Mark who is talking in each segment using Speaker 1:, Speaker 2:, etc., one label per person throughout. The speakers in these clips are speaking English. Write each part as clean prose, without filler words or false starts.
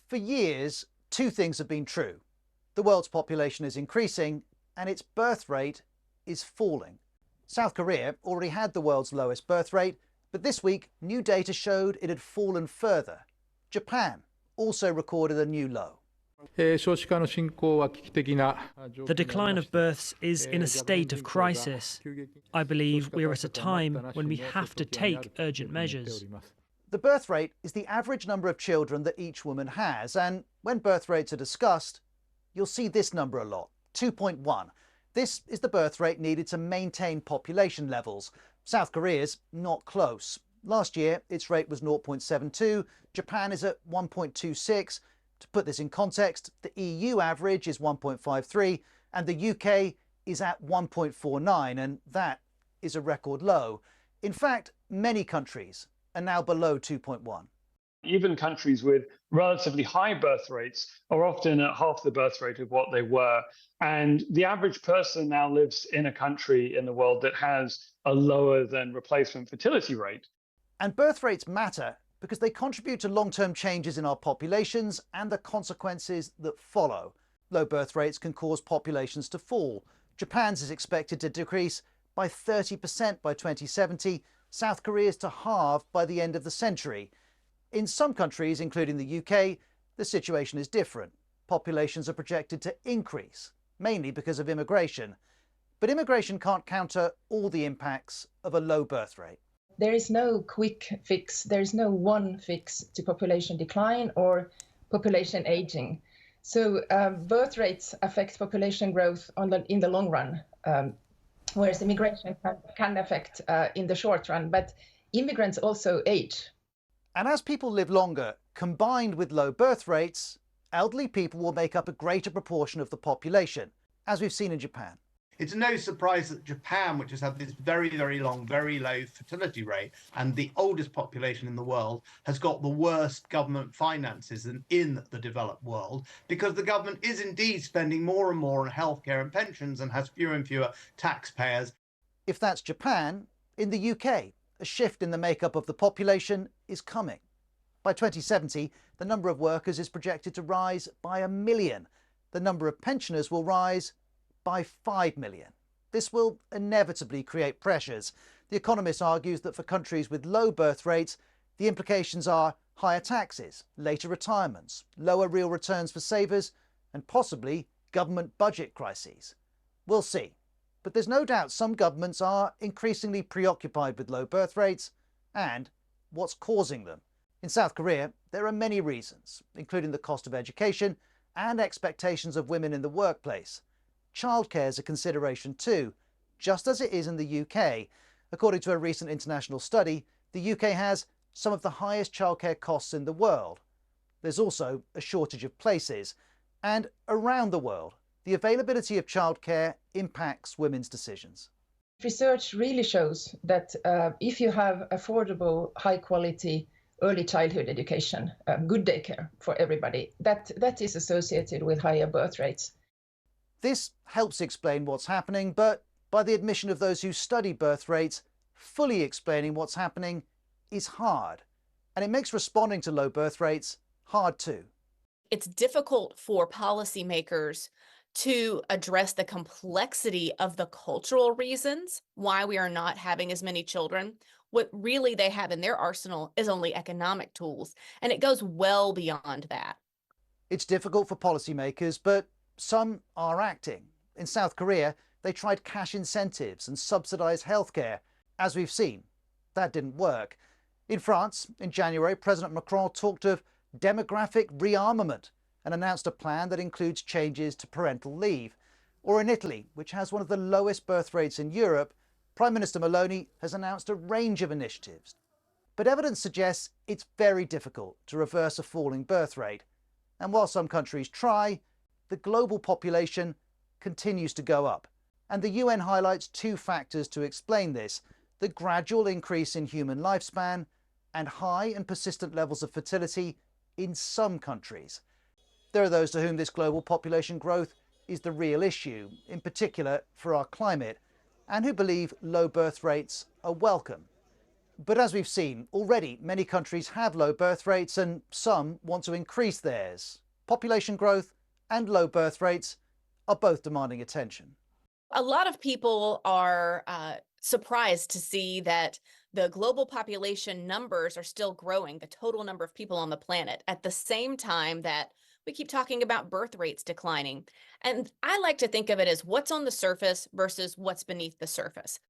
Speaker 1: For years, two things have been true. The world's population is increasing and its birth rate is falling. South Korea already had the world's lowest birth rate, but this week new data showed it had fallen further. Japan also recorded a new low.
Speaker 2: The
Speaker 3: decline of births is in a state of crisis. I believe we are at a time when we have to take urgent measures.
Speaker 1: The birth rate is the average number of children that each woman has, and when birth rates are discussed, you'll see this number a lot, 2.1. This is the birth rate needed to maintain population levels. South Korea's not close. Last year, its rate was 0.72. Japan is at 1.26. To put this in context, the EU average is 1.53 and the UK is at 1.49, and that is a record low. In fact, many countries are now below 2.1.
Speaker 4: Even countries with relatively high birth rates are often at half the birth rate of what they were. And the average person now lives in a country in the world that has a lower than replacement fertility rate.
Speaker 1: And birth rates matter because they contribute to long-term changes in our populations and the consequences that follow. Low birth rates can cause populations to fall. Japan's is expected to decrease by 30% by 2070, South Korea's to halve by the end of the century. In some countries, including the UK, the situation is different. Populations are projected to increase, mainly because of immigration. But immigration can't counter all the impacts of a low birth rate.
Speaker 5: There is no quick fix. There is no one fix to population decline or population aging. So birth rates affect population growth in the long run, whereas immigration can affect in the short run. But immigrants also age.
Speaker 1: And as people live longer, combined with low birth rates, elderly people will make up a greater proportion of the population, as we've seen in Japan.
Speaker 6: It's no surprise that Japan, which has had this very, very long, very low fertility rate and the oldest population in the world, has got the worst government finances in the developed world, because the government is indeed spending more and more on healthcare and pensions and has fewer and fewer taxpayers.
Speaker 1: If that's Japan, in the UK, a shift in the makeup of the population is coming. By 2070, the number of workers is projected to rise by 1 million. The number of pensioners will rise by 5 million. This will inevitably create pressures. The Economist argues that for countries with low birth rates, the implications are higher taxes, later retirements, lower real returns for savers, and possibly government budget crises. We'll see. But there's no doubt some governments are increasingly preoccupied with low birth rates and what's causing them. In South Korea, there are many reasons, including the cost of education and expectations of women in the workplace. Childcare is a consideration too, just as it is in the UK. According to a recent international study, the UK has some of the highest childcare costs in the world. There's also a shortage of places, and around the world, the availability of childcare impacts women's decisions.
Speaker 5: Research really shows that if you have affordable, high-quality early childhood education, good daycare for everybody, that is associated with higher birth rates.
Speaker 1: This helps explain what's happening, but by the admission of those who study birth rates, fully explaining what's happening is hard. And it makes responding to low birth rates hard too.
Speaker 7: It's difficult for policymakers to address the complexity of the cultural reasons why we are not having as many children. What really they have in their arsenal is only economic tools, and it goes well beyond that.
Speaker 1: It's difficult for policymakers, but some are acting. In South Korea, they tried cash incentives and subsidized healthcare. As we've seen, that didn't work. In France, in January, President Macron talked of demographic rearmament and announced a plan that includes changes to parental leave. Or in Italy, which has one of the lowest birth rates in Europe, Prime Minister Meloni has announced a range of initiatives. But evidence suggests it's very difficult to reverse a falling birth rate. And while some countries try, the global population continues to go up. And the UN highlights two factors to explain this: the gradual increase in human lifespan and high and persistent levels of fertility in some countries. There are those to whom this global population growth is the real issue, in particular for our climate, and who believe low birth rates are welcome. But as we've seen, already many countries have low birth rates and some want to increase theirs. Population growth and low birth rates are both demanding attention.
Speaker 7: A lot of people are surprised to see that the global population numbers are still growing, the total number of people on the planet, at the same time that we keep talking about birth rates declining. And I like to think of it as what's on the surface versus what's beneath the surface.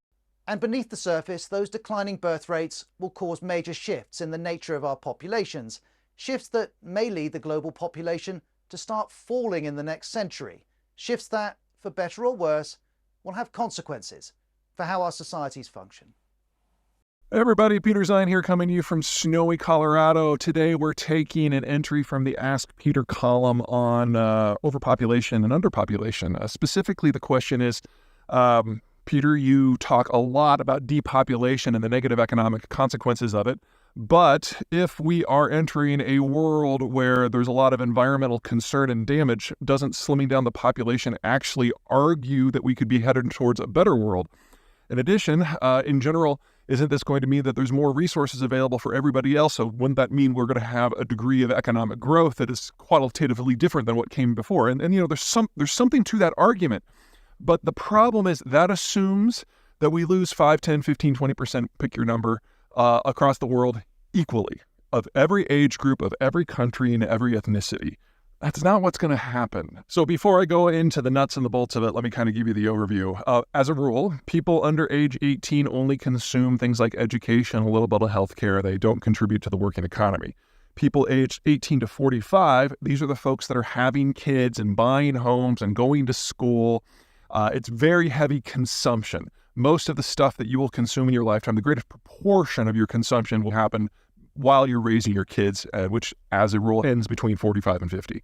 Speaker 1: And beneath the surface, those declining birth rates will cause major shifts in the nature of our populations, shifts that may lead the global population to start falling in the next century, shifts that, for better or worse, will have consequences for how our societies function.
Speaker 2: Hey everybody, Peter Zine here coming to you from snowy Colorado. Today we're taking an entry from the Ask Peter column on overpopulation and underpopulation. Specifically, the question is, Peter, you talk a lot about depopulation and the negative economic consequences of it. But if we are entering a world where there's a lot of environmental concern and damage, doesn't slimming down the population actually argue that we could be headed towards a better world? In addition, in general, isn't this going to mean that there's more resources available for everybody else? So wouldn't that mean we're going to have a degree of economic growth that is qualitatively different than what came before? And you know, there's something to that argument. But the problem is that assumes that we lose 5, 10, 15, 20%, pick your number, across the world equally, of every age group, of every country, and every ethnicity. That's not what's going to happen. So before I go into the nuts and the bolts of it, let me kind of give you the overview. As a rule, people under age 18 only consume things like education, a little bit of healthcare. They don't contribute to the working economy. People aged 18 to 45, these are the folks that are having kids and buying homes and going to school. It's very heavy consumption. Most of the stuff that you will consume in your lifetime, the greatest proportion of your consumption will happen while you're raising your kids, which as a rule ends between 45 and 50.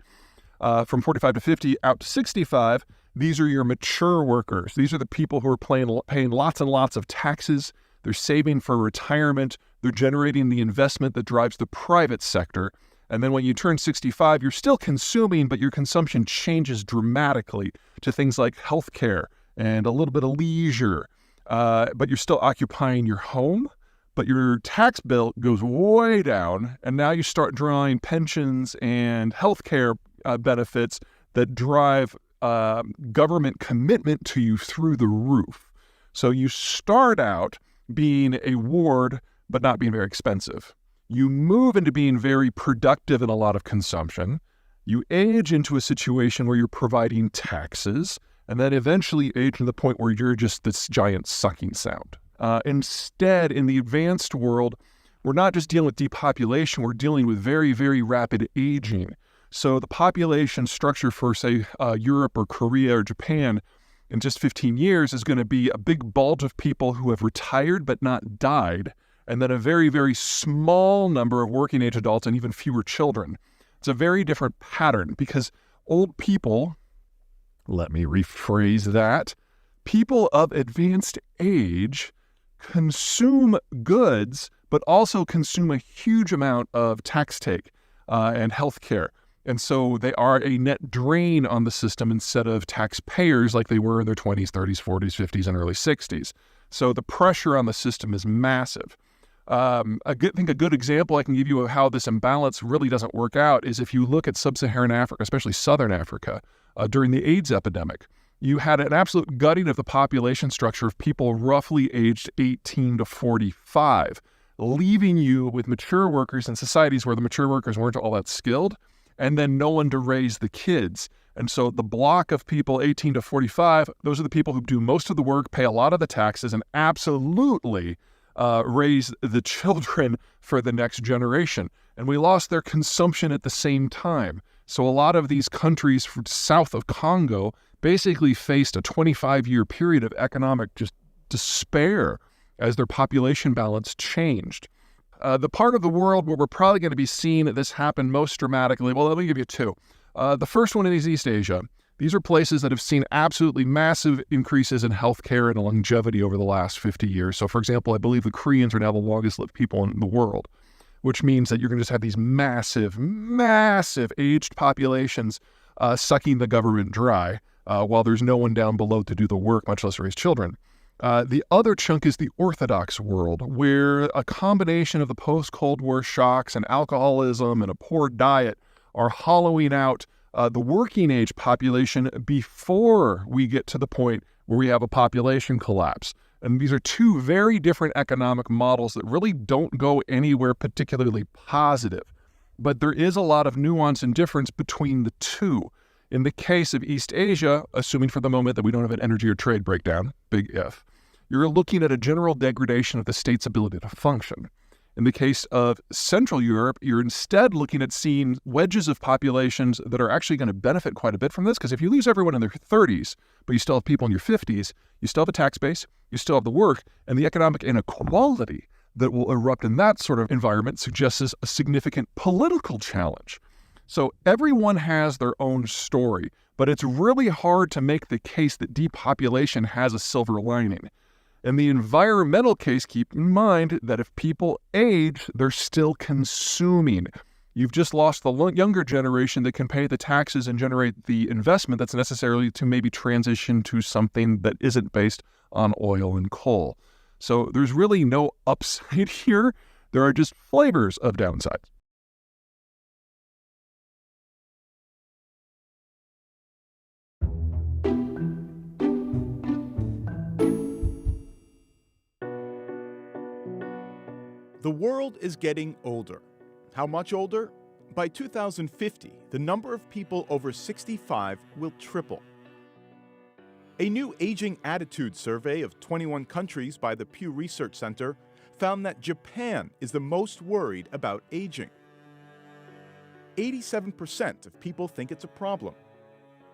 Speaker 2: From 45 to 50 out to 65, these are your mature workers. These are the people who are paying lots and lots of taxes. They're saving for retirement. They're generating the investment that drives the private sector. And then when you turn 65, you're still consuming, but your consumption changes dramatically to things like healthcare and a little bit of leisure. But you're still occupying your home, but your tax bill goes way down. And now you start drawing pensions and healthcare benefits that drive government commitment to you through the roof. So you start out being a ward, but not being very expensive. You move into being very productive in a lot of consumption. You age into a situation where you're providing taxes, and then eventually age to the point where you're just this giant sucking sound. Instead, in the advanced world, we're not just dealing with depopulation, we're dealing with very, very rapid aging. So the population structure for, say, Europe or Korea or Japan in just 15 years is going to be a big bulge of people who have retired but not died, and then a very, very small number of working age adults and even fewer children. It's a very different pattern because old people, let me rephrase that, people of advanced age consume goods, but also consume a huge amount of tax take and health care. And so they are a net drain on the system instead of taxpayers like they were in their 20s, 30s, 40s, 50s, and early 60s. So the pressure on the system is massive. I think a good example I can give you of how this imbalance really doesn't work out is if you look at sub-Saharan Africa, especially Southern Africa, during the AIDS epidemic. You had an absolute gutting of the population structure of people roughly aged 18 to 45, leaving you with mature workers in societies where the mature workers weren't all that skilled, and then no one to raise the kids. And so the block of people 18 to 45, those are the people who do most of the work, pay a lot of the taxes, and absolutely raise the children for the next generation. And we lost their consumption at the same time. So a lot of these countries south of Congo basically faced a 25-year period of economic just despair as their population balance changed. The part of the world where we're probably going to be seeing this happen most dramatically, well, let me give you two. The first one is East Asia. These are places that have seen absolutely massive increases in healthcare and longevity over the last 50 years. So, for example, I believe the Koreans are now the longest lived people in the world, which means that you're going to just have these massive, massive aged populations sucking the government dry while there's no one down below to do the work, much less raise children. The other chunk is the Orthodox world, where a combination of the post-Cold War shocks and alcoholism and a poor diet are hollowing out the working age population before we get to the point where we have a population collapse. And these are two very different economic models that really don't go anywhere particularly positive. But there is a lot of nuance and difference between the two. In the case of East Asia, assuming for the moment that we don't have an energy or trade breakdown, big if, you're looking at a general degradation of the state's ability to function. In the case of Central Europe, you're instead looking at seeing wedges of populations that are actually going to benefit quite a bit from this, because if you lose everyone in their 30s, but you still have people in your 50s, you still have a tax base, you still have the work, and the economic inequality that will erupt in that sort of environment suggests a significant political challenge. So everyone has their own story, but it's really hard to make the case that depopulation has a silver lining. In the environmental case, keep in mind that if people age, they're still consuming. You've just lost the younger generation that can pay the taxes and generate the investment that's necessary to maybe transition to something that isn't based on oil and coal. So there's really no upside here. There are just flavors of downsides.
Speaker 8: The world is getting older. How much older? By 2050, the number of people over 65 will triple. A new aging attitude survey of 21 countries by the Pew Research Center found that Japan is the most worried about aging. 87% of people think it's a problem.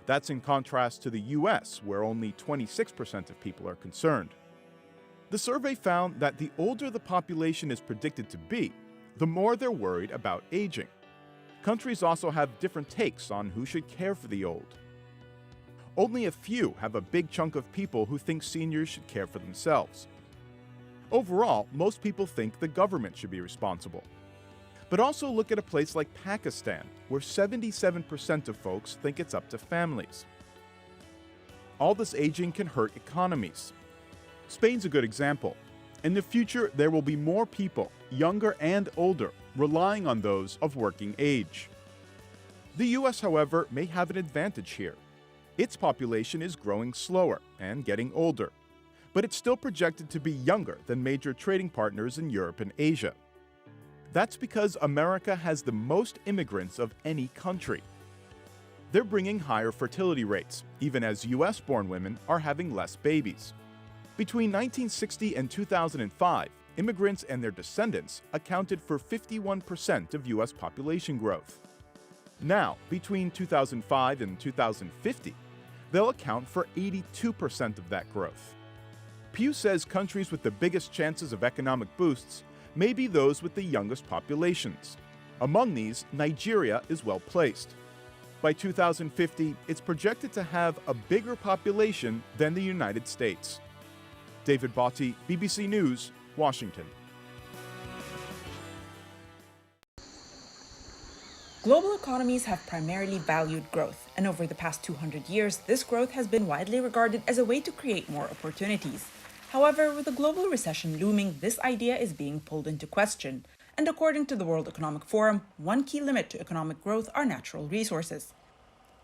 Speaker 8: That's in contrast to the US, where only 26% of people are concerned. The survey found that the older the population is predicted to be, the more they're worried about aging. Countries also have different takes on who should care for the old. Only a few have a big chunk of people who think seniors should care for themselves. Overall, most people think the government should be responsible. But also look at a place like Pakistan, where 77% of folks think it's up to families. All this aging can hurt economies. Spain's a good example. In the future, there will be more people, younger and older, relying on those of working age. The US, however, may have an advantage here. Its population is growing slower and getting older, but it's still projected to be younger than major trading partners in Europe and Asia. That's because America has the most immigrants of any country. They're bringing higher fertility rates, even as US-born women are having less babies. Between 1960 and 2005, immigrants and their descendants accounted for 51% of US population growth. Now, between 2005 and 2050, they'll account for 82% of that growth. Pew says countries with the biggest chances of economic boosts may be those with the youngest populations. Among these, Nigeria is well placed. By 2050, it's projected to have a bigger population than the United States. David Botti, BBC News, Washington.
Speaker 9: Global economies have primarily valued growth, and over the past 200 years, this growth has been widely regarded as a way to create more opportunities. However, with a global recession looming, this idea is being pulled into question. And according to the World Economic Forum, one key limit to economic growth are natural resources.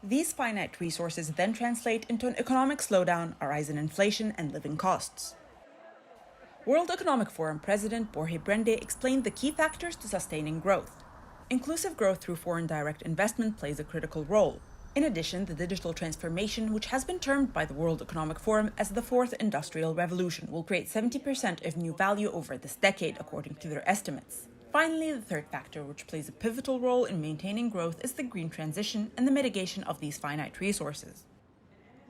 Speaker 9: These finite resources then translate into an economic slowdown, a rise in inflation, and living costs. World Economic Forum President Borge Brende explained the key factors to sustaining growth. Inclusive growth through foreign direct investment plays a critical role. In addition, the digital transformation, which has been termed by the World Economic Forum as the fourth industrial revolution, will create 70% of new value over this decade, according to their estimates. Finally, the third factor, which plays a pivotal role in maintaining growth, is the green transition and the mitigation of these finite resources.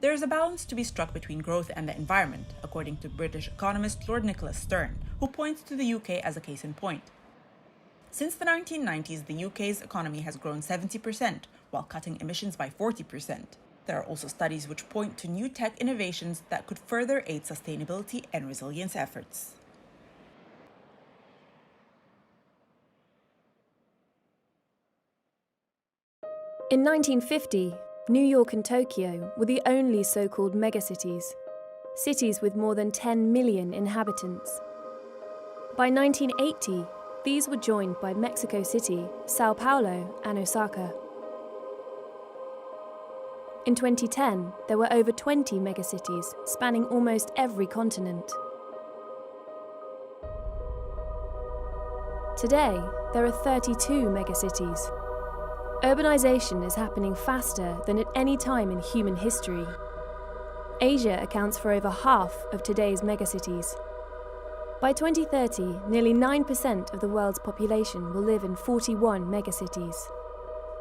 Speaker 9: There is a balance to be struck between growth and the environment, according to British economist Lord Nicholas Stern, who points to the UK as a case in point. Since the 1990s, the UK's economy has grown 70%, while cutting emissions by 40%. There are also studies which point to new tech innovations that could further aid sustainability and resilience efforts.
Speaker 10: In 1950, New York and Tokyo were the only so-called megacities. cities with more than 10 million inhabitants. By 1980, these were joined by Mexico City, Sao Paulo, and Osaka. In 2010, there were over 20 megacities spanning almost every continent. Today, there are 32 megacities. Urbanization is happening faster than at any time in human history. Asia accounts for over half of today's megacities. By 2030, nearly 9% of the world's population will live in 41 megacities.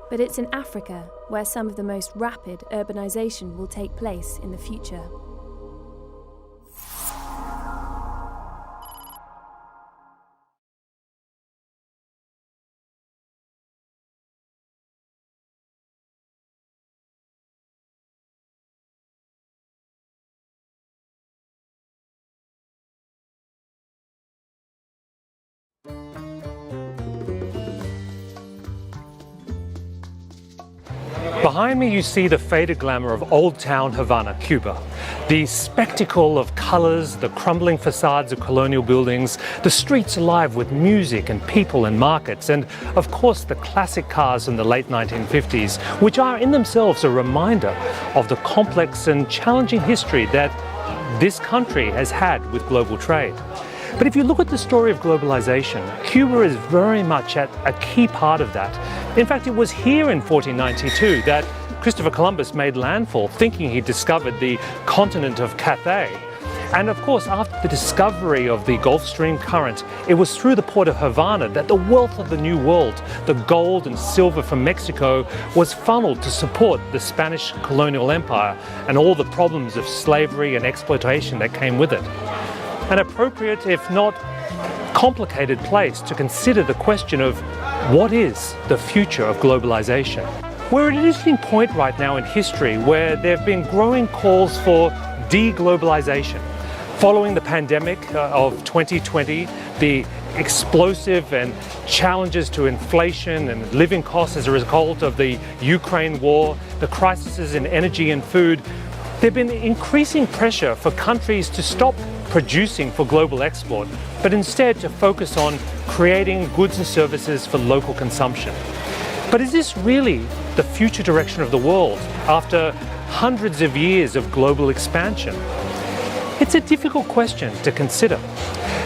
Speaker 10: But it's in Africa where some of the most rapid urbanization will take place in the future.
Speaker 11: Behind me you see the faded glamour of Old Town Havana, Cuba. The spectacle of colors, the crumbling facades of colonial buildings, the streets alive with music and people and markets, and of course the classic cars from the late 1950s, which are in themselves a reminder of the complex and challenging history that this country has had with global trade. But if you look at the story of globalization, Cuba is very much at a key part of that. In fact, it was here in 1492 that Christopher Columbus made landfall, thinking he discovered the continent of Cathay. And of course, after the discovery of the Gulf Stream current, it was through the port of Havana that the wealth of the New World, the gold and silver from Mexico, was funneled to support the Spanish colonial empire and all the problems of slavery and exploitation that came with it. An appropriate, if not complicated, place to consider the question of what is the future of globalization. We're at an interesting point right now in history where there have been growing calls for de-globalization. Following the pandemic of 2020, the explosive and challenges to inflation and living costs as a result of the Ukraine war, the crises in energy and food, there have been increasing pressure for countries to stop producing for global export, but instead to focus on creating goods and services for local consumption. But is this really the future direction of the world after hundreds of years of global expansion? It's a difficult question to consider.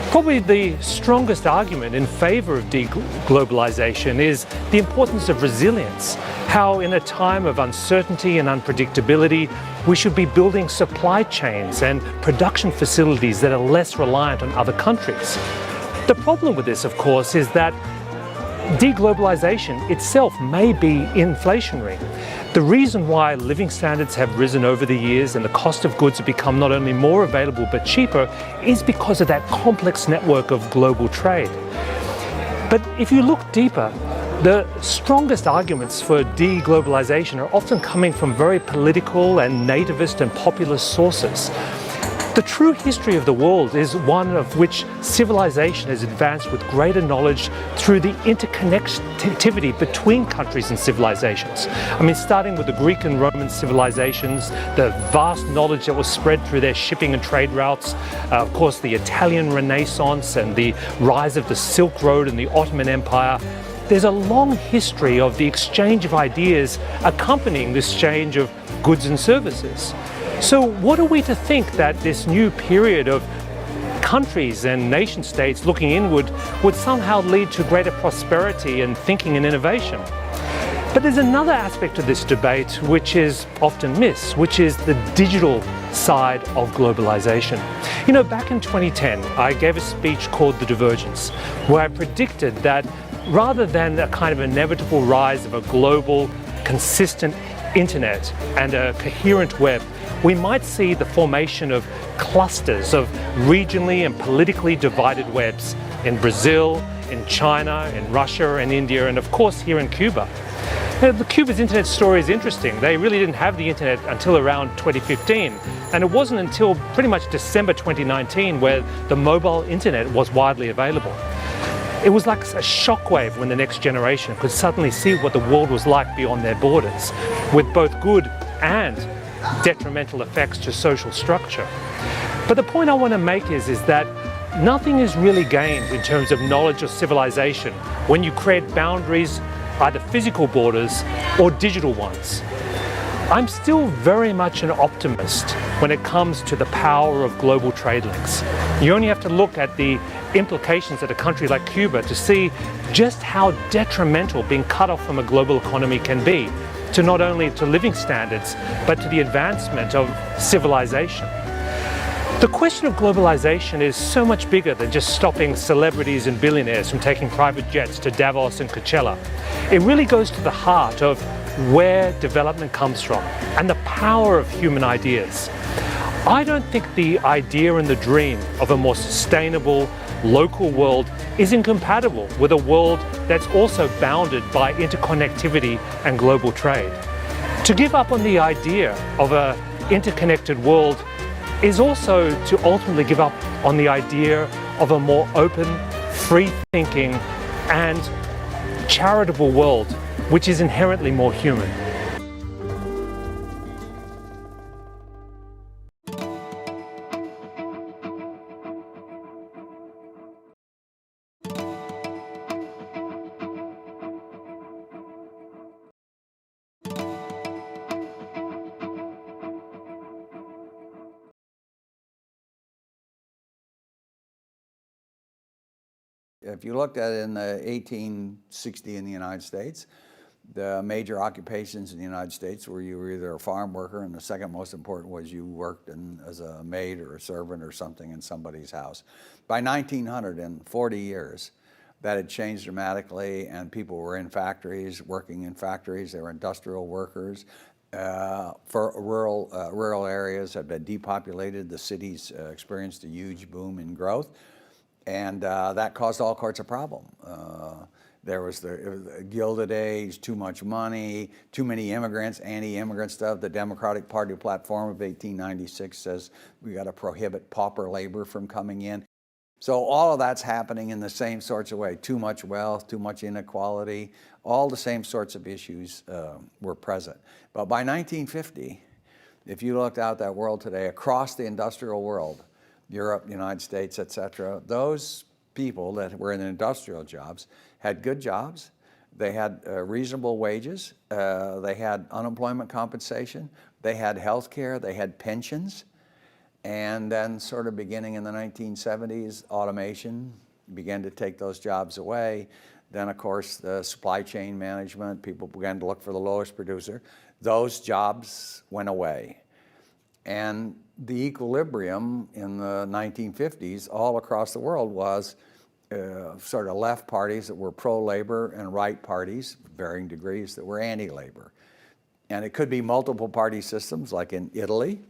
Speaker 11: Probably the strongest argument in favor of deglobalization is the importance of resilience, how in a time of uncertainty and unpredictability, we should be building supply chains and production facilities that are less reliant on other countries. The problem with this, of course, is that deglobalization itself may be inflationary. The reason why living standards have risen over the years and the cost of goods have become not only more available but cheaper is because of that complex network of global trade. But if you look deeper, the strongest arguments for deglobalization are often coming from very political and nativist and populist sources. The true history of the world is one of which civilization has advanced with greater knowledge through the interconnectivity between countries and civilizations. I mean, starting with the Greek and Roman civilizations, the vast knowledge that was spread through their shipping and trade routes, of course the Italian Renaissance and the rise of the Silk Road and the Ottoman Empire. There's a long history of the exchange of ideas accompanying this exchange of goods and services. So what are we to think that this new period of countries and nation states looking inward would somehow lead to greater prosperity and thinking and innovation? But there's another aspect of this debate which is often missed, which is the digital side of globalization. You know, back in 2010, I gave a speech called The Divergence, where I predicted that rather than a kind of inevitable rise of a global, consistent internet and a coherent web, we might see the formation of clusters of regionally and politically divided webs in Brazil, in China, in Russia and India, and of course here in Cuba. Now, Cuba's internet story is interesting. They really didn't have the internet until around 2015, and it wasn't until pretty much December 2019 where the mobile internet was widely available. It was like a shockwave when the next generation could suddenly see what the world was like beyond their borders, with both good and detrimental effects to social structure. But the point I want to make is that nothing is really gained in terms of knowledge or civilization when you create boundaries, either physical borders or digital ones. I'm still very much an optimist when it comes to the power of global trade links. You only have to look at the implications at a country like Cuba to see just how detrimental being cut off from a global economy can be to not only to living standards, but to the advancement of civilization. The question of globalization is so much bigger than just stopping celebrities and billionaires from taking private jets to Davos and Coachella. It really goes to the heart of where development comes from and the power of human ideas. I don't think the idea and the dream of a more sustainable, local world is incompatible with a world that's also bounded by interconnectivity and global trade. To give up on the idea of an interconnected world is also to ultimately give up on the idea of a more open, free-thinking and charitable world, which is inherently more human.
Speaker 12: If you looked at it in the 1860 in the United States, the major occupations in the United States were you were either a farm worker, and the second most important was you worked as a maid or a servant or something in somebody's house. By 1900, in 40 years, that had changed dramatically, and people were in factories, working in factories. They were industrial workers. For rural areas had been depopulated. The cities experienced a huge boom in growth. And that caused all sorts of problems. There was the Gilded Age, too much money, too many immigrants, anti-immigrant stuff. The Democratic Party platform of 1896 says we got to prohibit pauper labor from coming in. So all of that's happening in the same sorts of way. Too much wealth, too much inequality, all the same sorts of issues were present. But by 1950, if you looked out that world today, across the industrial world, Europe, United States, et cetera, those people that were in industrial jobs had good jobs, they had reasonable wages, they had unemployment compensation, they had health care, they had pensions, and then sort of beginning in the 1970s, automation began to take those jobs away. Then, of course, the supply chain management, people began to look for the lowest producer. Those jobs went away. And the equilibrium in the 1950s all across the world was sort of left parties that were pro-labor and right parties, varying degrees, that were anti-labor. And it could be multiple party systems like in Italy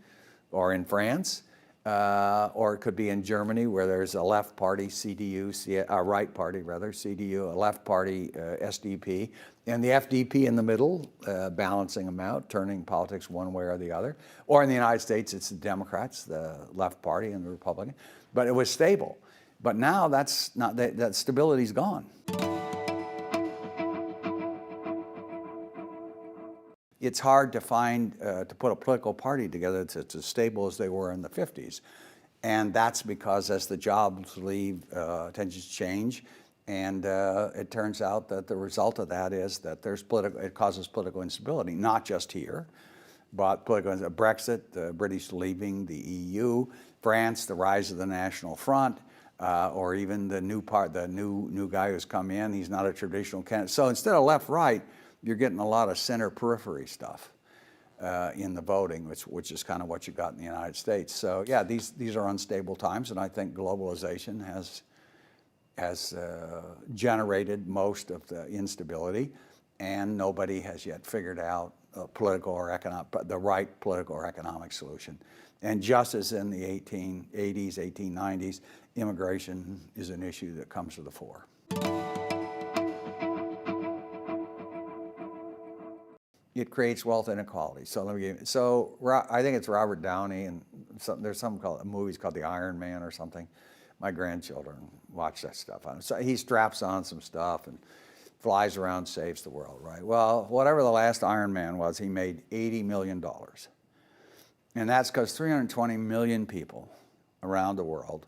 Speaker 12: or in France, or it could be in Germany where there's a left party, CDU, a right party rather, CDU, a left party, SDP, and the FDP in the middle, balancing them out, turning politics one way or the other. Or in the United States, it's the Democrats, the left party and the Republican. But it was stable. But now that's not, that stability's gone. It's hard to find, to put a political party together that's as stable as they were in the 50s. And that's because as the jobs leave, tensions change. And it turns out that the result of that is that it causes political instability, not just here, but Brexit, the British leaving the EU, France, the rise of the National Front, or even the new guy who's come in, he's not a traditional candidate. So instead of left-right, you're getting a lot of center-periphery stuff in the voting, which is kind of what you got in the United States. So yeah, these are unstable times, and I think globalization has generated most of the instability, and nobody has yet figured out the right political or economic solution. And just as in the 1880s, 1890s, immigration is an issue that comes to the fore. It creates wealth inequality. So I think it's Robert Downey, and there's movies called The Iron Man or something. My grandchildren watch that stuff. So he straps on some stuff and flies around, saves the world, right? Well, whatever the last Iron Man was, he made $80 million. And that's because 320 million people around the world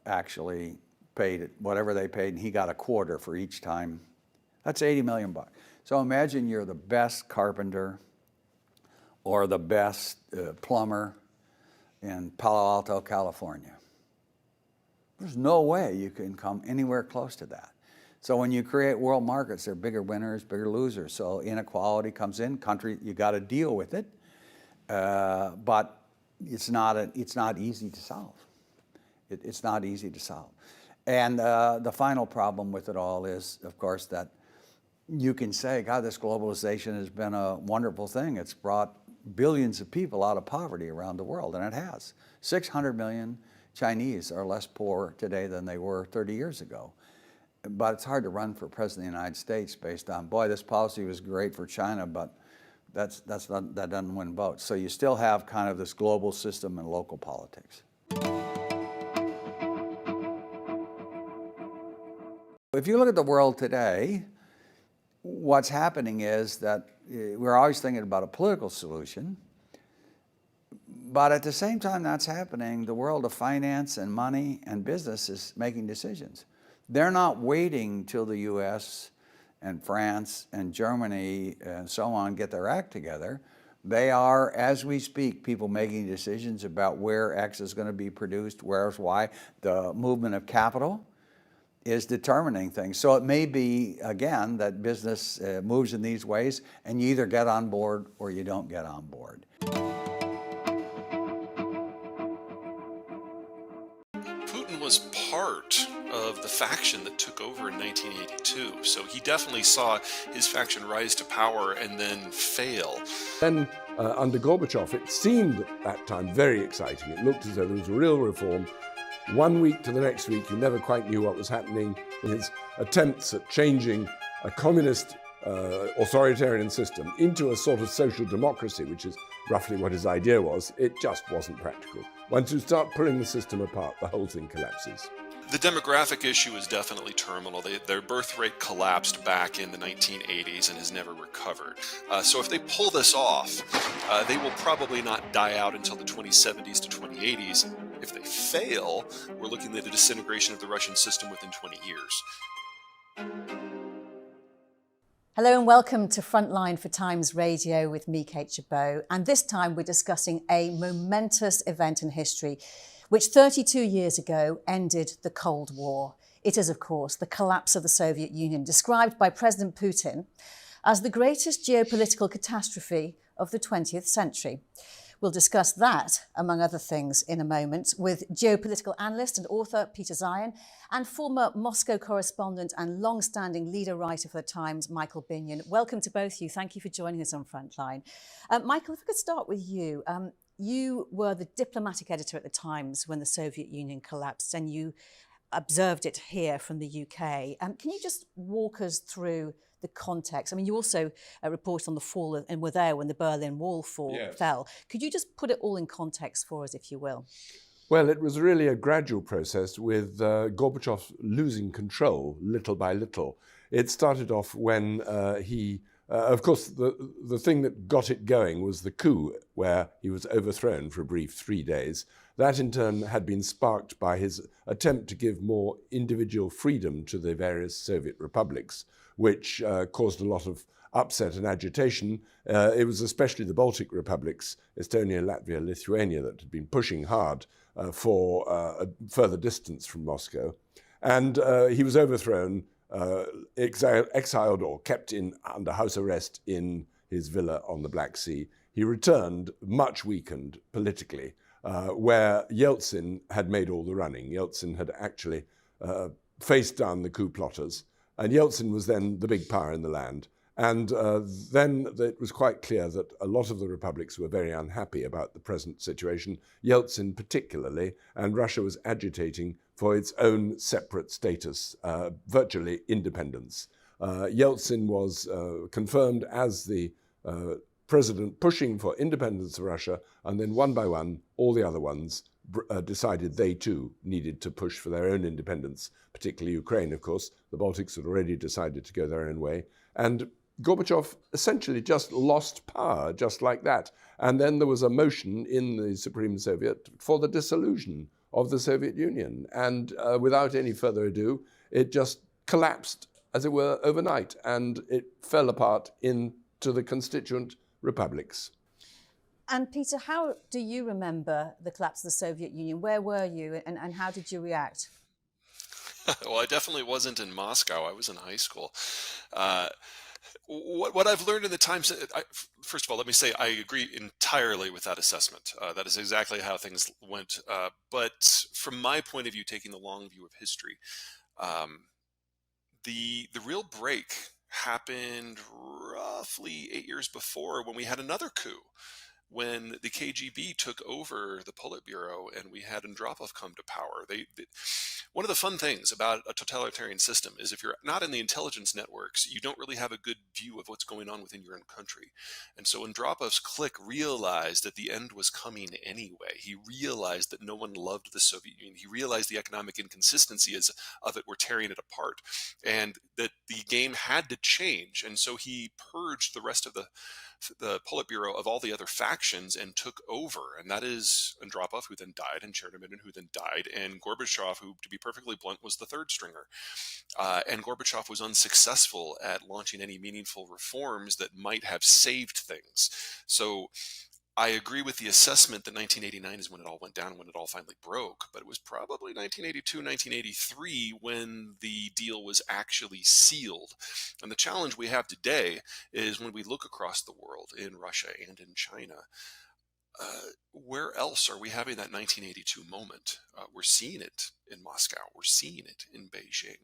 Speaker 12: actually paid whatever they paid, and he got a quarter for each time. That's 80 million bucks. So imagine you're the best carpenter or the best plumber in Palo Alto, California. There's no way you can come anywhere close to that. So when you create world markets, there are bigger winners, bigger losers. So inequality comes in, country, you got to deal with it, but it's not easy to solve. It's not easy to solve. And the final problem with it all is, of course, that you can say, God, this globalization has been a wonderful thing. It's brought billions of people out of poverty around the world, and it has. 600 million Chinese are less poor today than they were 30 years ago. But it's hard to run for president of the United States based on, boy, this policy was great for China, but that doesn't win votes. So you still have kind of this global system and local politics. If you look at the world today, what's happening is that we're always thinking about a political solution, but at the same time that's happening, the world of finance and money and business is making decisions. They're not waiting till the US and France and Germany and so on get their act together. They are, as we speak, people making decisions about where X is going to be produced, where's Y. The movement of capital is determining things. So it may be, again, that business moves in these ways, and you either get on board or you don't get on board.
Speaker 13: Putin was part of the faction that took over in 1982, so he definitely saw his faction rise to power and then fail.
Speaker 14: Then under Gorbachev, it seemed at that time very exciting. It looked as though there was a real reform. 1 week to the next week, you never quite knew what was happening. His attempts at changing a communist authoritarian system into a sort of social democracy, which is roughly what his idea was, it just wasn't practical. Once you start pulling the system apart, the whole thing collapses.
Speaker 13: The demographic issue is definitely terminal. Their birth rate collapsed back in the 1980s and has never recovered. So if they pull this off, they will probably not die out until the 2070s to 2080s. If they fail, we're looking at a disintegration of the Russian system within 20 years.
Speaker 15: Hello and welcome to Frontline for Times Radio with me, Kate Chabot. And this time we're discussing a momentous event in history which 32 years ago ended the Cold War. It is, of course, the collapse of the Soviet Union, described by President Putin as the greatest geopolitical catastrophe of the 20th century. We'll discuss that, among other things, in a moment with geopolitical analyst and author Peter Zeihan and former Moscow correspondent and long-standing leader writer for the Times, Michael Binion. Welcome to both of you. Thank you for joining us on Frontline. Michael, if we could start with you. You were the diplomatic editor at the Times when the Soviet Union collapsed, and you observed it here from the UK. Can you just walk us through the context? I mean, you also reported on the fall and were there when the Berlin Wall fell. Could you just put it all in context for us, if you will?
Speaker 14: Well, it was really a gradual process with Gorbachev losing control little by little. It started off when of course, the thing that got it going was the coup, where he was overthrown for a brief 3 days. That, in turn, had been sparked by his attempt to give more individual freedom to the various Soviet republics, which caused a lot of upset and agitation. It was especially the Baltic republics, Estonia, Latvia, Lithuania, that had been pushing hard for a further distance from Moscow. And he was overthrown, exiled or kept under house arrest in his villa on the Black Sea. He returned much weakened politically, where Yeltsin had made all the running. Yeltsin had actually faced down the coup plotters, and Yeltsin was then the big power in the land. And then it was quite clear that a lot of the republics were very unhappy about the present situation, Yeltsin particularly, and Russia was agitating for its own separate status, virtually independence. Yeltsin was confirmed as the president pushing for independence of Russia, and then one by one, all the other ones decided they too needed to push for their own independence, particularly Ukraine, of course. The Baltics had already decided to go their own way. And Gorbachev essentially just lost power just like that. And then there was a motion in the Supreme Soviet for the dissolution of the Soviet Union. And without any further ado, it just collapsed, as it were, overnight. And it fell apart into the constituent republics.
Speaker 15: And Peter, how do you remember the collapse of the Soviet Union? Where were you and how did you react?
Speaker 13: Well, I definitely wasn't in Moscow. I was in high school. What I've learned in the times, first of all, let me say I agree entirely with that assessment. That is exactly how things went. But from my point of view, taking the long view of history, the real break happened roughly 8 years before, when we had another coup, when the KGB took over the Politburo and we had Andropov come to power. One of the fun things about a totalitarian system is if you're not in the intelligence networks, you don't really have a good view of what's going on within your own country. And so Andropov's clique realized that the end was coming anyway. He realized that no one loved the Soviet Union. He realized the economic inconsistencies of it were tearing it apart, and that the game had to change. And so he purged the rest of the Politburo of all the other factions and took over. And that is Andropov, who then died, and Chernomyrdin, who then died, and Gorbachev, who, to be perfectly blunt, was the third stringer. And Gorbachev was unsuccessful at launching any meaningful reforms that might have saved things. So I agree with the assessment that 1989 is when it all went down, when it all finally broke, but it was probably 1982, 1983 when the deal was actually sealed. And the challenge we have today is when we look across the world, in Russia and in China, where else are we having that 1982 moment? We're seeing it in Moscow, we're seeing it in Beijing,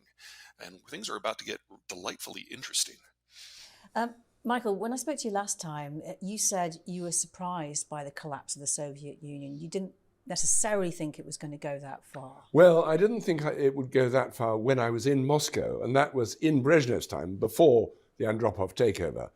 Speaker 13: and things are about to get delightfully interesting.
Speaker 15: Michael, when I spoke to you last time, you said you were surprised by the collapse of the Soviet Union. You didn't necessarily think it was going to go that far.
Speaker 14: Well, I didn't think it would go that far when I was in Moscow, and that was in Brezhnev's time, before the Andropov takeover.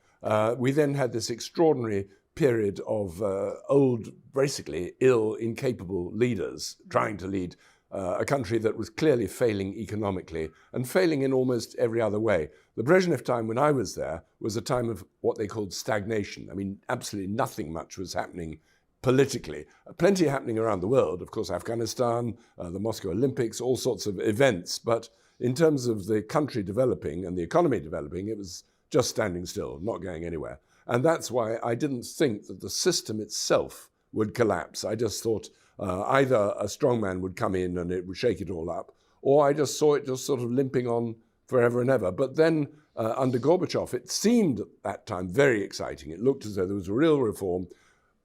Speaker 14: We then had this extraordinary period of old, basically ill, incapable leaders trying to lead a country that was clearly failing economically and failing in almost every other way. The Brezhnev time when I was there was a time of what they called stagnation. I mean, absolutely nothing much was happening politically. Plenty happening around the world, of course, Afghanistan, the Moscow Olympics, all sorts of events. But in terms of the country developing and the economy developing, it was just standing still, not going anywhere. And that's why I didn't think that the system itself would collapse. I just thought either a strongman would come in and it would shake it all up, or I just saw it just sort of limping on forever and ever. But then under Gorbachev, it seemed at that time very exciting. It looked as though there was a real reform.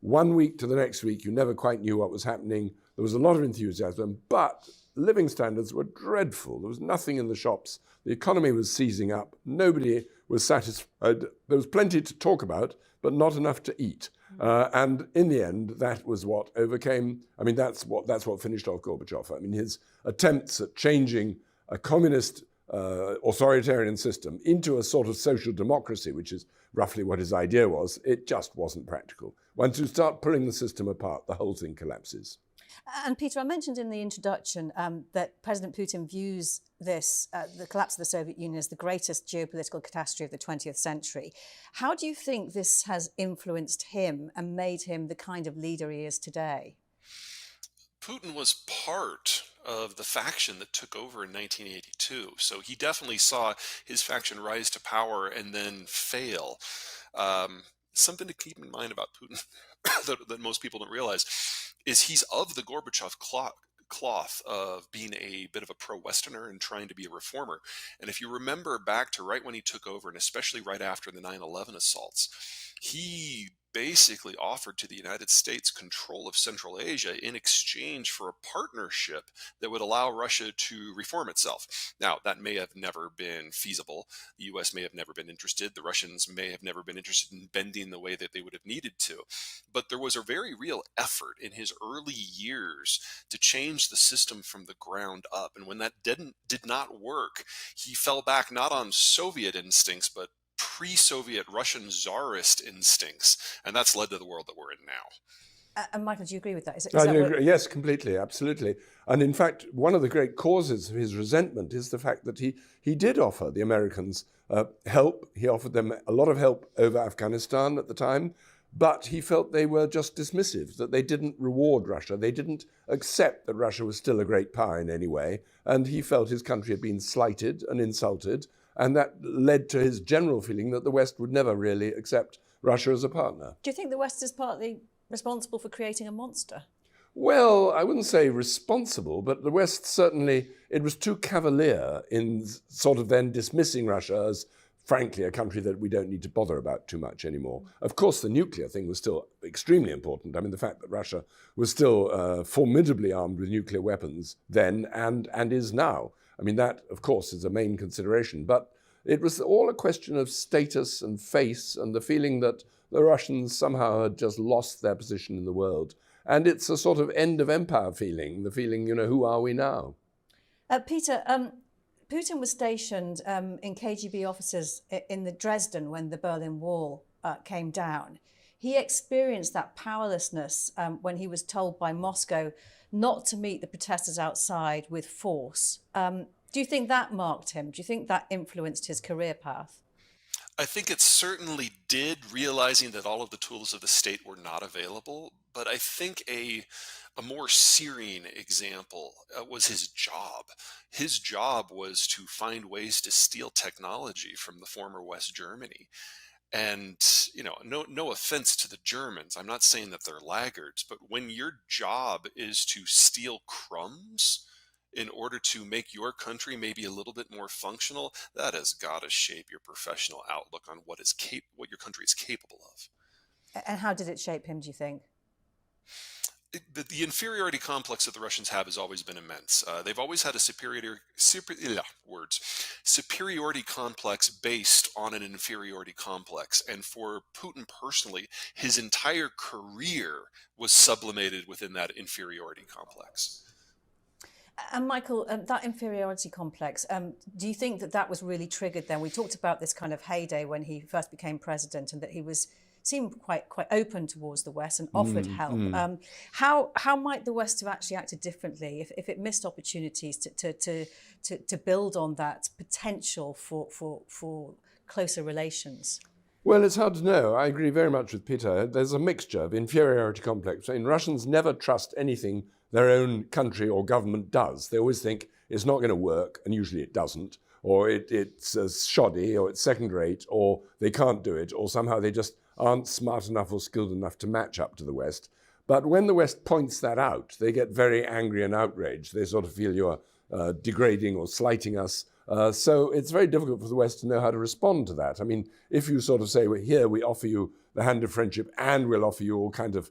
Speaker 14: 1 week to the next week, you never quite knew what was happening. There was a lot of enthusiasm, but living standards were dreadful. There was nothing in the shops. The economy was seizing up. Nobody was satisfied. There was plenty to talk about, but not enough to eat. And in the end, that was what overcame. I mean, that's what finished off Gorbachev. I mean, his attempts at changing a communist authoritarian system into a sort of social democracy, which is roughly what his idea was, it just wasn't practical. Once you start pulling the system apart, the whole thing collapses.
Speaker 15: And Peter, I mentioned in the introduction that President Putin views this, the collapse of the Soviet Union, as the greatest geopolitical catastrophe of the 20th century. How do you think this has influenced him and made him the kind of leader he is today?
Speaker 13: Putin was part of the faction that took over in 1982. So he definitely saw his faction rise to power and then fail. Something to keep in mind about Putin that most people don't realize is he's of the Gorbachev cloth of being a bit of a pro-Westerner and trying to be a reformer. And if you remember back to right when he took over, and especially right after the 9/11 assaults, he basically offered to the United States control of Central Asia in exchange for a partnership that would allow Russia to reform itself. Now, that may have never been feasible. The US may have never been interested. The Russians may have never been interested in bending the way that they would have needed to. But there was a very real effort in his early years to change the system from the ground up. And when that did not work, he fell back not on Soviet instincts, but pre-Soviet Russian czarist instincts, and that's led to the world that we're in now.
Speaker 15: And Michael, do you agree with that?
Speaker 14: I do agree. Yes, completely, absolutely. And in fact, one of the great causes of his resentment is the fact that he did offer the Americans help. He offered them a lot of help over Afghanistan at the time, but he felt they were just dismissive, that they didn't reward Russia. They didn't accept that Russia was still a great power in any way. And he felt his country had been slighted and insulted. And that led to his general feeling that the West would never really accept Russia as a partner.
Speaker 15: Do you think the West is partly responsible for creating a monster?
Speaker 14: Well, I wouldn't say responsible, but the West certainly, it was too cavalier in sort of then dismissing Russia as, frankly, a country that we don't need to bother about too much anymore. Of course, the nuclear thing was still extremely important. I mean, the fact that Russia was still formidably armed with nuclear weapons then and is now. I mean, that, of course, is a main consideration. But it was all a question of status and face and the feeling that the Russians somehow had just lost their position in the world. And it's a sort of end of empire feeling, the feeling, who are we now?
Speaker 15: Peter, Putin was stationed in KGB offices in the Dresden when the Berlin Wall came down. He experienced that powerlessness when he was told by Moscow not to meet the protesters outside with force. Do you think that marked him? Do you think that influenced his career path?
Speaker 13: I think it certainly did, realizing that all of the tools of the state were not available. But I think a more searing example was his job. His job was to find ways to steal technology from the former West Germany. And, no offense to the Germans. I'm not saying that they're laggards, but when your job is to steal crumbs in order to make your country maybe a little bit more functional, that has got to shape your professional outlook on what your country is capable of.
Speaker 15: And how did it shape him, do you think?
Speaker 13: The inferiority complex that the Russians have has always been immense. They've always had a superiority complex based on an inferiority complex. And for Putin personally, his entire career was sublimated within that inferiority complex.
Speaker 15: And Michael, that inferiority complex, do you think that was really triggered then? We talked about this kind of heyday when he first became president and that he seemed quite open towards the West and offered help. How might the West have actually acted differently if it missed opportunities to build on that potential for closer relations?
Speaker 14: Well, it's hard to know. I agree very much with Peter. There's a mixture of inferiority complex. I mean, Russians never trust anything their own country or government does. They always think it's not going to work, and usually it doesn't, or it's shoddy, or it's second rate, or they can't do it, or somehow they just aren't smart enough or skilled enough to match up to the West. But when the West points that out, they get very angry and outraged. They sort of feel you're degrading or slighting us. So it's very difficult for the West to know how to respond to that. I mean, if you sort of say, well, here we offer you the hand of friendship and we'll offer you all kind of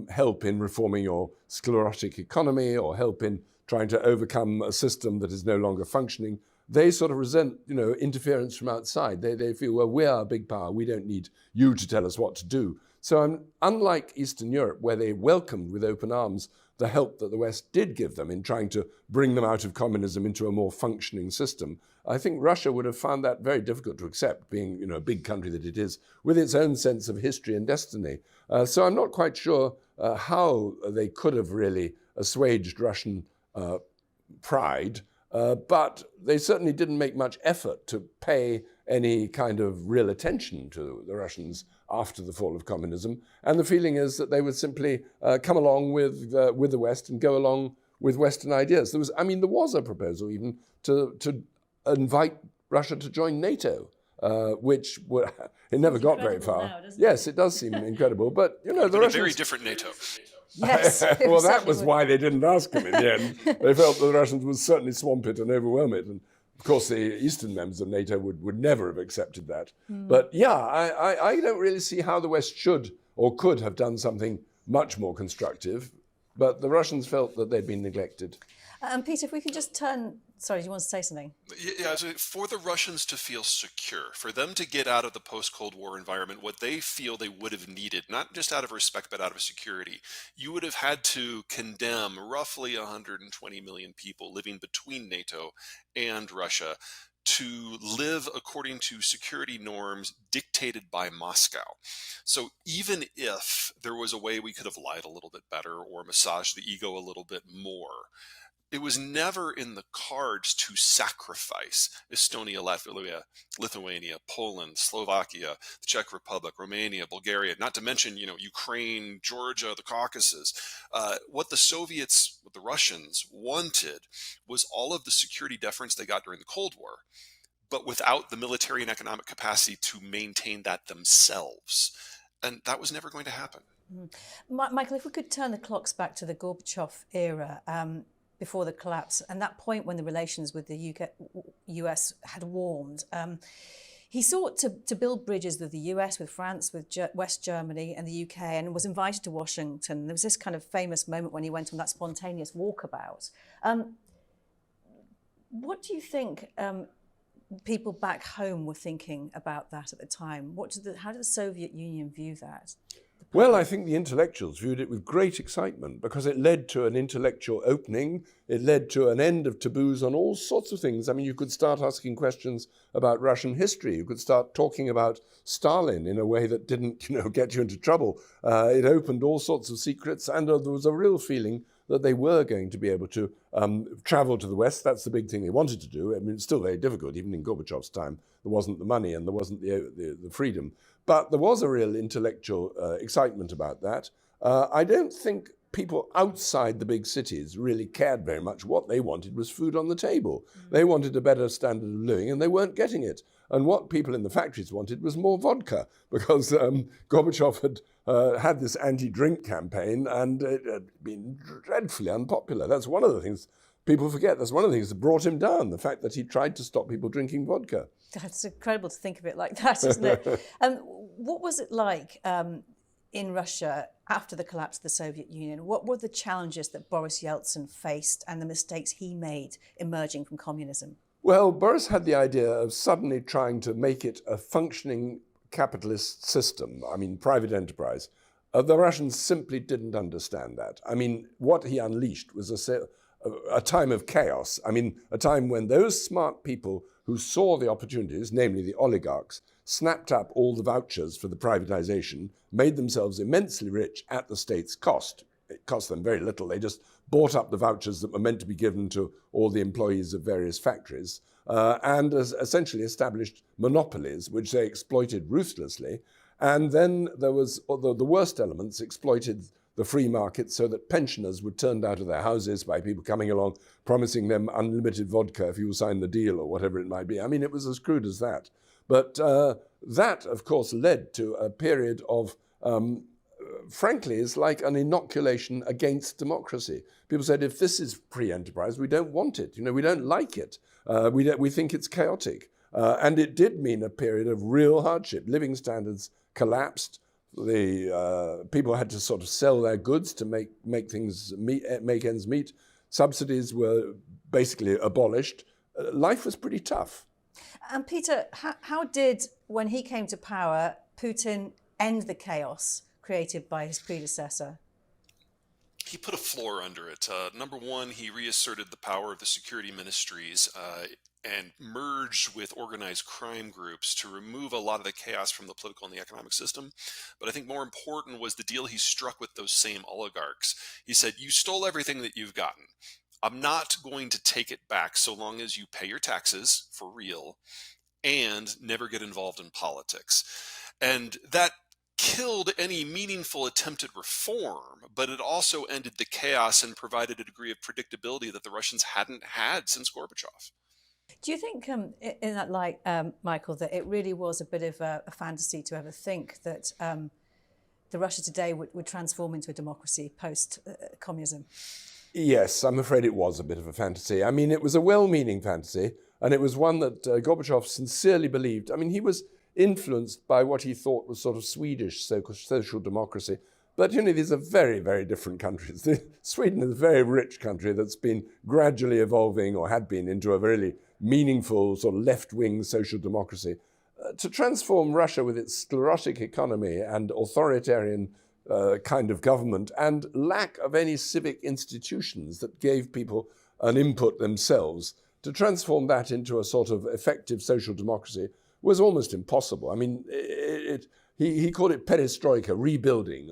Speaker 14: help in reforming your sclerotic economy or help in trying to overcome a system that is no longer functioning, they sort of resent, interference from outside. They feel, well, we're a big power. We don't need you to tell us what to do. So unlike Eastern Europe, where they welcomed with open arms the help that the West did give them in trying to bring them out of communism into a more functioning system, I think Russia would have found that very difficult to accept, being a big country that it is, with its own sense of history and destiny. So I'm not quite sure how they could have really assuaged Russian pride, but they certainly didn't make much effort to pay any kind of real attention to the Russians after the fall of communism. And the feeling is that they would simply come along with the West and go along with Western ideas. There was a proposal even to invite Russia to join NATO, which it never got very far.
Speaker 15: Now,
Speaker 14: yes, it does seem incredible, but the Russians...
Speaker 13: a very different NATO.
Speaker 15: Yes.
Speaker 14: Well, that was why they didn't ask him in the end. They felt that the Russians would certainly swamp it and overwhelm it. And of course, the Eastern members of NATO would never have accepted that. But yeah, I don't really see how the West should or could have done something much more constructive. But the Russians felt that they'd been neglected.
Speaker 15: Peter, if we can just turn... Sorry, do you want to say something?
Speaker 13: Yeah, so for the Russians to feel secure, for them to get out of the post-Cold War environment, what they feel they would have needed, not just out of respect, but out of security, you would have had to condemn roughly 120 million people living between NATO and Russia to live according to security norms dictated by Moscow. So even if there was a way we could have lied a little bit better or massaged the ego a little bit more, it was never in the cards to sacrifice Estonia, Latvia, Lithuania, Poland, Slovakia, the Czech Republic, Romania, Bulgaria, not to mention, Ukraine, Georgia, the Caucasus. What the Soviets, what the Russians wanted was all of the security deference they got during the Cold War, but without the military and economic capacity to maintain that themselves. And that was never going to happen.
Speaker 15: Michael, if we could turn the clocks back to the Gorbachev era, before the collapse, and that point when the relations with the US had warmed. He sought to build bridges with the US, with France, with West Germany and the UK, and was invited to Washington. There was this kind of famous moment when he went on that spontaneous walkabout. What do you think people back home were thinking about that at the time? How did the Soviet Union view that?
Speaker 14: Well, I think the intellectuals viewed it with great excitement because it led to an intellectual opening. It led to an end of taboos on all sorts of things. I mean, you could start asking questions about Russian history. You could start talking about Stalin in a way that didn't, get you into trouble. It opened all sorts of secrets, and there was a real feeling that they were going to be able to travel to the West. That's the big thing they wanted to do. I mean, it's still very difficult. Even in Gorbachev's time, there wasn't the money and there wasn't the freedom. But there was a real intellectual excitement about that. I don't think people outside the big cities really cared very much. What they wanted was food on the table. They wanted a better standard of living, and they weren't getting it. And what people in the factories wanted was more vodka, because Gorbachev had had this anti-drink campaign, and it had been dreadfully unpopular. That's one of the things people forget. That's one of the things that brought him down, the fact that he tried to stop people drinking vodka.
Speaker 15: That's incredible to think of it like that, isn't it? What was it like in Russia after the collapse of the Soviet Union? What were the challenges that Boris Yeltsin faced and the mistakes he made emerging from communism?
Speaker 14: Well, Boris had the idea of suddenly trying to make it a functioning capitalist system, private enterprise. The Russians simply didn't understand that. What he unleashed was a time of chaos. A time when those smart people who saw the opportunities, namely the oligarchs, snapped up all the vouchers for the privatization, made themselves immensely rich at the state's cost. It cost them very little. They just bought up the vouchers that were meant to be given to all the employees of various factories and essentially established monopolies, which they exploited ruthlessly. And then there was the worst elements exploited the free market so that pensioners were turned out of their houses by people coming along, promising them unlimited vodka if you sign the deal or whatever it might be. It was as crude as that. But that, of course, led to a period of, frankly, is like an inoculation against democracy. People said, if this is free enterprise, we don't want it. We don't like it. We think it's chaotic. And it did mean a period of real hardship. Living standards collapsed. The people had to sort of sell their goods to make ends meet. Subsidies were basically abolished. Life was pretty tough.
Speaker 15: And Peter, how did, when he came to power, Putin end the chaos created by his predecessor?
Speaker 13: He put a floor under it. Number one, he reasserted the power of the security ministries and merged with organized crime groups to remove a lot of the chaos from the political and the economic system. But I think more important was the deal he struck with those same oligarchs. He said, you stole everything that you've gotten. I'm not going to take it back so long as you pay your taxes for real and never get involved in politics. And that killed any meaningful attempt at reform, but it also ended the chaos and provided a degree of predictability that the Russians hadn't had since Gorbachev.
Speaker 15: Do you think, in that light, Michael, that it really was a bit of a fantasy to ever think that the Russia today would transform into a democracy post-communism?
Speaker 14: Yes, I'm afraid it was a bit of a fantasy. It was a well-meaning fantasy, and it was one that Gorbachev sincerely believed. He was influenced by what he thought was sort of Swedish social democracy. But, these are very, very different countries. Sweden is a very rich country that's been gradually evolving, or had been, into a really meaningful sort of left-wing social democracy. To transform Russia with its sclerotic economy and authoritarian kind of government and lack of any civic institutions that gave people an input themselves, to transform that into a sort of effective social democracy was almost impossible. I mean, he called it perestroika, rebuilding,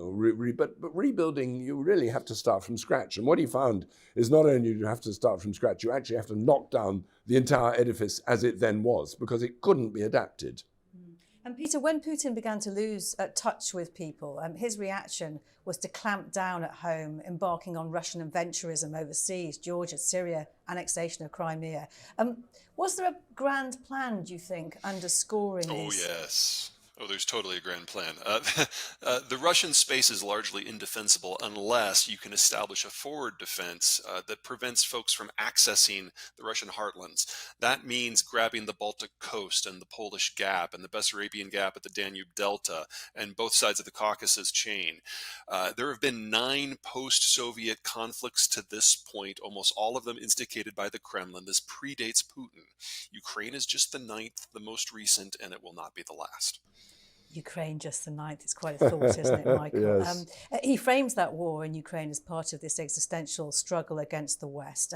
Speaker 14: but rebuilding, you really have to start from scratch. And what he found is not only do you have to start from scratch, you actually have to knock down the entire edifice as it then was, because it couldn't be adapted.
Speaker 15: And Peter, when Putin began to lose touch with people, his reaction was to clamp down at home, embarking on Russian adventurism overseas, Georgia, Syria, annexation of Crimea. Was there a grand plan, do you think, underscoring these?
Speaker 13: Oh, yes. Oh, there's totally a grand plan. The Russian space is largely indefensible unless you can establish a forward defense that prevents folks from accessing the Russian heartlands. That means grabbing the Baltic coast and the Polish Gap and the Bessarabian Gap at the Danube Delta and both sides of the Caucasus chain. There have been 9 post-Soviet conflicts to this point, almost all of them instigated by the Kremlin. This predates Putin. Ukraine is just the 9th, the most recent, and it will not be the last.
Speaker 15: Ukraine just the 9th. It's quite a thought, isn't it, Michael?
Speaker 14: Yes.
Speaker 15: He frames that war in Ukraine as part of this existential struggle against the West.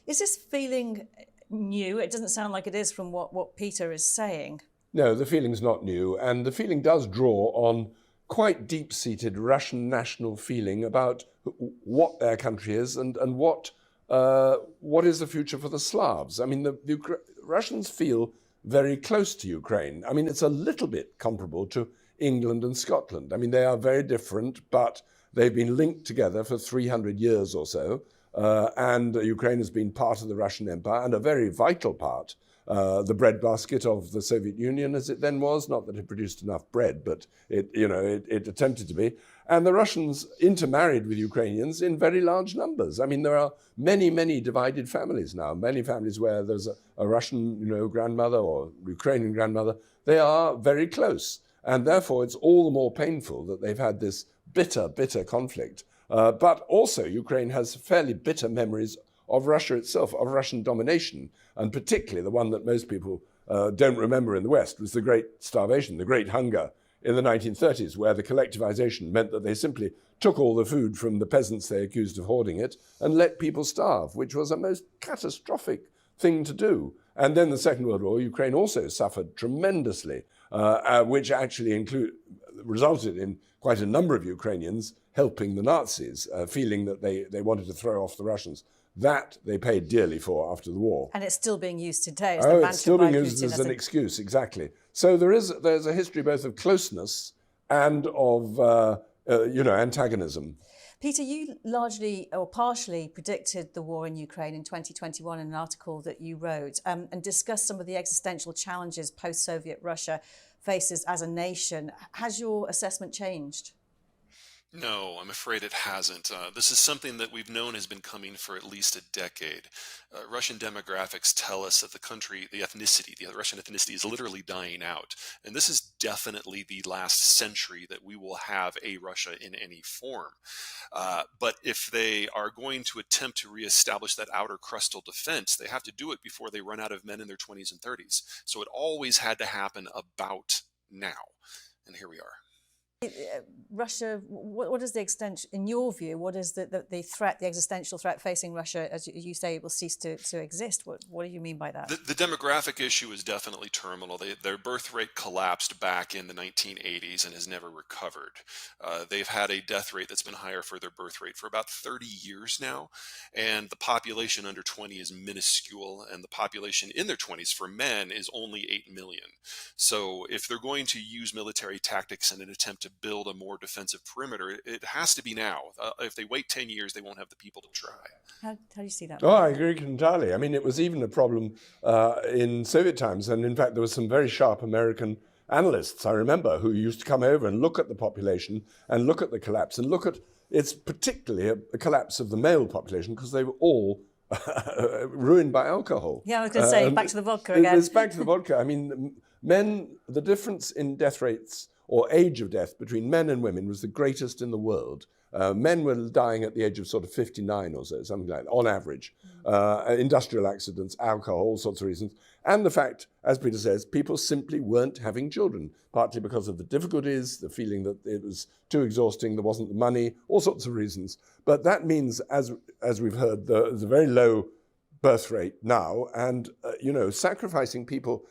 Speaker 15: Is this feeling new? It doesn't sound like it is from what Peter is saying.
Speaker 14: No, the feeling's not new, and the feeling does draw on quite deep-seated Russian national feeling about what their country is and what is the future for the Slavs. I mean, the Russians feel very close to Ukraine. I mean, it's a little bit comparable to England and Scotland. I mean, they are very different, but they've been linked together for 300 years or so, and Ukraine has been part of the Russian Empire and a very vital part, the breadbasket of the Soviet Union as it then was. Not that it produced enough bread, but it attempted to be. And the Russians intermarried with Ukrainians in very large numbers. I mean, there are many, many divided families now, many families where there's a Russian, grandmother or Ukrainian grandmother. They are very close. And therefore, it's all the more painful that they've had this bitter, bitter conflict. But also, Ukraine has fairly bitter memories of Russia itself, of Russian domination, and particularly the one that most people don't remember in the West was the Great Starvation, the Great Hunger in the 1930s, where the collectivization meant that they simply took all the food from the peasants they accused of hoarding it and let people starve, which was a most catastrophic thing to do. And then the Second World War, Ukraine also suffered tremendously, which actually resulted in quite a number of Ukrainians helping the Nazis, feeling that they wanted to throw off the Russians. That they paid dearly for after the war.
Speaker 15: And it's still being used today.
Speaker 14: It's still being used as an excuse, exactly. So there's a history both of closeness and of antagonism.
Speaker 15: Peter, you largely or partially predicted the war in Ukraine in 2021 in an article that you wrote and discussed some of the existential challenges post-Soviet Russia faces as a nation. Has your assessment changed?
Speaker 13: No, I'm afraid it hasn't. This is something that we've known has been coming for at least a decade. Russian demographics tell us that the Russian ethnicity is literally dying out. And this is definitely the last century that we will have a Russia in any form. But if they are going to attempt to reestablish that outer crustal defense, they have to do it before they run out of men in their 20s and 30s. So it always had to happen about now. And here we are.
Speaker 15: Russia, what is the extent, in your view, what is the threat, the existential threat facing Russia, as you say, it will cease to exist? What do you mean by that?
Speaker 13: The demographic issue is definitely terminal. Their birth rate collapsed back in the 1980s and has never recovered. They've had a death rate that's been higher for their birth rate for about 30 years now, and the population under 20 is minuscule, and the population in their 20s for men is only 8 million. So if they're going to use military tactics in an attempt to build a more defensive perimeter, it has to be now. If they wait 10 years, they won't have the people to try.
Speaker 15: How do you see that?
Speaker 14: Oh, I agree entirely. I mean, it was even a problem in Soviet times. And in fact, there were some very sharp American analysts, I remember, who used to come over and look at the population and look at the collapse and look at, it's particularly a collapse of the male population because they were all ruined by alcohol.
Speaker 15: Yeah, I was going to say, back to the vodka again.
Speaker 14: It's back to the vodka. I mean, the difference in death rates or age of death between men and women was the greatest in the world. Men were dying at the age of sort of 59 or so, something like that, on average. Industrial accidents, alcohol, all sorts of reasons. And the fact, as Peter says, people simply weren't having children, partly because of the difficulties, the feeling that it was too exhausting, there wasn't the money, all sorts of reasons. But that means, as we've heard, the very low birth rate now, and sacrificing people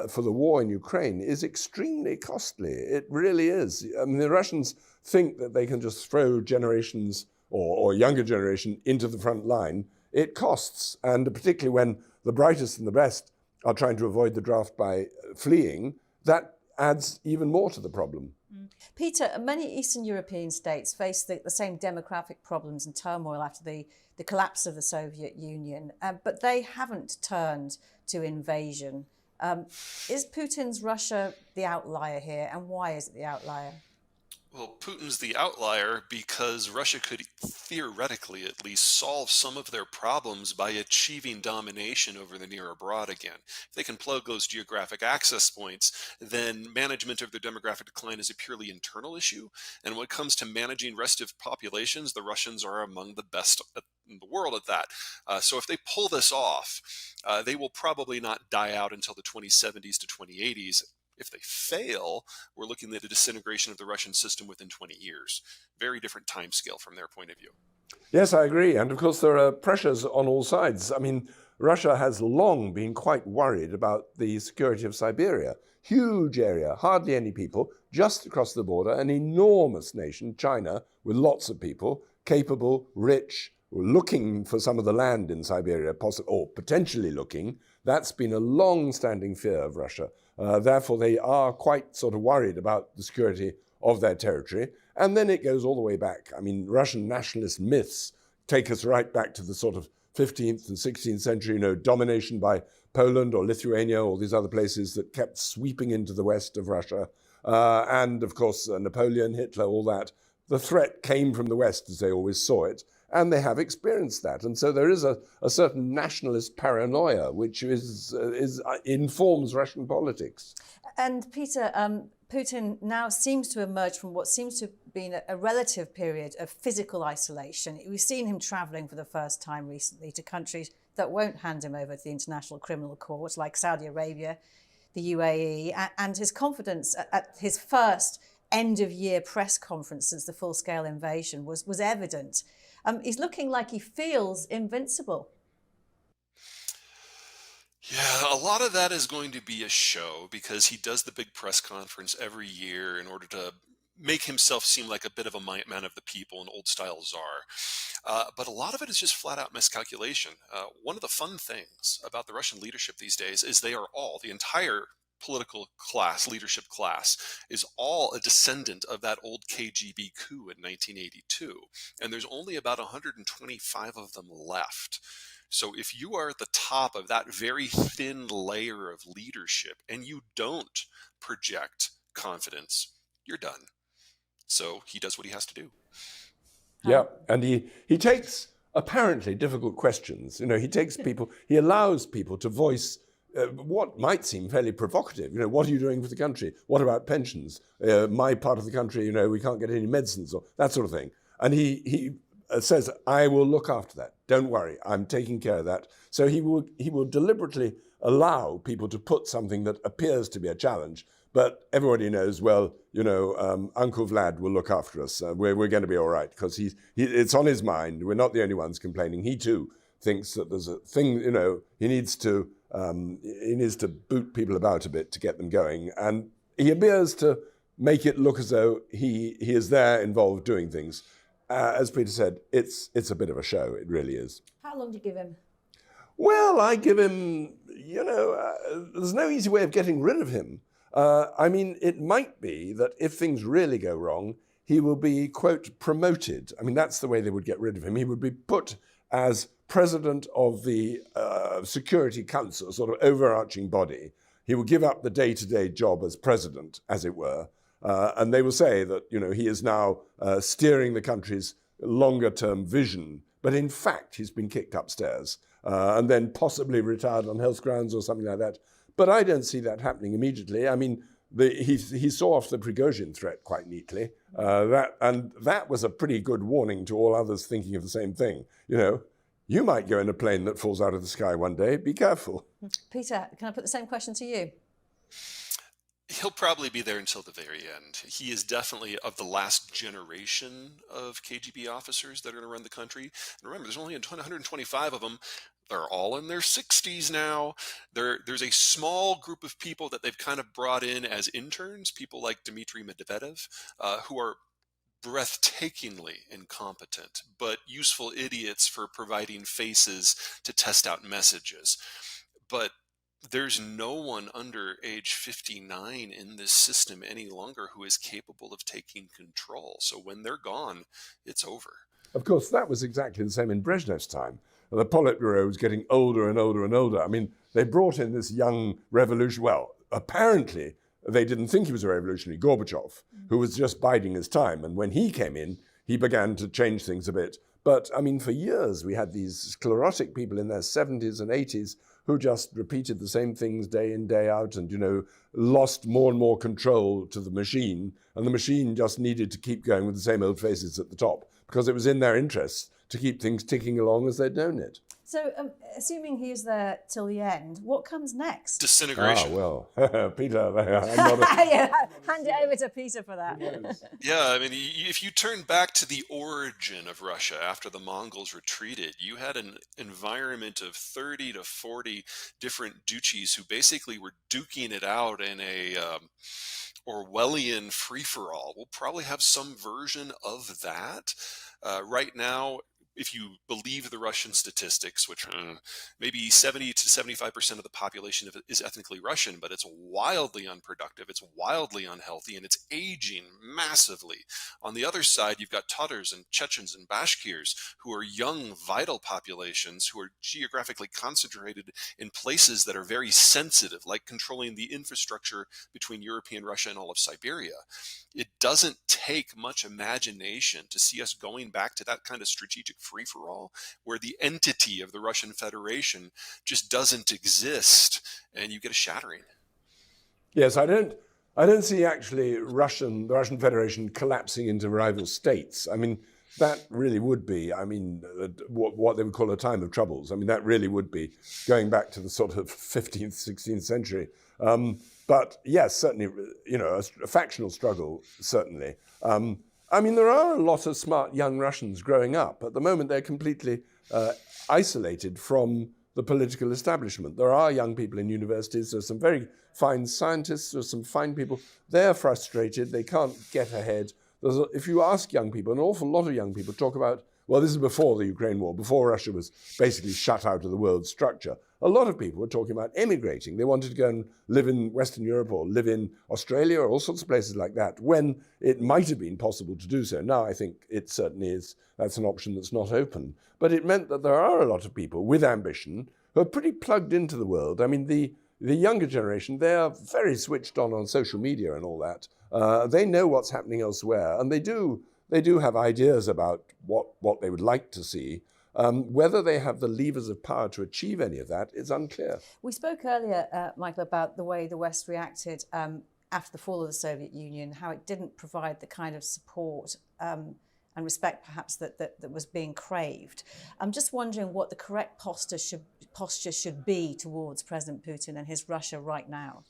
Speaker 14: for the war in Ukraine is extremely costly. It really is. I mean, the Russians think that they can just throw generations or younger generation into the front line. It costs, and particularly when the brightest and the best are trying to avoid the draft by fleeing, that adds even more to the problem.
Speaker 15: Peter, many Eastern European states face the same demographic problems and turmoil after the collapse of the Soviet Union, but they haven't turned to invasion. Is Putin's Russia the outlier here, and why is it the outlier?
Speaker 13: Well, Putin's the outlier because Russia could theoretically at least solve some of their problems by achieving domination over the near abroad again. If they can plug those geographic access points, then management of their demographic decline is a purely internal issue. And when it comes to managing restive populations, the Russians are among the best in the world at that. So if they pull this off, they will probably not die out until the 2070s to 2080s. If they fail, we're looking at a disintegration of the Russian system within 20 years. Very different timescale from their point of view.
Speaker 14: Yes, I agree. And of course, there are pressures on all sides. I mean, Russia has long been quite worried about the security of Siberia. Huge area, hardly any people, just across the border, an enormous nation, China, with lots of people, capable, rich, looking for some of the land in Siberia, or potentially looking. That's been a long-standing fear of Russia. Therefore, they are quite sort of worried about the security of their territory. And then it goes all the way back. I mean, Russian nationalist myths take us right back to the sort of 15th and 16th century, domination by Poland or Lithuania or these other places that kept sweeping into the west of Russia. And of course, Napoleon, Hitler, all that. The threat came from the west, as they always saw it. And they have experienced that. And so there is a certain nationalist paranoia, which informs Russian politics.
Speaker 15: And Peter, Putin now seems to emerge from what seems to have been a relative period of physical isolation. We've seen him travelling for the first time recently to countries that won't hand him over to the International Criminal Court, like Saudi Arabia, the UAE, and his confidence at his first end-of-year press conference since the full-scale invasion was evident. He's looking like he feels invincible.
Speaker 13: Yeah, a lot of that is going to be a show because he does the big press conference every year in order to make himself seem like a bit of a man of the people, an old-style czar. But a lot of it is just flat-out miscalculation. One of the fun things about the Russian leadership these days is the entire political class, leadership class, is all a descendant of that old KGB coup in 1982. And there's only about 125 of them left. So if you are at the top of that very thin layer of leadership and you don't project confidence, you're done. So he does what he has to do.
Speaker 14: Yeah, and he takes apparently difficult questions. He takes people, he allows people to voice what might seem fairly provocative. What are you doing for the country? What about pensions? My part of the country, we can't get any medicines or that sort of thing. And he says, I will look after that. Don't worry, I'm taking care of that. So he will deliberately allow people to put something that appears to be a challenge, but everybody knows, well, Uncle Vlad will look after us. We're going to be all right because it's on his mind. We're not the only ones complaining. He too thinks that there's a thing, he needs to boot people about a bit to get them going. And he appears to make it look as though he is there involved doing things. As Peter said, it's a bit of a show. It really is.
Speaker 15: How long do you give him?
Speaker 14: Well, I give him, there's no easy way of getting rid of him. I mean, it might be that if things really go wrong, he will be, quote, promoted. I mean, that's the way they would get rid of him. He would be put as president of the Security Council, a sort of overarching body. He will give up the day-to-day job as president, as it were, and they will say that, he is now steering the country's longer-term vision. But in fact, he's been kicked upstairs and then possibly retired on health grounds or something like that. But I don't see that happening immediately. I mean, he saw off the Prigozhin threat quite neatly. That was a pretty good warning to all others thinking of the same thing. You might go in a plane that falls out of the sky one day. Be careful.
Speaker 15: Peter, can I put the same question to you?
Speaker 13: He'll probably be there until the very end. He is definitely of the last generation of KGB officers that are going to run the country. And remember, there's only 125 of them. They're all in their 60s now. There's a small group of people that they've kind of brought in as interns, people like Dmitry Medvedev, who are breathtakingly incompetent, but useful idiots for providing faces to test out messages. But there's no one under age 59 in this system any longer who is capable of taking control. So when they're gone, it's over.
Speaker 14: Of course, that was exactly the same in Brezhnev's time. The Politburo was getting older and older and older. I mean, they brought in this young revolution. Well, apparently, they didn't think he was a revolutionary, Gorbachev, who was just biding his time. And when he came in, he began to change things a bit. But, I mean, for years, we had these sclerotic people in their 70s and 80s who just repeated the same things day in, day out and, you know, lost more and more control to the machine. And the machine just needed to keep going with the same old faces at the top because it was in their interests to keep things ticking along as they'd known it.
Speaker 15: So, assuming he's there till the end, what comes next?
Speaker 13: Disintegration.
Speaker 14: Ah, well, Peter, I'm not
Speaker 15: yeah, hand it over to Peter for that.
Speaker 13: Yeah, I mean, if you turn back to the origin of Russia after the Mongols retreated, you had an environment of 30 to 40 different duchies who basically were duking it out in a Orwellian free-for-all. We'll probably have some version of that. Right now, if you believe the Russian statistics, which maybe 70 to 75% of the population is ethnically Russian, but it's wildly unproductive, it's wildly unhealthy, and it's aging massively. On the other side, you've got Tatars and Chechens and Bashkirs, who are young, vital populations who are geographically concentrated in places that are very sensitive, like controlling the infrastructure between European Russia and all of Siberia. It doesn't take much imagination to see us going back to that kind of strategic free-for-all where the entity of the Russian Federation just doesn't exist and you get a shattering.
Speaker 14: Yes, I don't see actually the Russian Federation collapsing into rival states. I mean, that really would be, I mean, what they would call a time of troubles. I mean, that really would be going back to the sort of 15th, 16th century. But yes, certainly, you know, a factional struggle, certainly. I mean, there are a lot of smart young Russians growing up. At the moment, they're completely isolated from the political establishment. There are young people in universities. There's some very fine scientists. There's some fine people. They're frustrated. They can't get ahead. If you ask young people, an awful lot of young people talk about, well, this is before the Ukraine war, before Russia was basically shut out of the world structure. A lot of people were talking about emigrating. They wanted to go and live in Western Europe or live in Australia or all sorts of places like that when it might have been possible to do so. Now I think it certainly is. That's an option that's not open. But it meant that there are a lot of people with ambition who are pretty plugged into the world. I mean, the younger generation, they are very switched on social media and all that. They know what's happening elsewhere, and they do have ideas about what they would like to see. Whether they have the levers of power to achieve any of that is unclear.
Speaker 15: We spoke earlier, Michael, about the way the West reacted after the fall of the Soviet Union, how it didn't provide the kind of support and respect perhaps that was being craved. I'm just wondering what the correct posture should be towards President Putin and his Russia right now.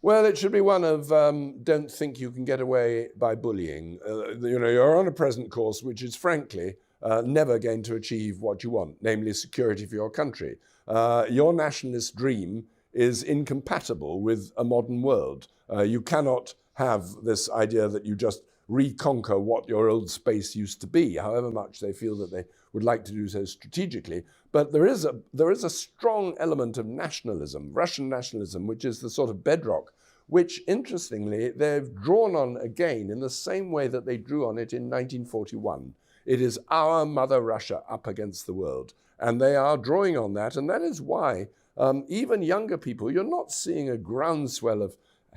Speaker 14: Well, it should be one of don't think you can get away by bullying. You know, you're on a present course which is frankly never going to achieve what you want, namely security for your country. Your nationalist dream is incompatible with a modern world. You cannot have this idea that you just reconquer what your old space used to be, however much they feel that they would like to do so strategically. But there is a strong element of nationalism, Russian nationalism, which is the sort of bedrock, which, interestingly, they've drawn on again in the same way that they drew on it in 1941. It is our mother Russia up against the world. And they are drawing on that. And that is why even younger people, you're not seeing a groundswell of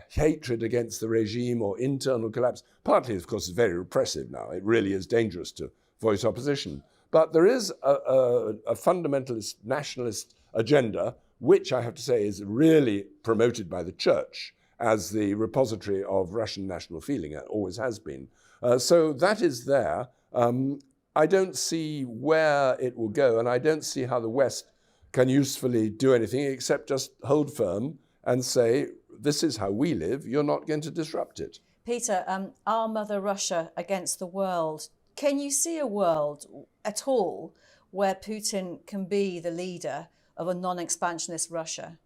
Speaker 14: hatred against the regime or internal collapse. Partly, of course, it's very repressive now. It really is dangerous to voice opposition. But there is a fundamentalist nationalist agenda, which I have to say is really promoted by the church as the repository of Russian national feeling. It always has been. So that is there. I don't see where it will go, and I don't see how the West can usefully do anything except just hold firm and say, this is how we live, you're not going to disrupt it.
Speaker 15: Peter, our mother Russia against the world. Can you see a world at all where Putin can be the leader of a non-expansionist Russia?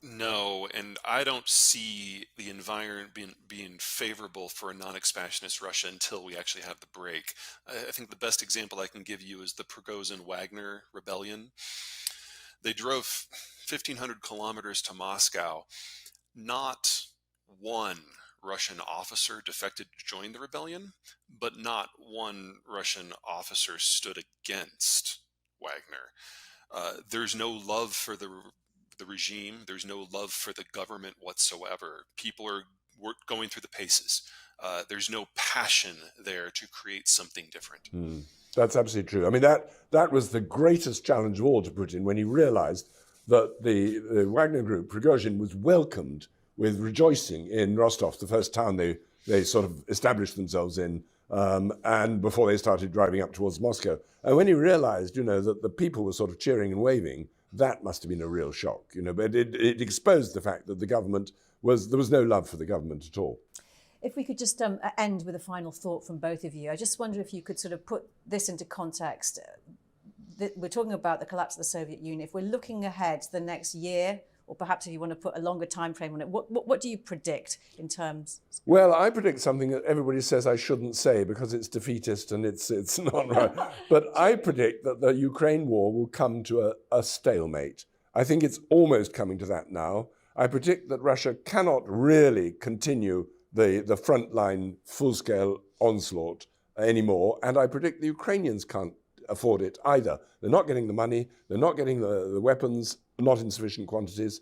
Speaker 13: No, and I don't see the environment being favorable for a non-expansionist Russia until we actually have the break. I think the best example I can give you is the Prigozhin-Wagner rebellion. They drove 1,500 kilometers to Moscow. Not one Russian officer defected to join the rebellion, but not one Russian officer stood against Wagner. There's no love for the regime. There's no love for the government whatsoever. People are going through the paces. There's no passion there to create something different.
Speaker 14: That's absolutely true. I mean, that was the greatest challenge of all to Putin when he realized that the Wagner group, Prigozhin, was welcomed with rejoicing in Rostov, the first town they sort of established themselves in, and before they started driving up towards Moscow. And when he realized, that the people were sort of cheering and waving, that must have been a real shock, but it exposed the fact that there was no love for the government at all.
Speaker 15: If we could just end with a final thought from both of you. I just wonder if you could sort of put this into context. We're talking about the collapse of the Soviet Union. If we're looking ahead to the next year, or perhaps if you want to put a longer time frame on it, what do you predict in terms?
Speaker 14: Well, I predict something that everybody says I shouldn't say because it's defeatist and it's not right. But I predict that the Ukraine war will come to a stalemate. I think it's almost coming to that now. I predict that Russia cannot really continue the frontline full-scale onslaught anymore, and I predict the Ukrainians can't afford it either. They're not getting the money, they're not getting the weapons, not in sufficient quantities.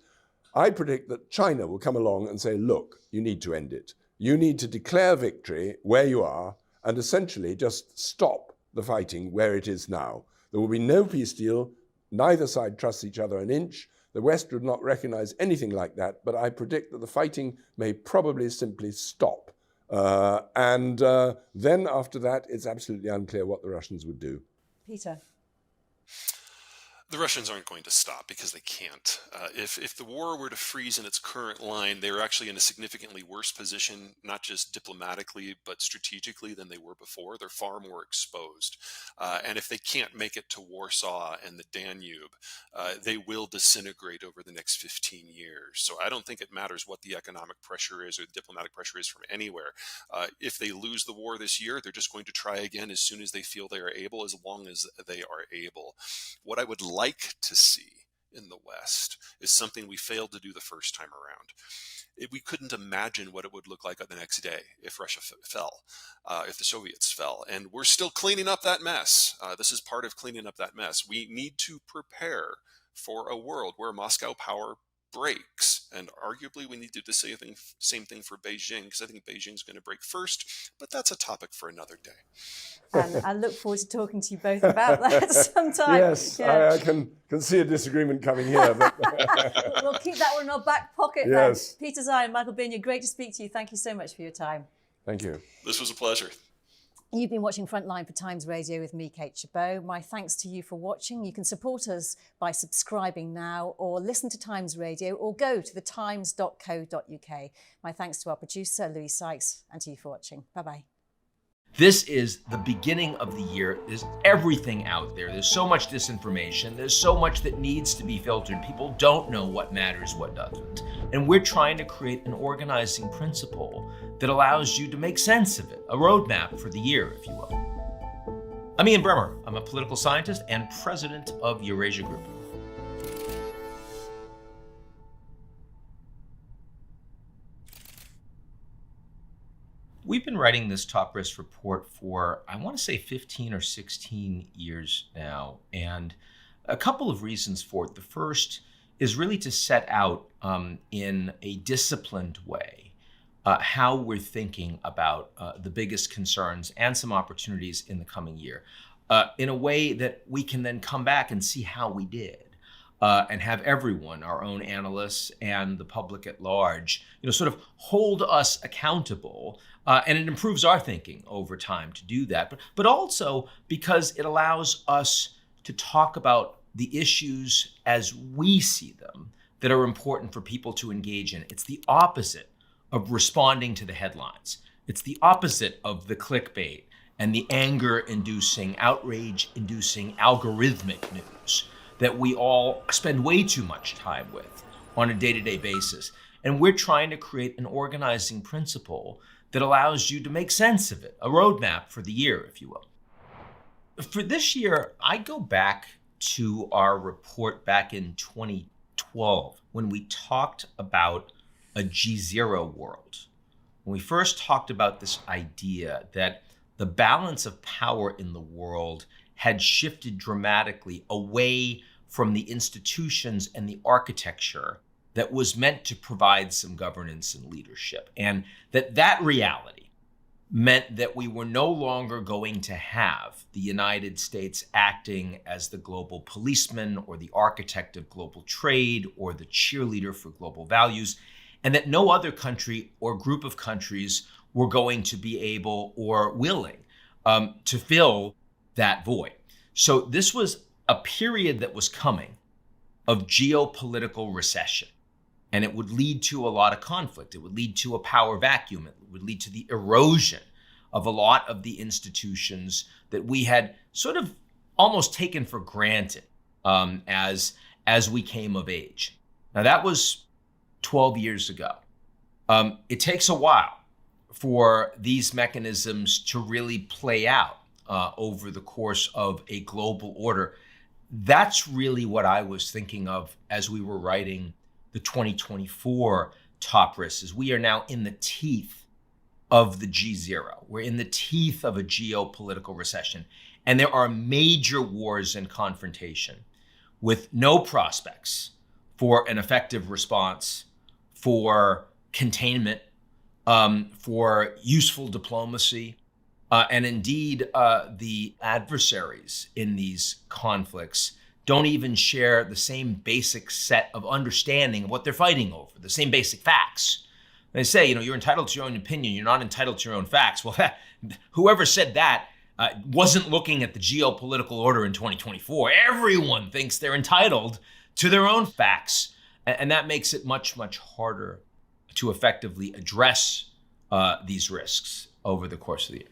Speaker 14: I predict that China will come along and say, look, you need to end it. You need to declare victory where you are and essentially just stop the fighting where it is now. There will be no peace deal. Neither side trusts each other an inch. The West would not recognize anything like that, but I predict that the fighting may probably simply stop. And then after that, it's absolutely unclear what the Russians would do.
Speaker 15: Peter?
Speaker 13: The Russians aren't going to stop because they can't. If the war were to freeze in its current line, they're actually in a significantly worse position, not just diplomatically, but strategically than they were before. They're far more exposed. And if they can't make it to Warsaw and the Danube, they will disintegrate over the next 15 years. So I don't think it matters what the economic pressure is or the diplomatic pressure is from anywhere. If they lose the war this year, they're just going to try again as soon as they feel they are able, as long as they are able. What I would like to see in the West is something we failed to do the first time around. We couldn't imagine what it would look like on the next day if Russia fell, if the Soviets fell. And we're still cleaning up that mess. This is part of cleaning up that mess. We need to prepare for a world where Moscow power breaks. And arguably we need to do the same thing for Beijing, because I think Beijing's going to break first, but that's a topic for another day.
Speaker 15: And I look forward to talking to you both about that sometime.
Speaker 14: Yes, yeah. I can see a disagreement coming here. But
Speaker 15: we'll keep that one in our back pocket
Speaker 14: yes.
Speaker 15: then. Peter Zion, Michael Binyard, great to speak to you. Thank you so much for your time.
Speaker 14: Thank you.
Speaker 13: This was a pleasure.
Speaker 15: You've been watching Frontline for Times Radio with me, Kate Chabot. My thanks to you for watching. You can support us by subscribing now, or listen to Times Radio, or go to thetimes.co.uk. My thanks to our producer, Louis Sykes, and to you for watching. Bye-bye.
Speaker 16: This is the beginning of the year. There's everything out there. There's so much disinformation. There's so much that needs to be filtered. People don't know what matters, what doesn't. And we're trying to create an organizing principle that allows you to make sense of it, a roadmap for the year, if you will. I'm Ian Bremmer. I'm a political scientist and president of Eurasia Group. We've been writing this top risk report for, I want to say 15 or 16 years now, and a couple of reasons for it. The first is really to set out in a disciplined way how we're thinking about the biggest concerns and some opportunities in the coming year in a way that we can then come back and see how we did. And have everyone, our own analysts and the public at large, sort of hold us accountable. And it improves our thinking over time to do that. But also because it allows us to talk about the issues as we see them that are important for people to engage in. It's the opposite of responding to the headlines. It's the opposite of the clickbait and the anger-inducing, outrage-inducing algorithmic news. that we all spend way too much time with on a day-to-day basis. And we're trying to create an organizing principle that allows you to make sense of it, a roadmap for the year, if you will. For this year, I go back to our report back in 2012 when we talked about a G0 world. When we first talked about this idea that the balance of power in the world had shifted dramatically away from the institutions and the architecture that was meant to provide some governance and leadership. And that reality meant that we were no longer going to have the United States acting as the global policeman or the architect of global trade or the cheerleader for global values, and that no other country or group of countries were going to be able or willing to fill that void. So this was a period that was coming of geopolitical recession. And it would lead to a lot of conflict. It would lead to a power vacuum. It would lead to the erosion of a lot of the institutions that we had sort of almost taken for granted as we came of age. Now that was 12 years ago. It takes a while for these mechanisms to really play out over the course of a global order. That's really what I was thinking of as we were writing the 2024 top risks. Is we are now in the teeth of the G0. We're in the teeth of a geopolitical recession. And there are major wars and confrontation with no prospects for an effective response, for containment, for useful diplomacy. And indeed, the adversaries in these conflicts don't even share the same basic set of understanding of what they're fighting over, the same basic facts. They say, you're entitled to your own opinion, you're not entitled to your own facts. Well, whoever said that wasn't looking at the geopolitical order in 2024. Everyone thinks they're entitled to their own facts. And that makes it much, much harder to effectively address these risks over the course of the year.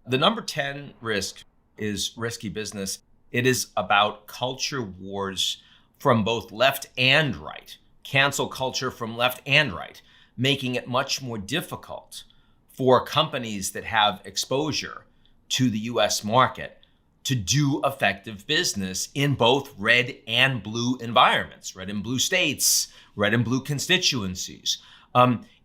Speaker 16: The number 10 risk is risky business. It is about culture wars from both left and right, cancel culture from left and right, making it much more difficult for companies that have exposure to the US market to do effective business in both red and blue environments, red and blue states, red and blue constituencies.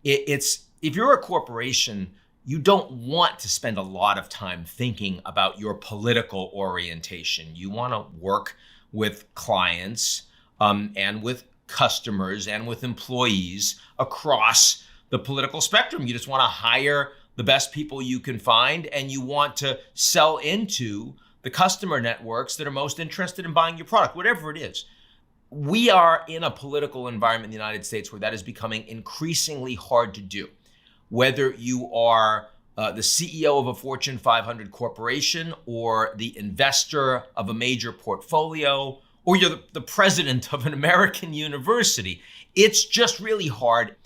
Speaker 16: If you're a corporation, you don't want to spend a lot of time thinking about your political orientation. You want to work with clients and with customers and with employees across the political spectrum. You just want to hire the best people you can find, and you want to sell into the customer networks that are most interested in buying your product, whatever it is. We are in a political environment in the United States where that is becoming increasingly hard to do. Whether you are the CEO of a Fortune 500 corporation or the investor of a major portfolio, or you're the president of an American university, it's just really hard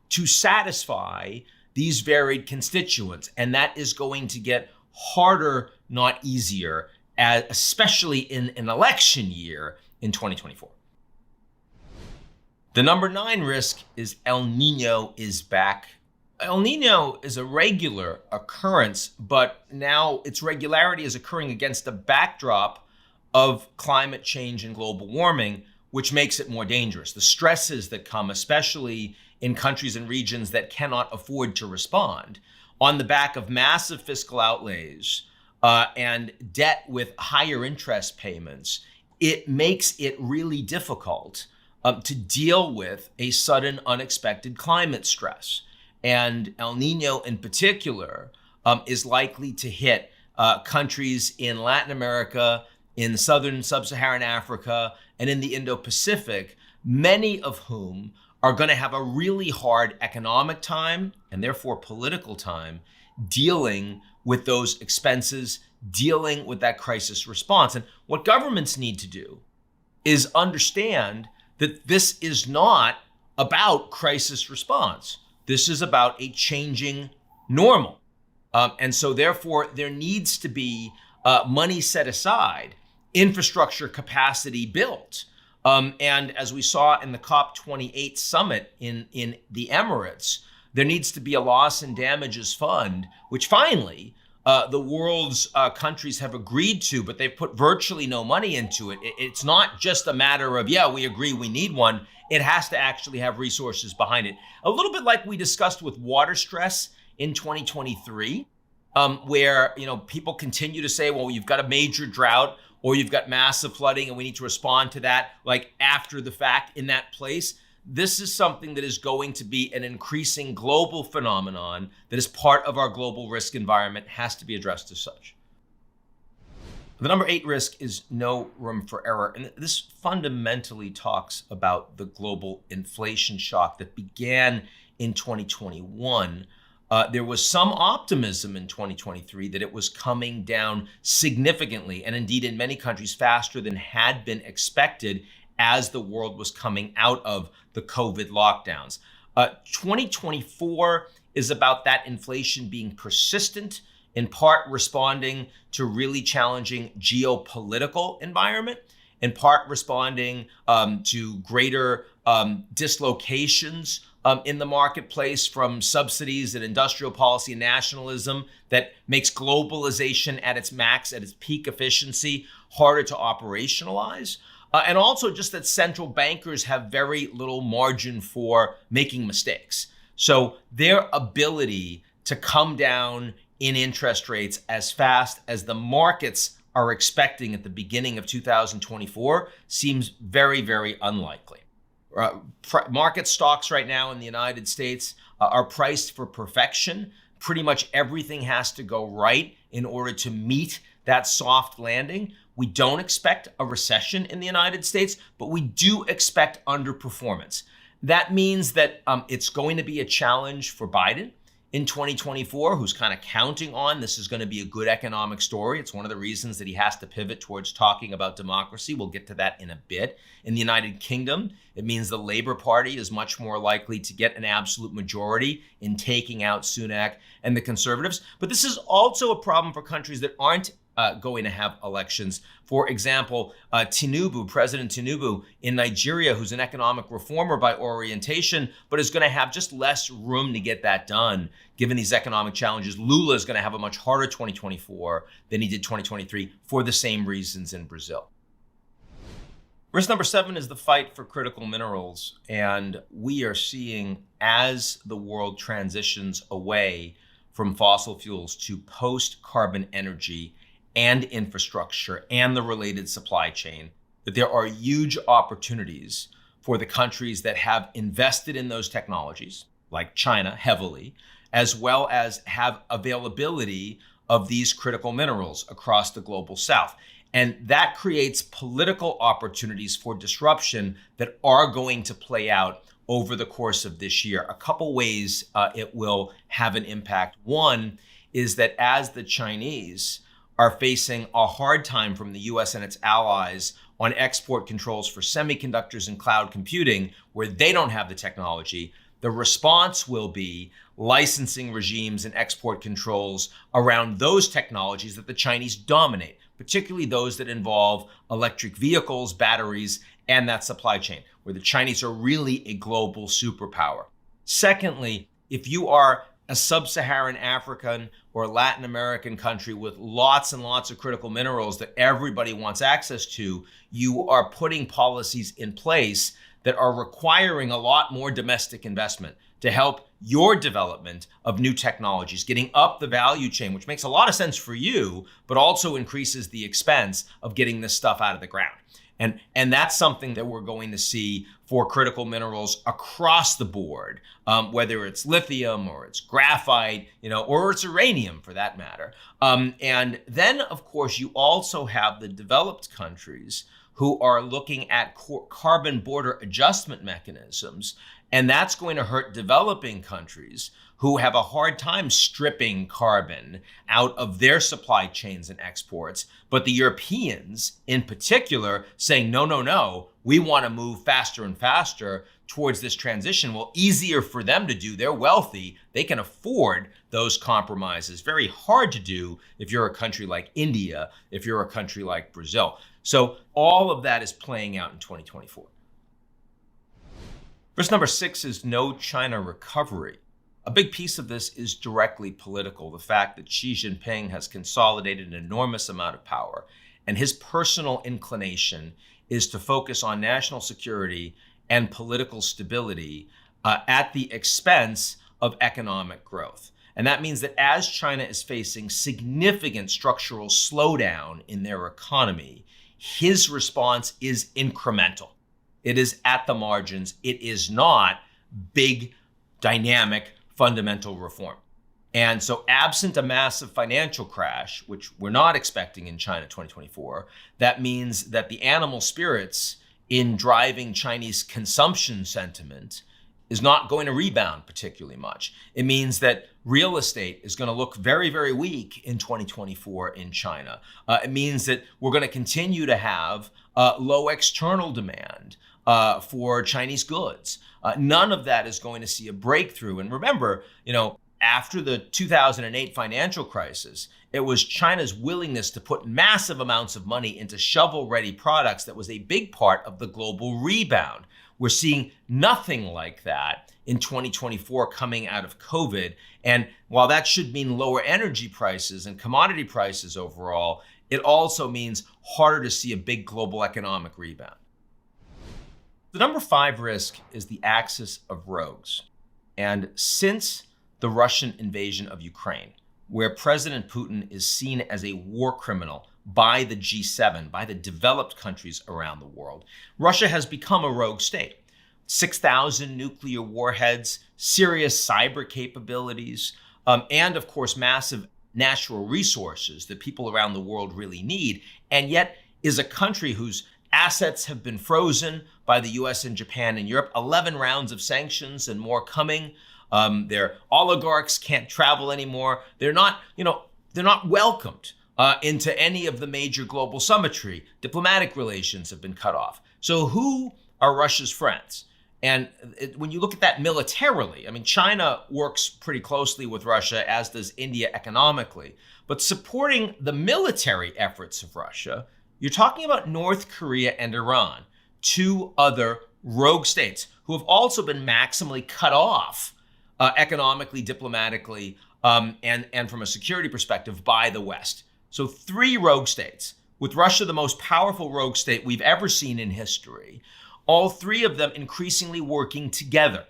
Speaker 16: to satisfy these varied constituents. And that is going to get harder, not easier, especially in an election year in 2024. The number 9 risk is El Nino is back. El Nino is a regular occurrence, but now its regularity is occurring against a backdrop of climate change and global warming, which makes it more dangerous. The stresses that come, especially in countries and regions that cannot afford to respond, on the back of massive fiscal outlays and debt with higher interest payments, it makes it really difficult to deal with a sudden, unexpected climate stress. And El Nino in particular is likely to hit countries in Latin America, in southern sub-Saharan Africa, and in the Indo-Pacific, many of whom are going to have a really hard economic time and therefore political time dealing with those expenses, dealing with that crisis response. And what governments need to do is understand that this is not about crisis response. This is about a changing normal. And so therefore, there needs to be money set aside infrastructure capacity built. And as we saw in the COP28 summit in the Emirates, there needs to be a loss and damages fund, which finally the world's countries have agreed to, but they've put virtually no money into it. It's not just a matter of, yeah, we agree we need one. It has to actually have resources behind it. A little bit like we discussed with water stress in 2023, where people continue to say, well, you've got a major drought or you've got massive flooding and we need to respond to that like after the fact in that place. This is something that is going to be an increasing global phenomenon that is part of our global risk environment, has to be addressed as such. The number 8 risk is no room for error. And this fundamentally talks about the global inflation shock that began in 2021. There was some optimism in 2023 that it was coming down significantly, and indeed in many countries faster than had been expected as the world was coming out of the COVID lockdowns. 2024 is about that inflation being persistent, in part responding to really challenging geopolitical environment, in part responding to greater dislocations in the marketplace from subsidies and industrial policy and nationalism that makes globalization at its max, at its peak efficiency, harder to operationalize. And also just that central bankers have very little margin for making mistakes. So their ability to come down in interest rates as fast as the markets are expecting at the beginning of 2024 seems very, very unlikely. Market stocks right now in the United States are priced for perfection. Pretty much everything has to go right in order to meet that soft landing. We don't expect a recession in the United States, but we do expect underperformance. That means that it's going to be a challenge for Biden in 2024, who's kind of counting on this is going to be a good economic story. It's one of the reasons that he has to pivot towards talking about democracy. We'll get to that in a bit. In the United Kingdom, it means the Labour Party is much more likely to get an absolute majority in taking out Sunak and the Conservatives. But this is also a problem for countries that aren't going to have elections. For example, President Tinubu in Nigeria, who's an economic reformer by orientation, but is going to have just less room to get that done given these economic challenges. Lula is going to have a much harder 2024 than he did 2023 for the same reasons in Brazil. Risk number 7 is the fight for critical minerals. And we are seeing, as the world transitions away from fossil fuels to post-carbon energy and infrastructure and the related supply chain, that there are huge opportunities for the countries that have invested in those technologies, like China heavily, as well as have availability of these critical minerals across the global south. And that creates political opportunities for disruption that are going to play out over the course of this year. A couple ways it will have an impact. One is that as the Chinese are facing a hard time from the US and its allies on export controls for semiconductors and cloud computing, where they don't have the technology, the response will be licensing regimes and export controls around those technologies that the Chinese dominate, particularly those that involve electric vehicles, batteries, and that supply chain, where the Chinese are really a global superpower. Secondly, if you are a sub-Saharan African or Latin American country with lots and lots of critical minerals that everybody wants access to, you are putting policies in place that are requiring a lot more domestic investment to help your development of new technologies, getting up the value chain, which makes a lot of sense for you, but also increases the expense of getting this stuff out of the ground. And that's something that we're going to see for critical minerals across the board, whether it's lithium or it's graphite, or it's uranium for that matter. And then, of course, you also have the developed countries who are looking at carbon border adjustment mechanisms. And that's going to hurt developing countries who have a hard time stripping carbon out of their supply chains and exports. But the Europeans in particular saying, no, we want to move faster and faster towards this transition. Well, easier for them to do. They're wealthy. They can afford those compromises. Very hard to do if you're a country like India, if you're a country like Brazil. So all of that is playing out in 2024. Risk number 6 is no China recovery. A big piece of this is directly political. The fact that Xi Jinping has consolidated an enormous amount of power, and his personal inclination is to focus on national security and political stability at the expense of economic growth. And that means that as China is facing significant structural slowdown in their economy, his response is incremental. It is at the margins. It is not big, dynamic, fundamental reform. And so absent a massive financial crash, which we're not expecting in China 2024, that means that the animal spirits in driving Chinese consumption sentiment is not going to rebound particularly much. It means that real estate is going to look very, very weak in 2024 in China. It means that we're going to continue to have low external demand for Chinese goods. None of that is going to see a breakthrough. And remember, after the 2008 financial crisis, it was China's willingness to put massive amounts of money into shovel-ready products that was a big part of the global rebound. We're seeing nothing like that in 2024 coming out of COVID. And while that should mean lower energy prices and commodity prices overall, it also means harder to see a big global economic rebound. The number 5 risk is the axis of rogues. And since the Russian invasion of Ukraine, where President Putin is seen as a war criminal by the G7, by the developed countries around the world, Russia has become a rogue state. 6,000 nuclear warheads, serious cyber capabilities, and of course, massive natural resources that people around the world really need, and yet is a country whose assets have been frozen by the US and Japan and Europe, 11 rounds of sanctions and more coming. Their oligarchs can't travel anymore. They're not welcomed into any of the major global summitry. Diplomatic relations have been cut off. So who are Russia's friends? And when you look at that militarily, China works pretty closely with Russia, as does India economically. But supporting the military efforts of Russia, you're talking about North Korea and Iran, 2 other rogue states who have also been maximally cut off economically, diplomatically, and from a security perspective by the West. So 3 rogue states, with Russia the most powerful rogue state we've ever seen in history, all 3 of them increasingly working together.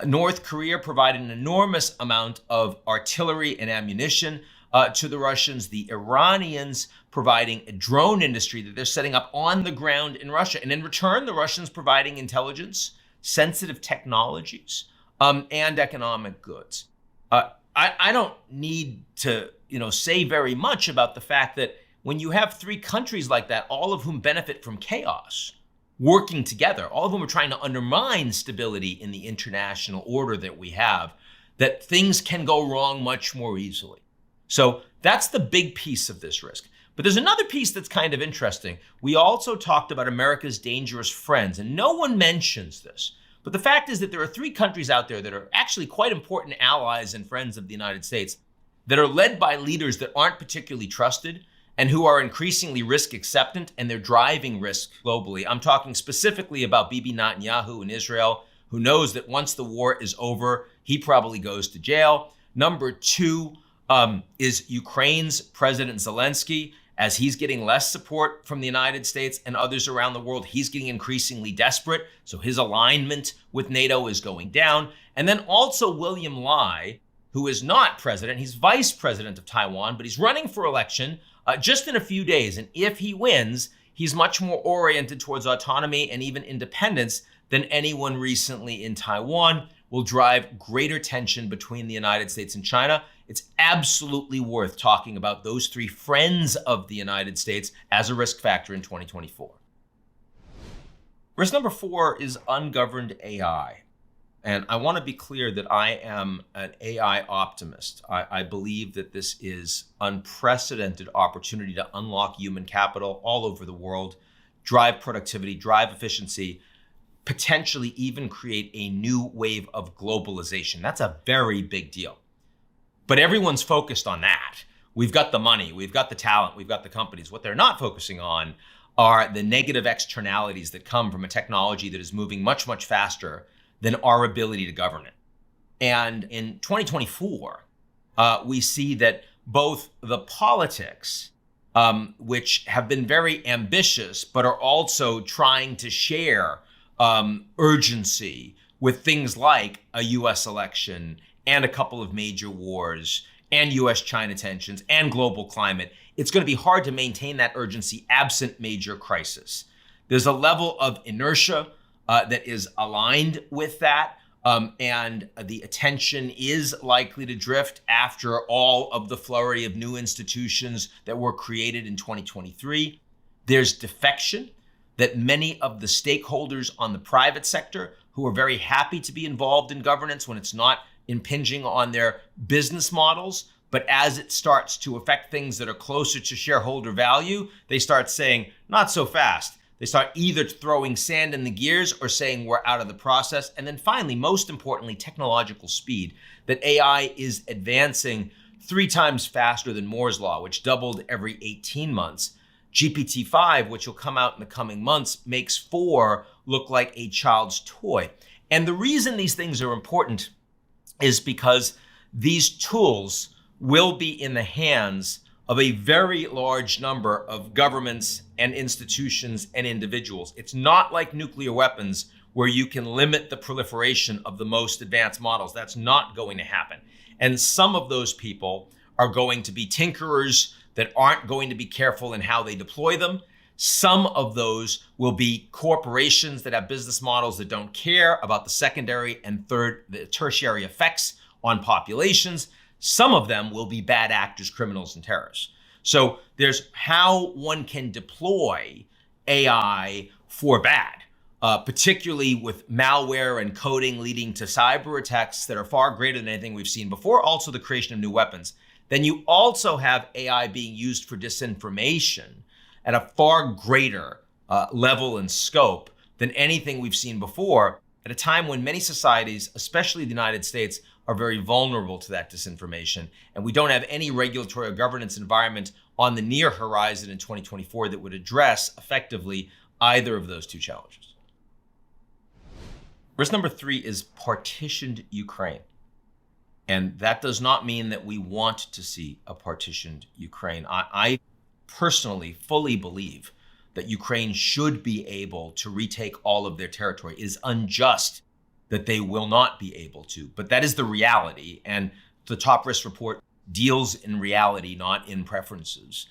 Speaker 16: North Korea provided an enormous amount of artillery and ammunition to the Russians, the Iranians providing a drone industry that they're setting up on the ground in Russia. And in return, the Russians providing intelligence, sensitive technologies, and economic goods. I don't need to say very much about the fact that when you have 3 countries like that, all of whom benefit from chaos, working together, all of whom are trying to undermine stability in the international order that we have, that things can go wrong much more easily. So that's the big piece of this risk. But there's another piece that's kind of interesting. We also talked about America's dangerous friends, and no one mentions this. But the fact is that there are 3 countries out there that are actually quite important allies and friends of the United States that are led by leaders that aren't particularly trusted and who are increasingly risk acceptant, and they're driving risk globally. I'm talking specifically about Bibi Netanyahu in Israel, who knows that once the war is over, he probably goes to jail. Number 2 is Ukraine's President Zelensky. As he's getting less support from the United States and others around the world, he's getting increasingly desperate. So his alignment with NATO is going down. And then also William Lai, who is not president. He's vice president of Taiwan, but he's running for election just in a few days. And if he wins, he's much more oriented towards autonomy and even independence than anyone recently in Taiwan, will drive greater tension between the United States and China. It's absolutely worth talking about those 3 friends of the United States as a risk factor in 2024. Risk number 4 is ungoverned AI. And I want to be clear that I am an AI optimist. I believe that this is unprecedented opportunity to unlock human capital all over the world, drive productivity, drive efficiency, potentially even create a new wave of globalization. That's a very big deal. But everyone's focused on that. We've got the money, we've got the talent, we've got the companies. What they're not focusing on are the negative externalities that come from a technology that is moving much, much faster than our ability to govern it. And in 2024, we see that both the politics, which have been very ambitious, but are also trying to share urgency with things like a US election and a couple of major wars and US-China tensions and global climate, it's going to be hard to maintain that urgency absent major crisis. There's a level of inertia that is aligned with that, and the attention is likely to drift after all of the flurry of new institutions that were created in 2023. There's defection that many of the stakeholders on the private sector who are very happy to be involved in governance when it's not impinging on their business models, but as it starts to affect things that are closer to shareholder value, they start saying, not so fast. They start either throwing sand in the gears or saying we're out of the process. And then finally, most importantly, technological speed, that AI is advancing 3 times faster than Moore's Law, which doubled every 18 months. GPT-5, which will come out in the coming months, makes 4 look like a child's toy. And the reason these things are important is because these tools will be in the hands of a very large number of governments and institutions and individuals. It's not like nuclear weapons where you can limit the proliferation of the most advanced models. That's not going to happen. And some of those people are going to be tinkerers that aren't going to be careful in how they deploy them. Some of those will be corporations that have business models that don't care about the secondary and the tertiary effects on populations. Some of them will be bad actors, criminals, and terrorists. So there's how one can deploy AI for bad, particularly with malware and coding leading to cyber attacks that are far greater than anything we've seen before, also the creation of new weapons. Then you also have AI being used for disinformation at a far greater level and scope than anything we've seen before, at a time when many societies, especially the United States, are very vulnerable to that disinformation. And we don't have any regulatory or governance environment on the near horizon in 2024 that would address effectively either of those two challenges. Risk number 3 is partitioned Ukraine. And that does not mean that we want to see a partitioned Ukraine. I personally fully believe that Ukraine should be able to retake all of their territory. It is unjust that they will not be able to, but that is the reality. And the top risk report deals in reality, not in preferences.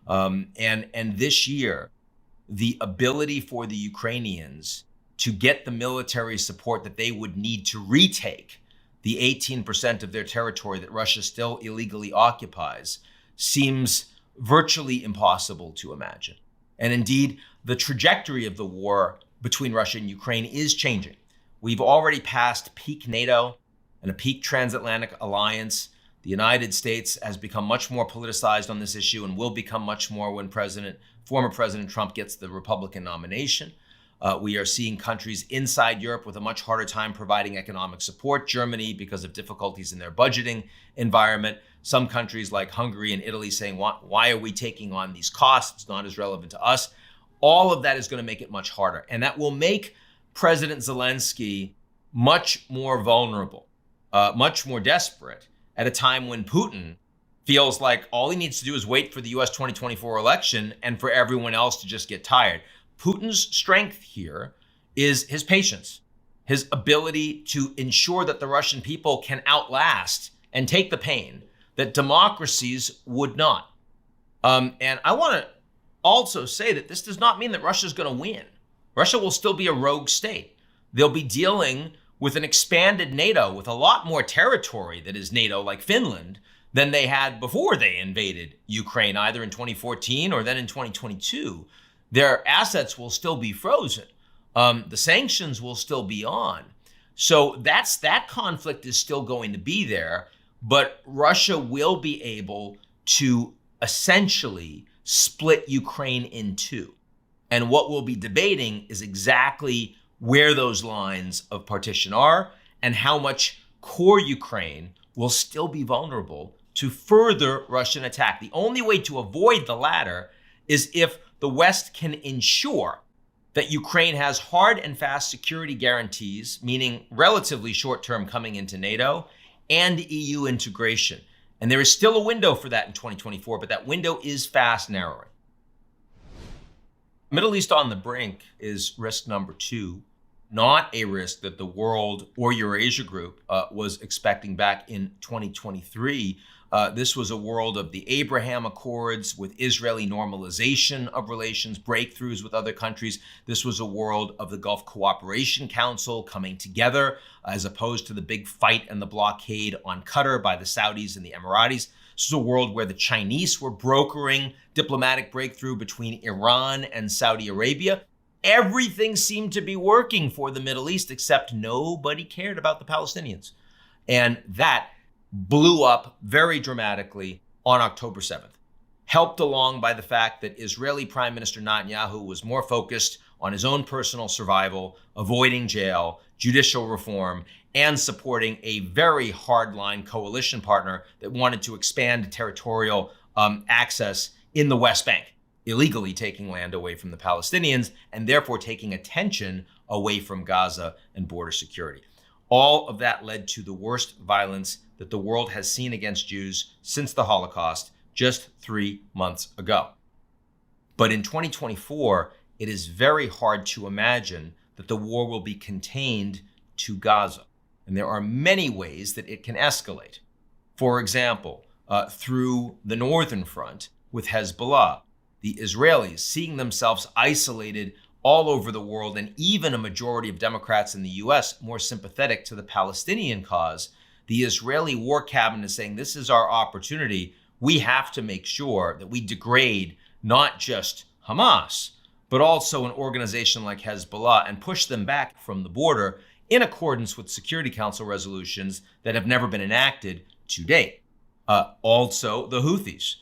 Speaker 16: And this year, the ability for the Ukrainians to get the military support that they would need to retake the 18% of their territory that Russia still illegally occupies seems virtually impossible to imagine. And indeed, the trajectory of the war between Russia and Ukraine is changing. We've already passed peak NATO and a peak transatlantic alliance. The United States has become much more politicized on this issue and will become much more when former President Trump gets the Republican nomination. We are seeing countries inside Europe with a much harder time providing economic support. Germany, because of difficulties in their budgeting environment. Some countries like Hungary and Italy saying, why are we taking on these costs? It's not as relevant to us. All of that is going to make it much harder. And that will make President Zelensky much more vulnerable, much more desperate at a time when Putin feels like all he needs to do is wait for the US 2024 election and for everyone else to just get tired. Putin's strength here is his patience, his ability to ensure that the Russian people can outlast and take the pain that democracies would not. And I want to also say that this does not mean that Russia's going to win. Russia will still be a rogue state. They'll be dealing with an expanded NATO with a lot more territory that is NATO, like Finland, than they had before they invaded Ukraine, either in 2014 or then in 2022. Their assets will still be frozen. The sanctions will still be on. So that conflict is still going to be there, but Russia will be able to essentially split Ukraine in two. And what we'll be debating is exactly where those lines of partition are and how much core Ukraine will still be vulnerable to further Russian attack. The only way to avoid the latter is if the West can ensure that Ukraine has hard and fast security guarantees, meaning relatively short-term coming into NATO, and EU integration. And there is still a window for that in 2024, but that window is fast narrowing. Middle East on the brink is risk number 2, not a risk that the world or Eurasia Group was expecting back in 2023. This was a world of the Abraham Accords with Israeli normalization of relations, breakthroughs with other countries. This was a world of the Gulf Cooperation Council coming together, as opposed to the big fight and the blockade on Qatar by the Saudis and the Emiratis. This was a world where the Chinese were brokering diplomatic breakthrough between Iran and Saudi Arabia. Everything seemed to be working for the Middle East, except nobody cared about the Palestinians. And that blew up very dramatically on October 7th, helped along by the fact that Israeli Prime Minister Netanyahu was more focused on his own personal survival, avoiding jail, judicial reform, and supporting a very hardline coalition partner that wanted to expand territorial access in the West Bank, illegally taking land away from the Palestinians and therefore taking attention away from Gaza and border security. All of that led to the worst violence that the world has seen against Jews since the Holocaust just 3 months ago. But in 2024, it is very hard to imagine that the war will be contained to Gaza. And there are many ways that it can escalate. For example, through the northern front with Hezbollah, the Israelis seeing themselves isolated all over the world, and even a majority of Democrats in the US more sympathetic to the Palestinian cause. The Israeli war cabinet is saying, this is our opportunity. We have to make sure that we degrade not just Hamas, but also an organization like Hezbollah and push them back from the border in accordance with Security Council resolutions that have never been enacted to date. Also, the Houthis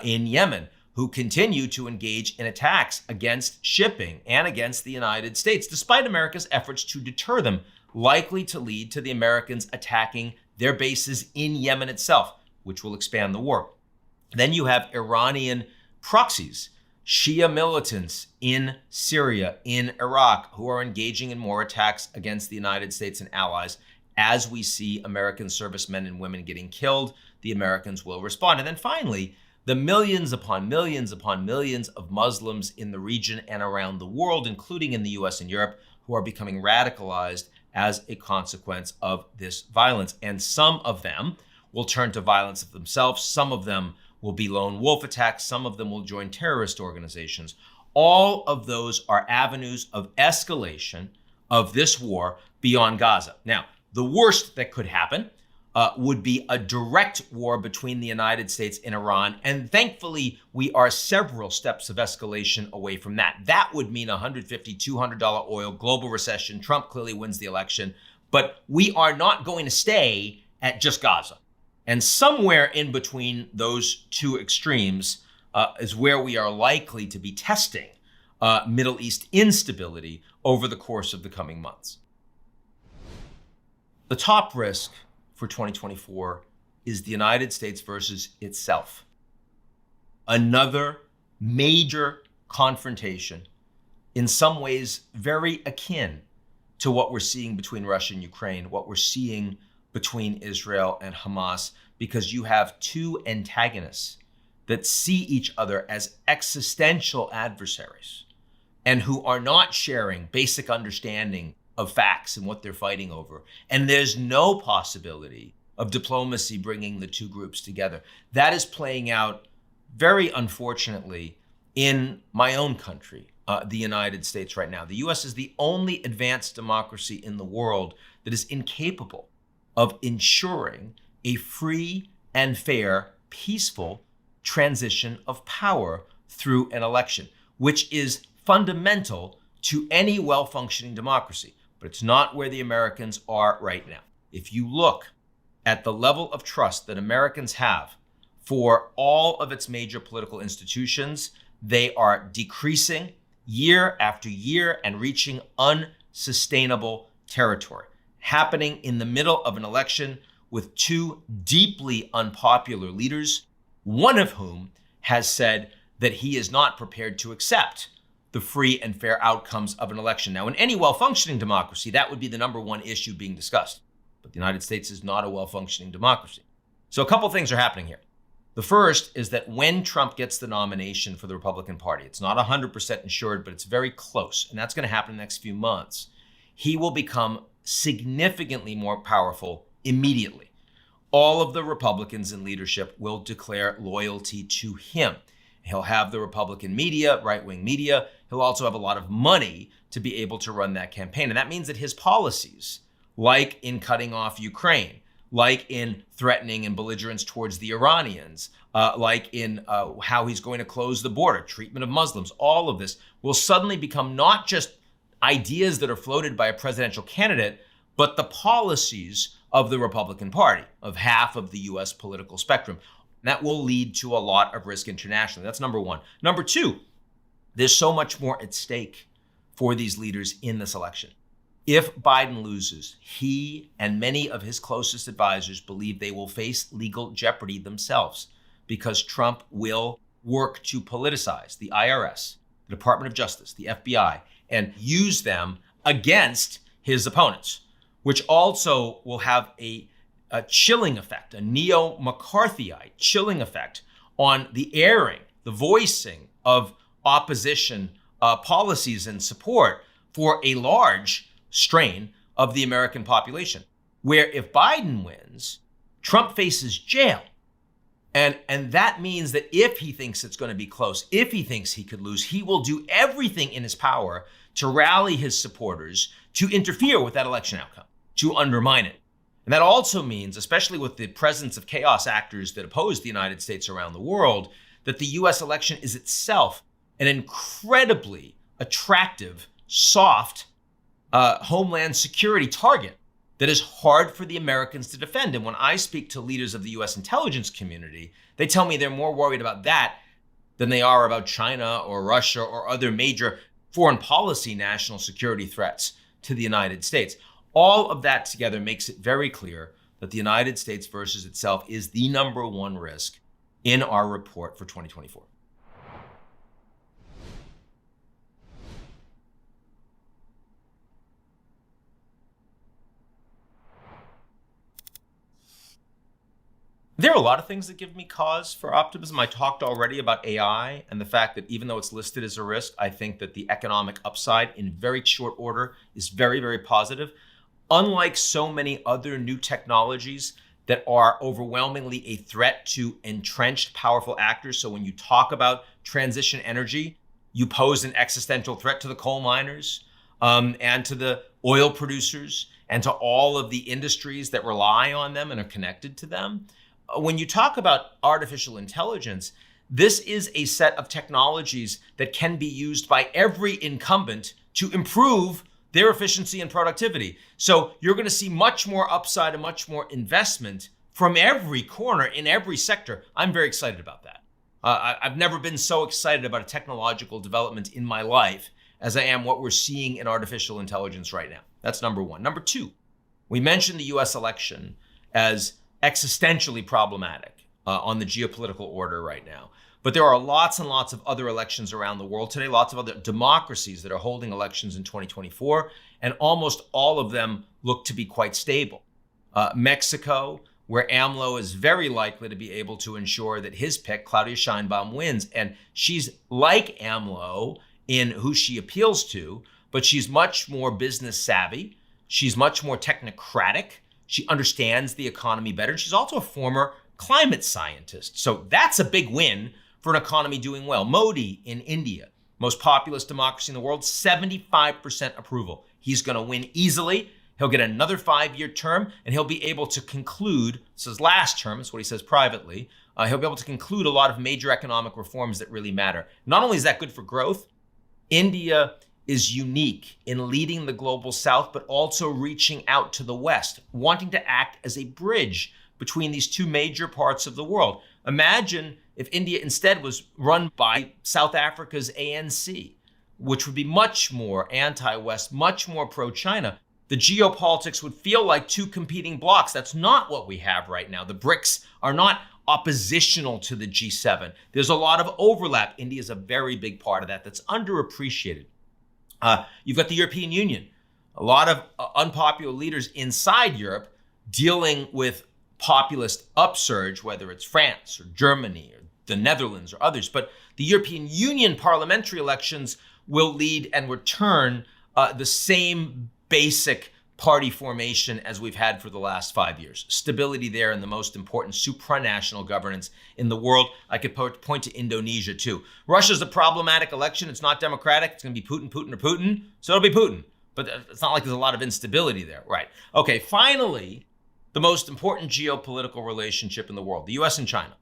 Speaker 16: in Yemen, who continue to engage in attacks against shipping and against the United States, despite America's efforts to deter them, likely to lead to the Americans attacking their bases in Yemen itself, which will expand the war. Then you have Iranian proxies, Shia militants in Syria, in Iraq, who are engaging in more attacks against the United States and allies. As we see American servicemen and women getting killed, the Americans will respond. And then finally, the millions upon millions upon millions of Muslims in the region and around the world, including in the US and Europe, who are becoming radicalized as a consequence of this violence. And some of them will turn to violence of themselves. Some of them will be lone wolf attacks. Some of them will join terrorist organizations. All of those are avenues of escalation of this war beyond Gaza. Now, the worst that could happen would be a direct war between the United States and Iran. And thankfully, we are several steps of escalation away from that. That would mean $150, $200 oil, global recession. Trump clearly wins the election. But we are not going to stay at just Gaza. And somewhere in between those two extremes is where we are likely to be testing Middle East instability over the course of the coming months. The top risk for 2024 is the United States versus itself. Another major confrontation, in some ways very akin to what we're seeing between Russia and Ukraine, what we're seeing between Israel and Hamas, because you have two antagonists that see each other as existential adversaries and who are not sharing basic understanding of facts and what they're fighting over. And there's no possibility of diplomacy bringing the two groups together. That is playing out very unfortunately in my own country, the United States right now. The US is the only advanced democracy in the world that is incapable of ensuring a free and fair, peaceful transition of power through an election, which is fundamental to any well-functioning democracy. But it's not where the Americans are right now. If you look at the level of trust that Americans have for all of its major political institutions, they are decreasing year after year and reaching unsustainable territory, happening in the middle of an election with two deeply unpopular leaders, one of whom has said that he is not prepared to accept the free and fair outcomes of an election. Now, in any well-functioning democracy, that would be the number one issue being discussed. But the United States is not a well-functioning democracy. So a couple things are happening here. The first is that when Trump gets the nomination for the Republican Party, it's not 100% ensured, but it's very close, and that's going to happen in the next few months, he will become significantly more powerful immediately. All of the Republicans in leadership will declare loyalty to him. He'll have the Republican media, right-wing media. He'll also have a lot of money to be able to run that campaign. And that means that his policies, like in cutting off Ukraine, like in threatening and belligerence towards the Iranians, like in how he's going to close the border, treatment of Muslims, all of this will suddenly become not just ideas that are floated by a presidential candidate, but the policies of the Republican Party, of half of the US political spectrum. That will lead to a lot of risk internationally. That's number one. Number two, there's so much more at stake for these leaders in this election. If Biden loses, he and many of his closest advisors believe they will face legal jeopardy themselves because Trump will work to politicize the IRS, the Department of Justice, the FBI, and use them against his opponents, which also will have a chilling effect, a neo-McCarthyite chilling effect on the airing, the voicing of opposition policies and support for a large strain of the American population, where if Biden wins, Trump faces jail. And that means that if he thinks it's going to be close, if he thinks he could lose, he will do everything in his power to rally his supporters to interfere with that election outcome, to undermine it. And that also means, especially with the presence of chaos actors that oppose the United States around the world, that the US election is itself an incredibly attractive, soft homeland security target that is hard for the Americans to defend. And when I speak to leaders of the US intelligence community, they tell me they're more worried about that than they are about China or Russia or other major foreign policy national security threats to the United States. All of that together makes it very clear that the United States versus itself is the number one risk in our report for 2024. There are a lot of things that give me cause for optimism. I talked already about AI and the fact that even though it's listed as a risk, I think that the economic upside in very short order is very, very positive. Unlike so many other new technologies that are overwhelmingly a threat to entrenched powerful actors. So when you talk about transition energy, you pose an existential threat to the coal miners and to the oil producers and to all of the industries that rely on them and are connected to them. When you talk about artificial intelligence, this is a set of technologies that can be used by every incumbent to improve their efficiency and productivity. So you're going to see much more upside and much more investment from every corner in every sector. I'm very excited about that. I've never been so excited about a technological development in my life as I am what we're seeing in artificial intelligence right now. That's number one. Number two, we mentioned the US election as existentially problematic on the geopolitical order right now. But there are lots and lots of other elections around the world today, lots of other democracies that are holding elections in 2024, and almost all of them look to be quite stable. Mexico, where AMLO is very likely to be able to ensure that his pick, Claudia Sheinbaum, wins. And she's like AMLO in who she appeals to, but she's much more business savvy. She's much more technocratic. She understands the economy better. She's also a former climate scientist. So that's a big win for an economy doing well. Modi in India, most populous democracy in the world, 75% approval. He's going to win easily. He'll get another 5-year term, and he'll be able to conclude, this is his last term, that's what he says privately, he'll be able to conclude a lot of major economic reforms that really matter. Not only is that good for growth, India is unique in leading the global south, but also reaching out to the West, wanting to act as a bridge between these two major parts of the world. Imagine if India instead was run by South Africa's ANC, which would be much more anti-West, much more pro-China. The geopolitics would feel like two competing blocs. That's not what we have right now. The BRICS are not oppositional to the G7. There's a lot of overlap. India is a very big part of that that's underappreciated. You've got the European Union, a lot of unpopular leaders inside Europe dealing with populist upsurge, whether it's France or Germany or the Netherlands or others. But the European Union parliamentary elections will lead and return the same basic party formation as we've had for the last 5 years. Stability there and the most important supranational governance in the world. I could point to Indonesia too. Russia's a problematic election. It's not democratic. It's going to be Putin, Putin, or Putin. So it'll be Putin. But it's not like there's a lot of instability there. Right. Okay, finally, the most important geopolitical relationship in the world, the US and China.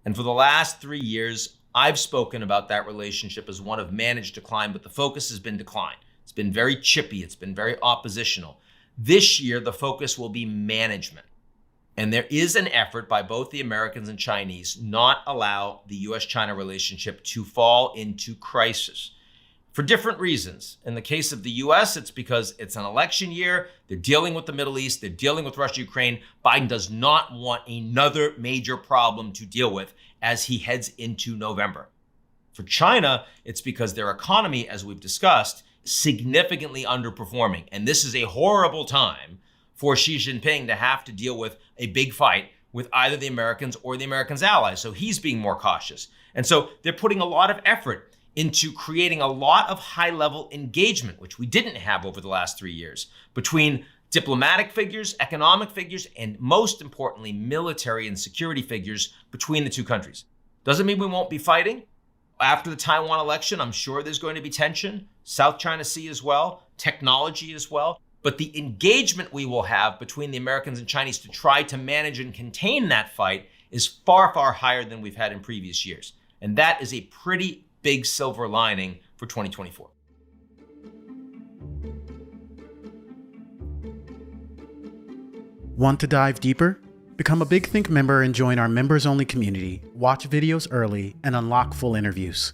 Speaker 16: And for the last 3 years, I've spoken about that relationship as one of managed decline, but the focus has been decline. It's been very chippy. It's been very oppositional. This year, the focus will be management. And there is an effort by both the Americans and Chinese not allow the US-China relationship to fall into crisis for different reasons. In the case of the US, it's because it's an election year. They're dealing with the Middle East. They're dealing with Russia, Ukraine. Biden does not want another major problem to deal with as he heads into November. For China, it's because their economy, as we've discussed, significantly underperforming. And this is a horrible time for Xi Jinping to have to deal with a big fight with either the Americans or the Americans' allies. So he's being more cautious. And so they're putting a lot of effort into creating a lot of high-level engagement, which we didn't have over the last 3 years, between diplomatic figures, economic figures, and most importantly, military and security figures between the two countries. Doesn't mean we won't be fighting. After the Taiwan election, I'm sure there's going to be tension. South China Sea as well, technology as well. But the engagement we will have between the Americans and Chinese to try to manage and contain that fight is far, far higher than we've had in previous years. And that is a pretty big silver lining for 2024.
Speaker 17: Want to dive deeper? Become a Big Think member and join our members-only community. Watch videos early and unlock full interviews.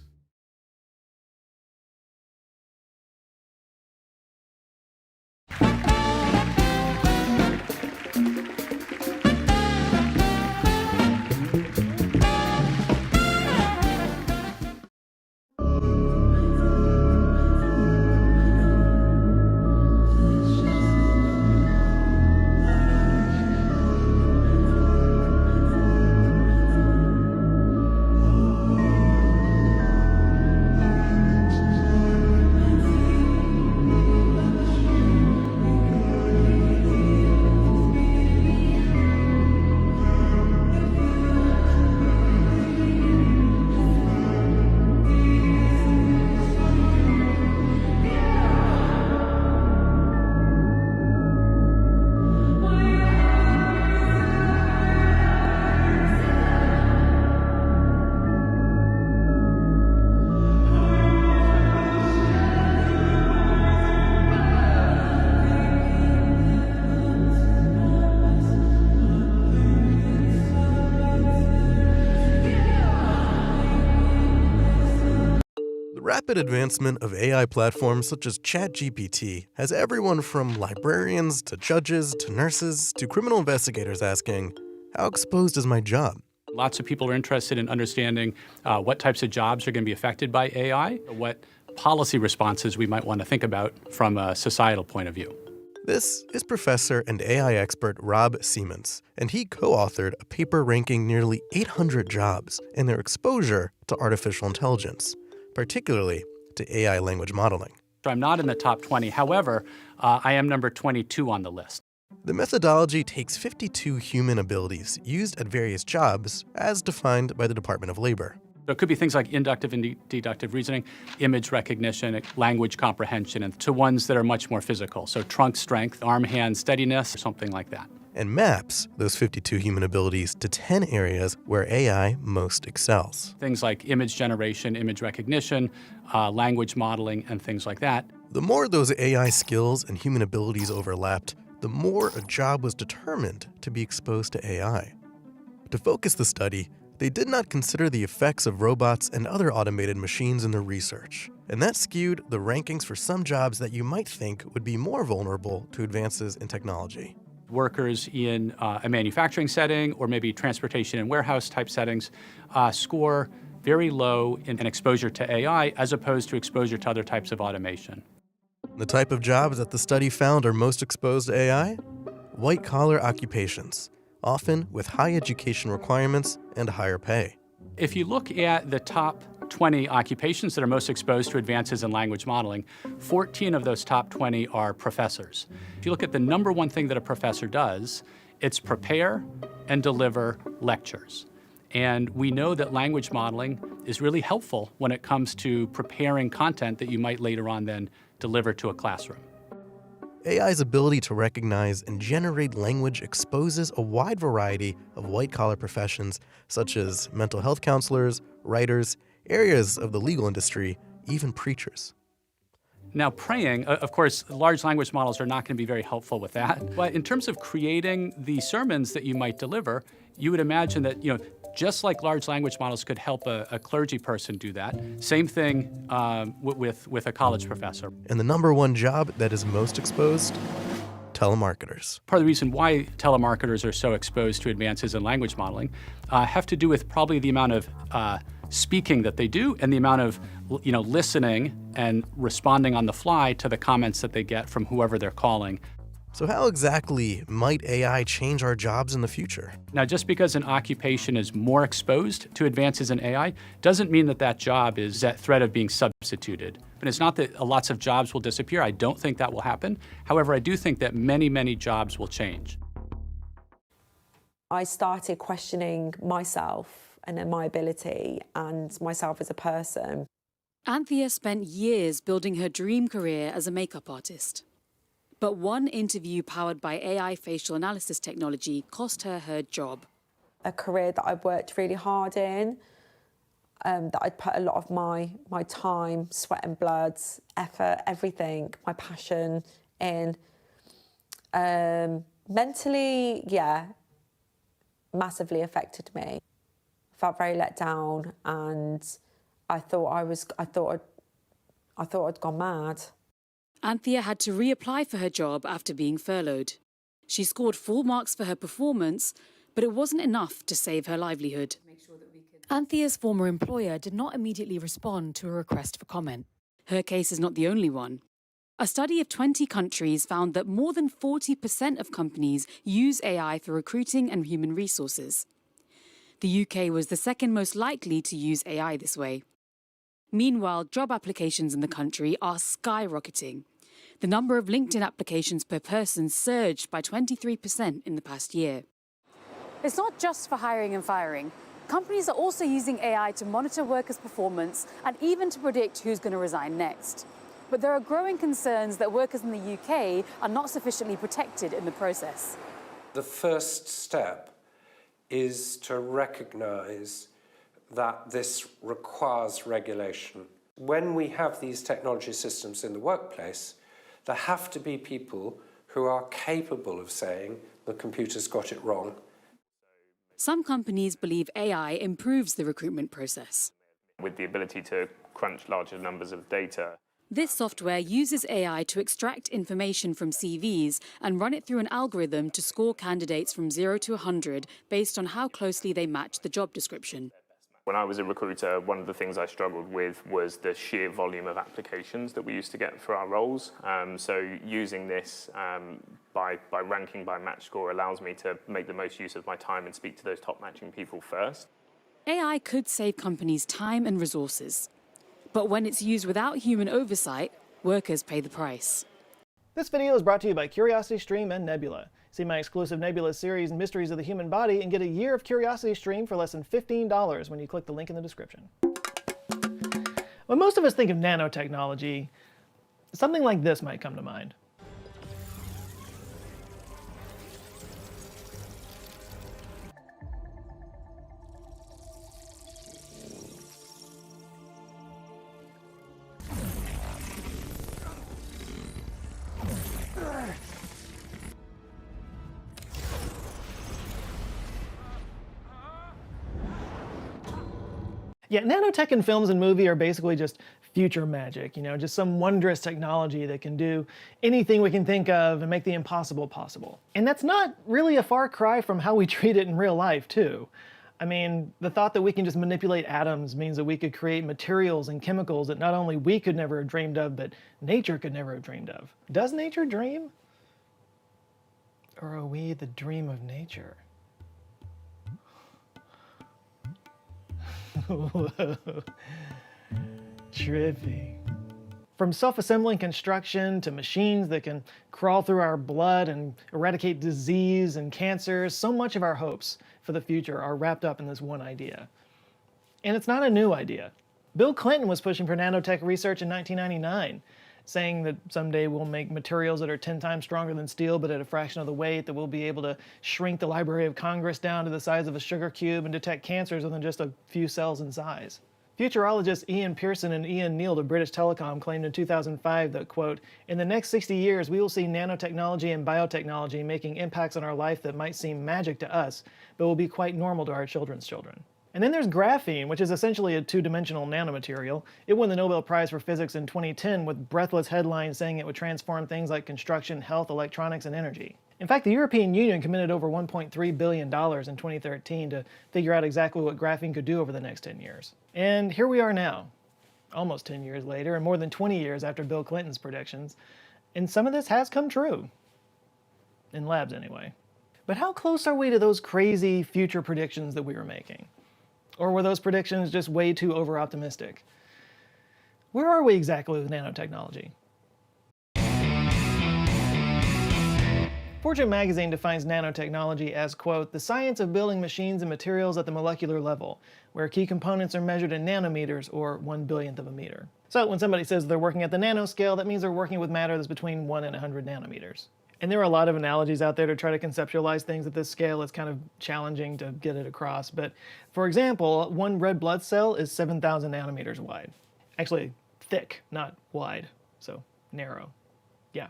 Speaker 18: rapid advancement of AI platforms such as ChatGPT has everyone from librarians to judges to nurses to criminal investigators asking, how exposed is my job?
Speaker 19: Lots of people are interested in understanding what types of jobs are going to be affected by AI, what policy responses we might want to think about from a societal point of view.
Speaker 18: This is professor and AI expert Rob Siemens, and he co-authored a paper ranking nearly 800 jobs and their exposure to artificial intelligence, particularly to AI language modeling.
Speaker 19: So I'm not in the top 20. However, I am number 22 on the list.
Speaker 18: The methodology takes 52 human abilities used at various jobs as defined by the Department of Labor.
Speaker 19: So it could be things like inductive and deductive reasoning, image recognition, language comprehension, and to ones that are much more physical. So trunk strength, arm-hand steadiness, something like that.
Speaker 18: And maps those 52 human abilities to 10 areas where AI most excels.
Speaker 19: Things like image generation, image recognition, language modeling, and things like that.
Speaker 18: The more those AI skills and human abilities overlapped, the more a job was determined to be exposed to AI. To focus the study, they did not consider the effects of robots and other automated machines in their research, and that skewed the rankings for some jobs that you might think would be more vulnerable to advances in technology.
Speaker 19: Workers in a manufacturing setting or maybe transportation and warehouse type settings score very low in exposure to AI as opposed to exposure to other types of automation.
Speaker 18: The type of jobs that the study found are most exposed to AI? White-collar occupations, often with high education requirements and higher pay.
Speaker 19: If you look at the top 20 occupations that are most exposed to advances in language modeling, 14 of those top 20 are professors. If you look at the number one thing that a professor does, it's prepare and deliver lectures. And we know that language modeling is really helpful when it comes to preparing content that you might later on then deliver to a classroom.
Speaker 18: AI's ability to recognize and generate language exposes a wide variety of white-collar professions, such as mental health counselors, writers, areas of the legal industry, even preachers.
Speaker 19: Now, praying, of course, large language models are not going to be very helpful with that. But in terms of creating the sermons that you might deliver, you would imagine that, just like large language models could help a clergy person do that, same thing with a college professor.
Speaker 18: And the number one job that is most exposed? Telemarketers.
Speaker 19: Part of the reason why telemarketers are so exposed to advances in language modeling have to do with probably the amount of speaking that they do and the amount of listening and responding on the fly to the comments that they get from whoever they're calling.
Speaker 18: So how exactly might AI change our jobs in the future?
Speaker 19: Now, just because an occupation is more exposed to advances in AI doesn't mean that that job is at threat of being substituted. And it's not that lots of jobs will disappear. I don't think that will happen. However, I do think that many, many jobs will change.
Speaker 20: I started questioning myself and then my ability and myself as a person.
Speaker 21: Anthea spent years building her dream career as a makeup artist. But one interview powered by AI facial analysis technology cost her her job.
Speaker 20: A career that I've worked really hard in, that I'd put a lot of my time, sweat and blood, effort, everything, my passion in. Mentally, yeah, massively affected me. Felt very let down, and I thought I'd gone mad.
Speaker 21: Anthea had to reapply for her job after being furloughed. She scored full marks for her performance, but it wasn't enough to save her livelihood. Anthea's former employer did not immediately respond to a request for comment. Her case is not the only one. A study of 20 countries found that more than 40% of companies use AI for recruiting and human resources. The UK was the second most likely to use AI this way. Meanwhile, job applications in the country are skyrocketing. The number of LinkedIn applications per person surged by 23% in the past year. It's not just for hiring and firing. Companies are also using AI to monitor workers' performance and even to predict who's going to resign next. But there are growing concerns that workers in the UK are not sufficiently protected in the process.
Speaker 22: The first step is to recognise that this requires regulation. When we have these technology systems in the workplace, there have to be people who are capable of saying the computer's got it wrong.
Speaker 21: Some companies believe AI improves the recruitment process.
Speaker 23: With the ability to crunch larger numbers of data.
Speaker 21: This software uses AI to extract information from CVs and run it through an algorithm to score candidates from 0 to 100 based on how closely they match the job description.
Speaker 23: When I was a recruiter, one of the things I struggled with was the sheer volume of applications that we used to get for our roles. So using this by ranking by match score allows me to make the most use of my time and speak to those top matching people first.
Speaker 21: AI could save companies time and resources. But when it's used without human oversight, workers pay the price.
Speaker 24: This video is brought to you by CuriosityStream and Nebula. See my exclusive Nebula series, Mysteries of the Human Body, and get a year of CuriosityStream for less than $15 when you click the link in the description. When most of us think of nanotechnology, something like this might come to mind. Yeah, nanotech in films and movie are basically just future magic, just some wondrous technology that can do anything we can think of and make the impossible possible. And that's not really a far cry from how we treat it in real life, too. I mean, the thought that we can just manipulate atoms means that we could create materials and chemicals that not only we could never have dreamed of, but nature could never have dreamed of. Does nature dream? Or are we the dream of nature? Trippy. From self-assembling construction to machines that can crawl through our blood and eradicate disease and cancers, so much of our hopes for the future are wrapped up in this one idea. And it's not a new idea. Bill Clinton was pushing for nanotech research in 1999, saying that someday we'll make materials that are 10 times stronger than steel, but at a fraction of the weight, that we'll be able to shrink the Library of Congress down to the size of a sugar cube and detect cancers within just a few cells in size. Futurologists Ian Pearson and Ian Neal of British Telecom claimed in 2005 that, quote, "In the next 60 years, we will see nanotechnology and biotechnology making impacts on our life that might seem magic to us, but will be quite normal to our children's children." And then there's graphene, which is essentially a two-dimensional nanomaterial. It won the Nobel Prize for Physics in 2010 with breathless headlines saying it would transform things like construction, health, electronics, and energy. In fact, the European Union committed over $1.3 billion in 2013 to figure out exactly what graphene could do over the next 10 years. And here we are now, almost 10 years later, and more than 20 years after Bill Clinton's predictions, and some of this has come true. In labs, anyway. But how close are we to those crazy future predictions that we were making? Or were those predictions just way too over-optimistic? Where are we exactly with nanotechnology? Fortune magazine defines nanotechnology as, quote, "the science of building machines and materials at the molecular level, where key components are measured in nanometers, or 1/1,000,000th of a meter." So when somebody says they're working at the nanoscale, that means they're working with matter that's between 1 and 100 nanometers. And there are a lot of analogies out there to try to conceptualize things at this scale. It's kind of challenging to get it across. But for example, one red blood cell is 7,000 nanometers wide. Actually, thick, not wide. So narrow. Yeah.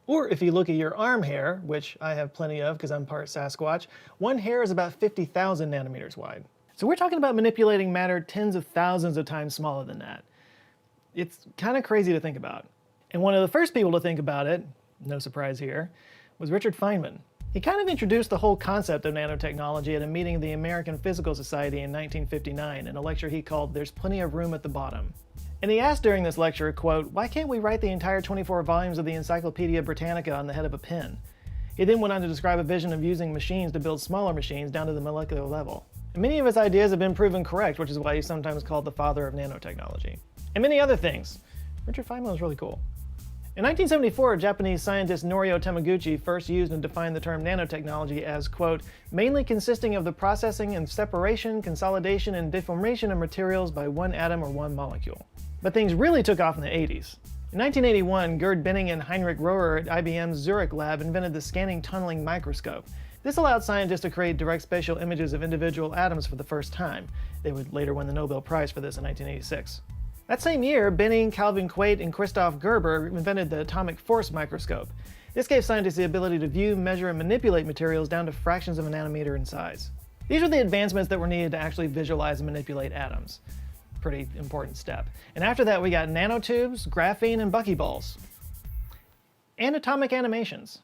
Speaker 24: Or if you look at your arm hair, which I have plenty of because I'm part Sasquatch, one hair is about 50,000 nanometers wide. So we're talking about manipulating matter tens of thousands of times smaller than that. It's kind of crazy to think about. And one of the first people to think about it, no surprise here, was Richard Feynman. He kind of introduced the whole concept of nanotechnology at a meeting of the American Physical Society in 1959 in a lecture he called "There's Plenty of Room at the Bottom." And he asked during this lecture, quote, "Why can't we write the entire 24 volumes of the Encyclopedia Britannica on the head of a pen?" He then went on to describe a vision of using machines to build smaller machines down to the molecular level. And many of his ideas have been proven correct, which is why he's sometimes called the father of nanotechnology. And many other things. Richard Feynman was really cool. In 1974, Japanese scientist Norio Tamaguchi first used and defined the term nanotechnology as, quote, "mainly consisting of the processing and separation, consolidation, and deformation of materials by one atom or one molecule." But things really took off in the 80s. In 1981, Gerd Benning and Heinrich Rohrer at IBM's Zurich lab invented the scanning tunneling microscope. This allowed scientists to create direct spatial images of individual atoms for the first time. They would later win the Nobel Prize for this in 1986. That same year, Benning, Calvin Quate, and Christoph Gerber invented the atomic force microscope. This gave scientists the ability to view, measure, and manipulate materials down to fractions of a nanometer in size. These were the advancements that were needed to actually visualize and manipulate atoms. Pretty important step. And after that, we got nanotubes, graphene, and buckyballs. And atomic animations.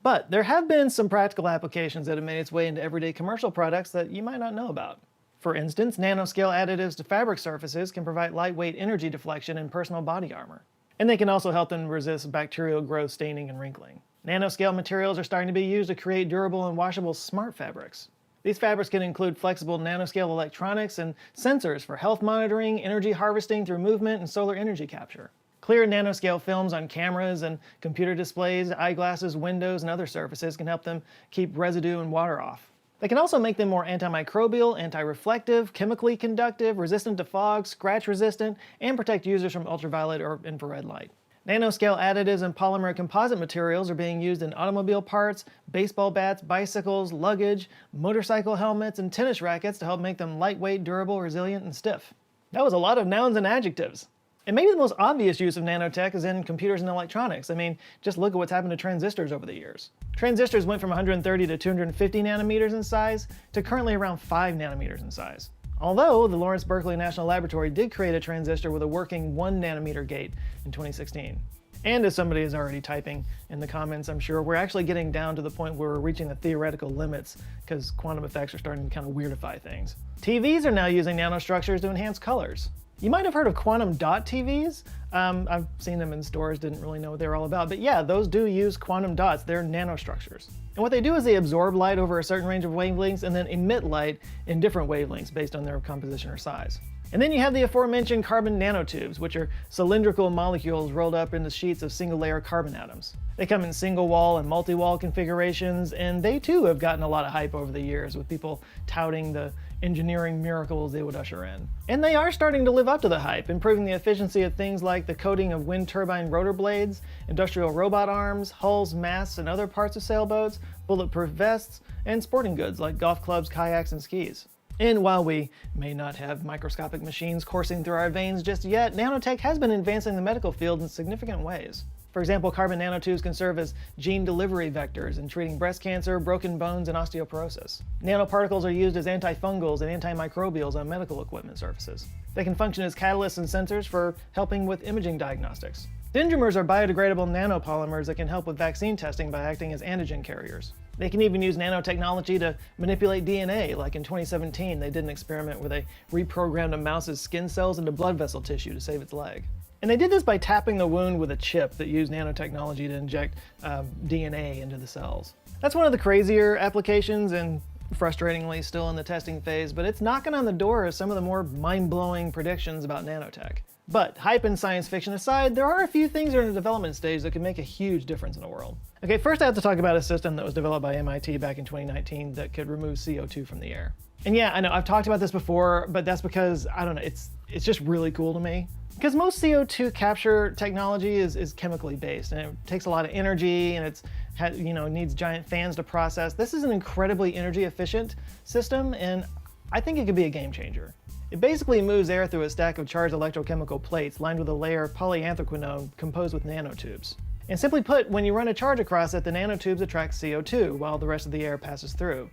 Speaker 24: But there have been some practical applications that have made its way into everyday commercial products that you might not know about. For instance, nanoscale additives to fabric surfaces can provide lightweight energy deflection in personal body armor. And they can also help them resist bacterial growth, staining, and wrinkling. Nanoscale materials are starting to be used to create durable and washable smart fabrics. These fabrics can include flexible nanoscale electronics and sensors for health monitoring, energy harvesting through movement, and solar energy capture. Clear nanoscale films on cameras and computer displays, eyeglasses, windows, and other surfaces can help them keep residue and water off. They can also make them more antimicrobial, anti-reflective, chemically conductive, resistant to fog, scratch resistant, and protect users from ultraviolet or infrared light. Nanoscale additives and polymer composite materials are being used in automobile parts, baseball bats, bicycles, luggage, motorcycle helmets, and tennis rackets to help make them lightweight, durable, resilient, and stiff. That was a lot of nouns and adjectives. And maybe the most obvious use of nanotech is in computers and electronics. I mean, just look at what's happened to transistors over the years. Transistors went from 130 to 250 nanometers in size to currently around 5 nanometers in size. Although the Lawrence Berkeley National Laboratory did create a transistor with a working 1 nanometer gate in 2016. And as somebody is already typing in the comments, I'm sure, we're actually getting down to the point where we're reaching the theoretical limits because quantum effects are starting to kind of weirdify things. TVs are now using nanostructures to enhance colors. You might have heard of quantum dot TVs. I've seen them in stores, didn't really know what they were all about. But yeah, those do use quantum dots. They're nanostructures. And what they do is they absorb light over a certain range of wavelengths and then emit light in different wavelengths based on their composition or size. And then you have the aforementioned carbon nanotubes, which are cylindrical molecules rolled up into sheets of single-layer carbon atoms. They come in single-wall and multi-wall configurations, and they too have gotten a lot of hype over the years, with people touting the engineering miracles they would usher in. And they are starting to live up to the hype, improving the efficiency of things like the coating of wind turbine rotor blades, industrial robot arms, hulls, masts, and other parts of sailboats, bulletproof vests, and sporting goods like golf clubs, kayaks, and skis. And while we may not have microscopic machines coursing through our veins just yet, nanotech has been advancing the medical field in significant ways. For example, carbon nanotubes can serve as gene delivery vectors in treating breast cancer, broken bones, and osteoporosis. Nanoparticles are used as antifungals and antimicrobials on medical equipment surfaces. They can function as catalysts and sensors for helping with imaging diagnostics. Dendrimers are biodegradable nanopolymers that can help with vaccine testing by acting as antigen carriers. They can even use nanotechnology to manipulate DNA, like in 2017 they did an experiment where they reprogrammed a mouse's skin cells into blood vessel tissue to save its leg. And they did this by tapping the wound with a chip that used nanotechnology to inject DNA into the cells. That's one of the crazier applications and frustratingly still in the testing phase, but it's knocking on the door of some of the more mind-blowing predictions about nanotech. But hype and science fiction aside, there are a few things that are in the development stage that could make a huge difference in the world. Okay, first I have to talk about a system that was developed by MIT back in 2019 that could remove CO2 from the air. And yeah, I know I've talked about this before, but that's because, I don't know, it's just really cool to me. Because most CO2 capture technology is chemically based, and it takes a lot of energy, and needs giant fans to process. This is an incredibly energy efficient system, and I think it could be a game changer. It basically moves air through a stack of charged electrochemical plates lined with a layer of polyanthraquinone composed with nanotubes. And simply put, when you run a charge across it, the nanotubes attract CO2 while the rest of the air passes through.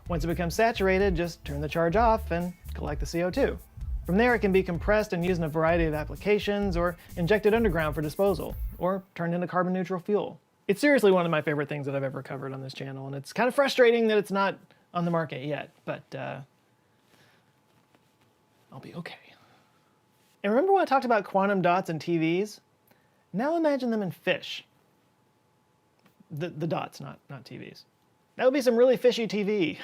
Speaker 24: Once it becomes saturated, just turn the charge off and collect the CO2. From there, it can be compressed and used in a variety of applications, or injected underground for disposal, or turned into carbon neutral fuel. It's seriously one of my favorite things that I've ever covered on this channel, and it's kind of frustrating that it's not on the market yet, but I'll be okay. And remember when I talked about quantum dots and TVs? Now imagine them in fish. The dots, not TVs. That would be some really fishy TV.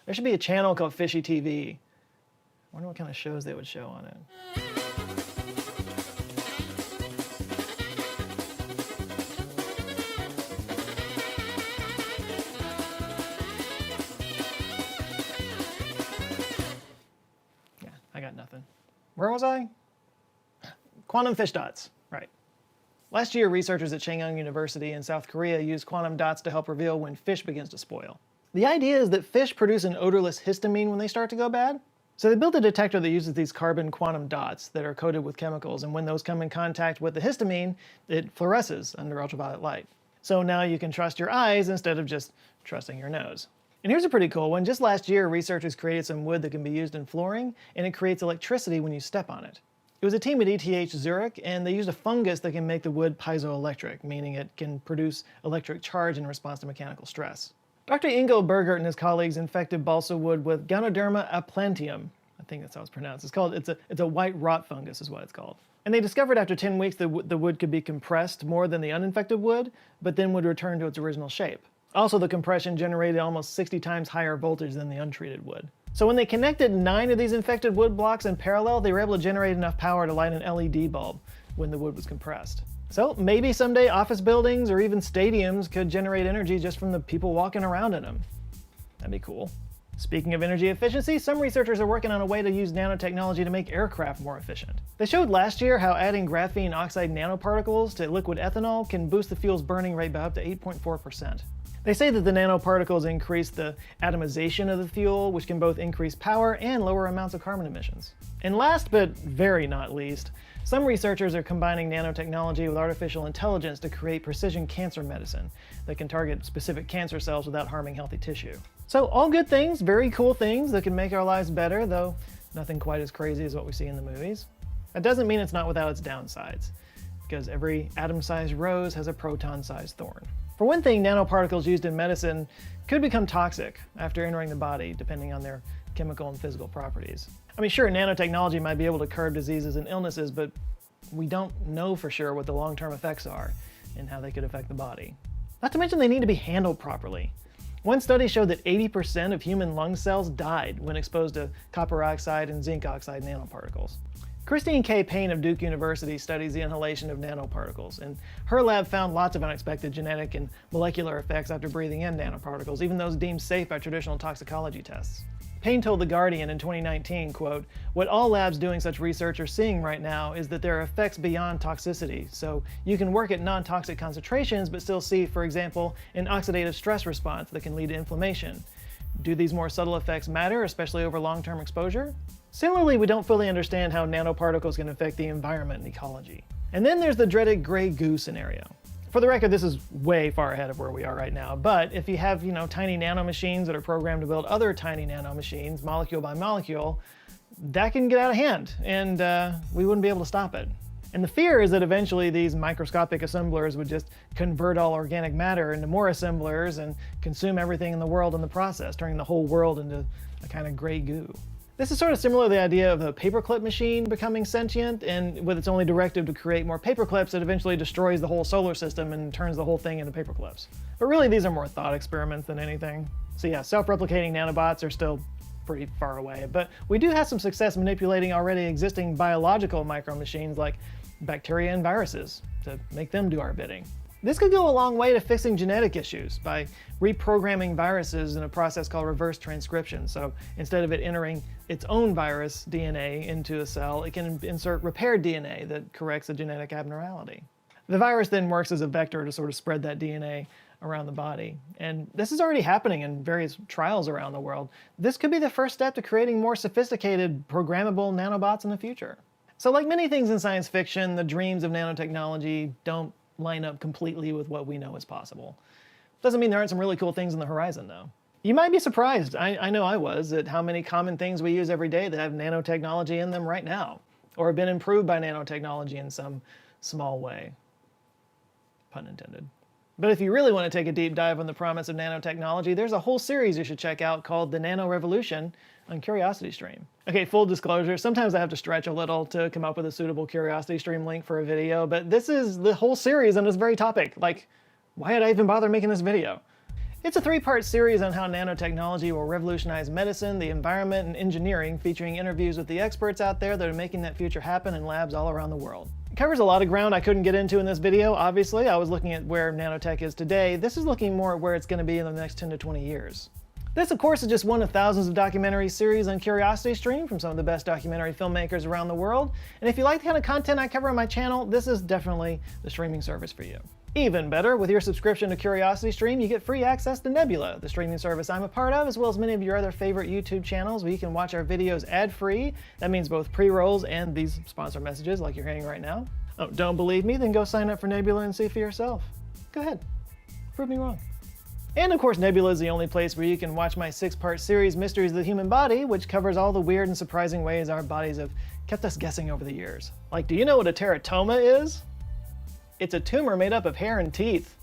Speaker 24: There should be a channel called Fishy TV. I wonder what kind of shows they would show on it. Yeah, I got nothing. Where was I? Quantum fish dots, right. Last year, researchers at Chang'an University in South Korea used quantum dots to help reveal when fish begins to spoil. The idea is that fish produce an odorless histamine when they start to go bad. So they built a detector that uses these carbon quantum dots that are coated with chemicals, and when those come in contact with the histamine, it fluoresces under ultraviolet light. So now you can trust your eyes instead of just trusting your nose. And here's a pretty cool one. Just last year, researchers created some wood that can be used in flooring, and it creates electricity when you step on it. It was a team at ETH Zurich, and they used a fungus that can make the wood piezoelectric, meaning it can produce electric charge in response to mechanical stress. Dr. Ingo Bergert and his colleagues infected balsa wood with Ganoderma aplantium. I think that's how it's pronounced. It's a white rot fungus is what it's called. And they discovered after 10 weeks the wood could be compressed more than the uninfected wood, but then would return to its original shape. Also, the compression generated almost 60 times higher voltage than the untreated wood. So when they connected 9 of these infected wood blocks in parallel, they were able to generate enough power to light an LED bulb when the wood was compressed. So maybe someday office buildings or even stadiums could generate energy just from the people walking around in them. That'd be cool. Speaking of energy efficiency, some researchers are working on a way to use nanotechnology to make aircraft more efficient. They showed last year how adding graphene oxide nanoparticles to liquid ethanol can boost the fuel's burning rate by up to 8.4%. They say that the nanoparticles increase the atomization of the fuel, which can both increase power and lower amounts of carbon emissions. And last but very not least, some researchers are combining nanotechnology with artificial intelligence to create precision cancer medicine that can target specific cancer cells without harming healthy tissue. So all good things, very cool things that can make our lives better, though nothing quite as crazy as what we see in the movies. That doesn't mean it's not without its downsides, because every atom-sized rose has a proton-sized thorn. For one thing, nanoparticles used in medicine could become toxic after entering the body, depending on their chemical and physical properties. I mean, sure, nanotechnology might be able to curb diseases and illnesses, but we don't know for sure what the long-term effects are and how they could affect the body. Not to mention they need to be handled properly. One study showed that 80% of human lung cells died when exposed to copper oxide and zinc oxide nanoparticles. Christine K. Payne of Duke University studies the inhalation of nanoparticles, and her lab found lots of unexpected genetic and molecular effects after breathing in nanoparticles, even those deemed safe by traditional toxicology tests. Payne told The Guardian in 2019, quote, "What all labs doing such research are seeing right now is that there are effects beyond toxicity. So you can work at non-toxic concentrations but still see, for example, an oxidative stress response that can lead to inflammation. Do these more subtle effects matter, especially over long-term exposure?" Similarly, we don't fully understand how nanoparticles can affect the environment and ecology. And then there's the dreaded gray goo scenario. For the record, this is way far ahead of where we are right now, but if you have, tiny nanomachines that are programmed to build other tiny nanomachines, molecule by molecule, that can get out of hand, and we wouldn't be able to stop it. And the fear is that eventually these microscopic assemblers would just convert all organic matter into more assemblers and consume everything in the world in the process, turning the whole world into a kind of gray goo. This is sort of similar to the idea of a paperclip machine becoming sentient, and with its only directive to create more paperclips, it eventually destroys the whole solar system and turns the whole thing into paperclips. But really, these are more thought experiments than anything. So yeah, self-replicating nanobots are still pretty far away, but we do have some success manipulating already existing biological micromachines like bacteria and viruses to make them do our bidding. This could go a long way to fixing genetic issues by reprogramming viruses in a process called reverse transcription. So instead of it entering its own virus DNA into a cell, it can insert repaired DNA that corrects a genetic abnormality. The virus then works as a vector to sort of spread that DNA around the body. And this is already happening in various trials around the world. This could be the first step to creating more sophisticated programmable nanobots in the future. So like many things in science fiction, the dreams of nanotechnology don't line up completely with what we know is possible. Doesn't mean there aren't some really cool things on the horizon, though. You might be surprised, I know I was, at how many common things we use every day that have nanotechnology in them right now, or have been improved by nanotechnology in some small way. Pun intended. But if you really want to take a deep dive on the promise of nanotechnology, there's a whole series you should check out called The Nano Revolution on CuriosityStream. Okay, full disclosure, sometimes I have to stretch a little to come up with a suitable CuriosityStream link for a video, but this is the whole series on this very topic. Like, why did I even bother making this video? It's a 3-part series on how nanotechnology will revolutionize medicine, the environment, and engineering, featuring interviews with the experts out there that are making that future happen in labs all around the world. It covers a lot of ground I couldn't get into in this video, obviously. I was looking at where nanotech is today. This is looking more at where it's going to be in the next 10 to 20 years. This, of course, is just one of thousands of documentary series on CuriosityStream from some of the best documentary filmmakers around the world. And if you like the kind of content I cover on my channel, this is definitely the streaming service for you. Even better, with your subscription to CuriosityStream, you get free access to Nebula, the streaming service I'm a part of, as well as many of your other favorite YouTube channels where you can watch our videos ad-free. That means both pre-rolls and these sponsor messages like you're hearing right now. Oh, don't believe me? Then go sign up for Nebula and see for yourself. Go ahead. Prove me wrong. And of course, Nebula is the only place where you can watch my 6-part series, Mysteries of the Human Body, which covers all the weird and surprising ways our bodies have kept us guessing over the years. Like, do you know what a teratoma is? It's a tumor made up of hair and teeth.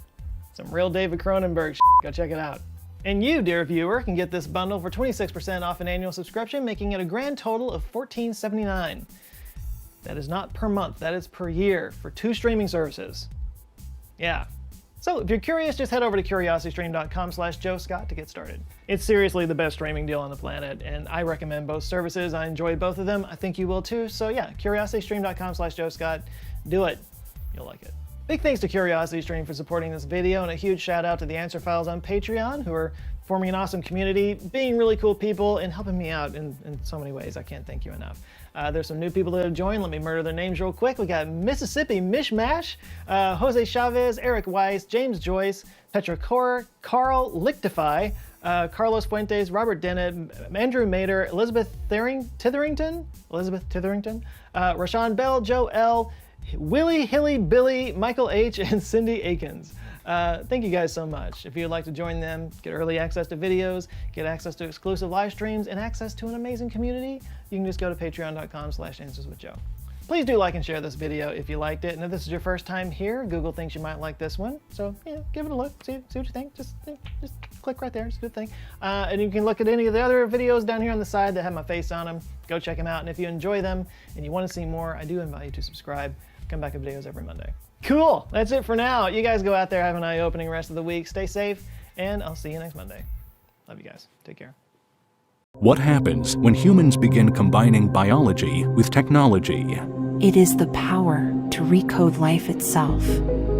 Speaker 24: Some real David Cronenberg shit. Go check it out. And you, dear viewer, can get this bundle for 26% off an annual subscription, making it a grand total of $14.79. That is not per month, that is per year for 2 streaming services. Yeah. So if you're curious, just head over to curiositystream.com/JoeScott to get started. It's seriously the best streaming deal on the planet, and I recommend both services. I enjoy both of them. I think you will too. So yeah, curiositystream.com/JoeScott. Do it. You'll like it. Big thanks to CuriosityStream for supporting this video, and a huge shout out to the Answer Files on Patreon, who are forming an awesome community, being really cool people, and helping me out in so many ways. I can't thank you enough. There's some new people that have joined. Let me murder their names real quick. We got Mississippi Mishmash, Jose Chavez, Eric Weiss, James Joyce, Petra Kaur, Carl Lichtify, Carlos Fuentes, Robert Dennett, Andrew Mader, Elizabeth Titherington, Rashawn Bell, Joe L, Willie Hilly Billy, Michael H, and Cindy Akins. Thank you guys so much. If you'd like to join them, get early access to videos, get access to exclusive live streams, and access to an amazing community, you can just go to patreon.com/answerswithjoe. Please do like and share this video if you liked it. And if this is your first time here, Google thinks you might like this one. So give it a look, see what you think. Just click right there, it's a good thing. And you can look at any of the other videos down here on the side that have my face on them. Go check them out. And if you enjoy them and you want to see more, I do invite you to subscribe. Come back with videos every Monday. Cool, that's it for now. You guys go out there, have an eye-opening rest of the week. Stay safe, and I'll see you next Monday. Love you guys. Take care.
Speaker 3: What happens when humans begin combining biology with technology?
Speaker 4: It is the power to recode life itself.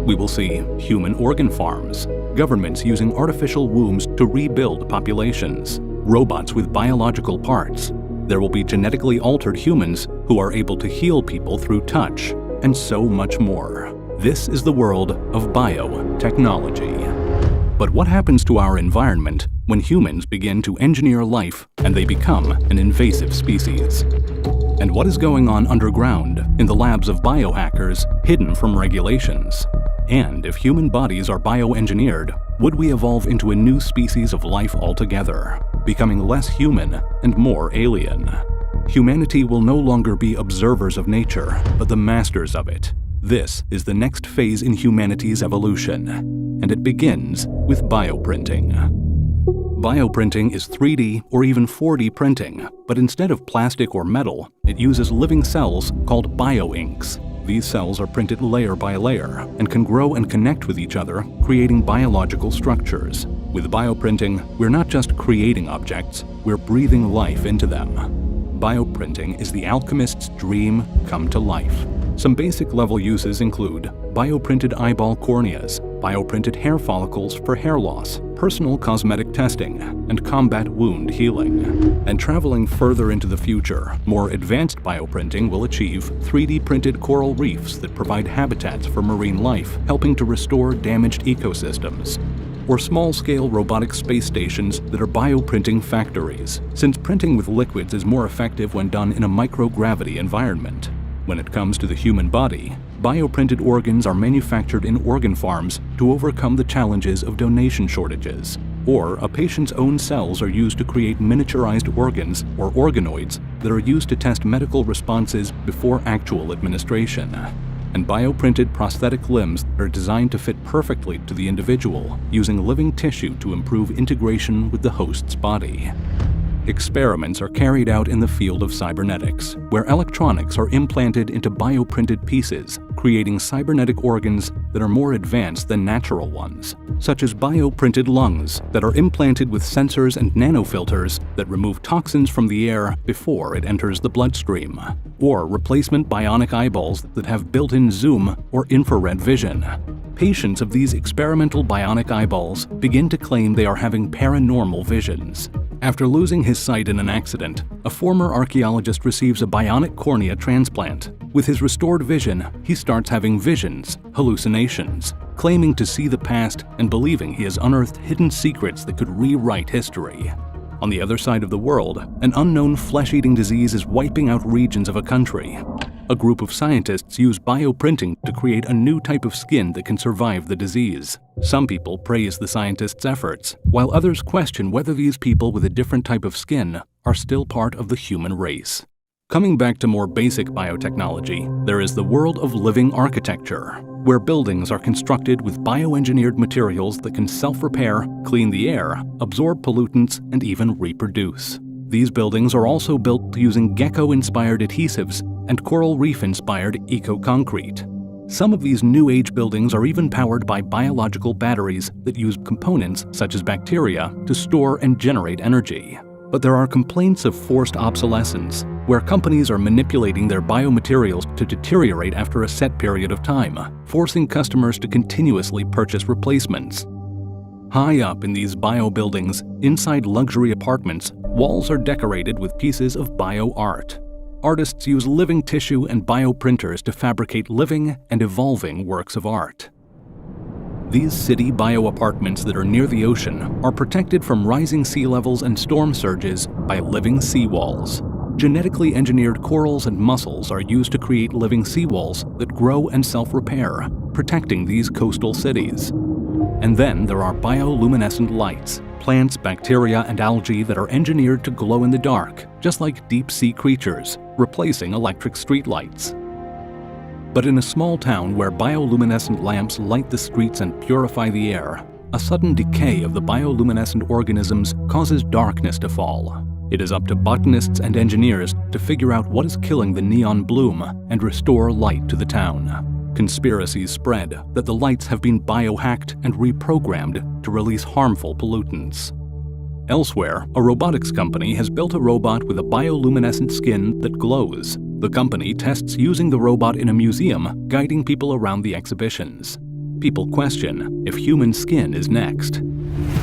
Speaker 3: We will see human organ farms, governments using artificial wombs to rebuild populations, robots with biological parts. There will be genetically altered humans who are able to heal people through touch, and so much more. This is the world of biotechnology. But what happens to our environment when humans begin to engineer life and they become an invasive species? And what is going on underground in the labs of biohackers hidden from regulations? And if human bodies are bioengineered, would we evolve into a new species of life altogether, becoming less human and more alien? Humanity will no longer be observers of nature, but the masters of it. This is the next phase in humanity's evolution, and it begins with bioprinting. Bioprinting is 3D or even 4D printing, but instead of plastic or metal, it uses living cells called bioinks. These cells are printed layer by layer and can grow and connect with each other, creating biological structures. With bioprinting, we're not just creating objects, we're breathing life into them. Bioprinting is the alchemist's dream come to life. Some basic level uses include bioprinted eyeball corneas, bioprinted hair follicles for hair loss, personal cosmetic testing, and combat wound healing. And traveling further into the future, more advanced bioprinting will achieve 3D printed coral reefs that provide habitats for marine life, helping to restore damaged ecosystems. Or small-scale robotic space stations that are bioprinting factories, since printing with liquids is more effective when done in a microgravity environment. When it comes to the human body, bioprinted organs are manufactured in organ farms to overcome the challenges of donation shortages. Or a patient's own cells are used to create miniaturized organs or organoids that are used to test medical responses before actual administration. And bioprinted prosthetic limbs are designed to fit perfectly to the individual, using living tissue to improve integration with the host's body. Experiments are carried out in the field of cybernetics, where electronics are implanted into bioprinted pieces, creating cybernetic organs that are more advanced than natural ones, such as bioprinted lungs that are implanted with sensors and nanofilters that remove toxins from the air before it enters the bloodstream, or replacement bionic eyeballs that have built-in zoom or infrared vision. Patients of these experimental bionic eyeballs begin to claim they are having paranormal visions. After losing his sight in an accident, a former archaeologist receives a bionic cornea transplant. With his restored vision, he starts having visions, hallucinations, claiming to see the past and believing he has unearthed hidden secrets that could rewrite history. On the other side of the world, an unknown flesh-eating disease is wiping out regions of a country. A group of scientists use bioprinting to create a new type of skin that can survive the disease. Some people praise the scientists' efforts, while others question whether these people with a different type of skin are still part of the human race. Coming back to more basic biotechnology, there is the world of living architecture, where buildings are constructed with bioengineered materials that can self-repair, clean the air, absorb pollutants, and even reproduce. These buildings are also built using gecko-inspired adhesives and coral reef-inspired eco-concrete. Some of these new age buildings are even powered by biological batteries that use components such as bacteria to store and generate energy. But there are complaints of forced obsolescence, where companies are manipulating their biomaterials to deteriorate after a set period of time, forcing customers to continuously purchase replacements. High up in these bio-buildings, inside luxury apartments, walls are decorated with pieces of bio-art. Artists use living tissue and bioprinters to fabricate living and evolving works of art. These city bio-apartments that are near the ocean are protected from rising sea levels and storm surges by living seawalls. Genetically engineered corals and mussels are used to create living seawalls that grow and self-repair, protecting these coastal cities. And then there are bioluminescent lights, plants, bacteria, and algae that are engineered to glow in the dark, just like deep-sea creatures, replacing electric streetlights. But in a small town where bioluminescent lamps light the streets and purify the air, a sudden decay of the bioluminescent organisms causes darkness to fall. It is up to botanists and engineers to figure out what is killing the neon bloom and restore light to the town. Conspiracies spread that the lights have been biohacked and reprogrammed to release harmful pollutants. Elsewhere, a robotics company has built a robot with a bioluminescent skin that glows. The company tests using the robot in a museum, guiding people around the exhibitions. People question if human skin is next.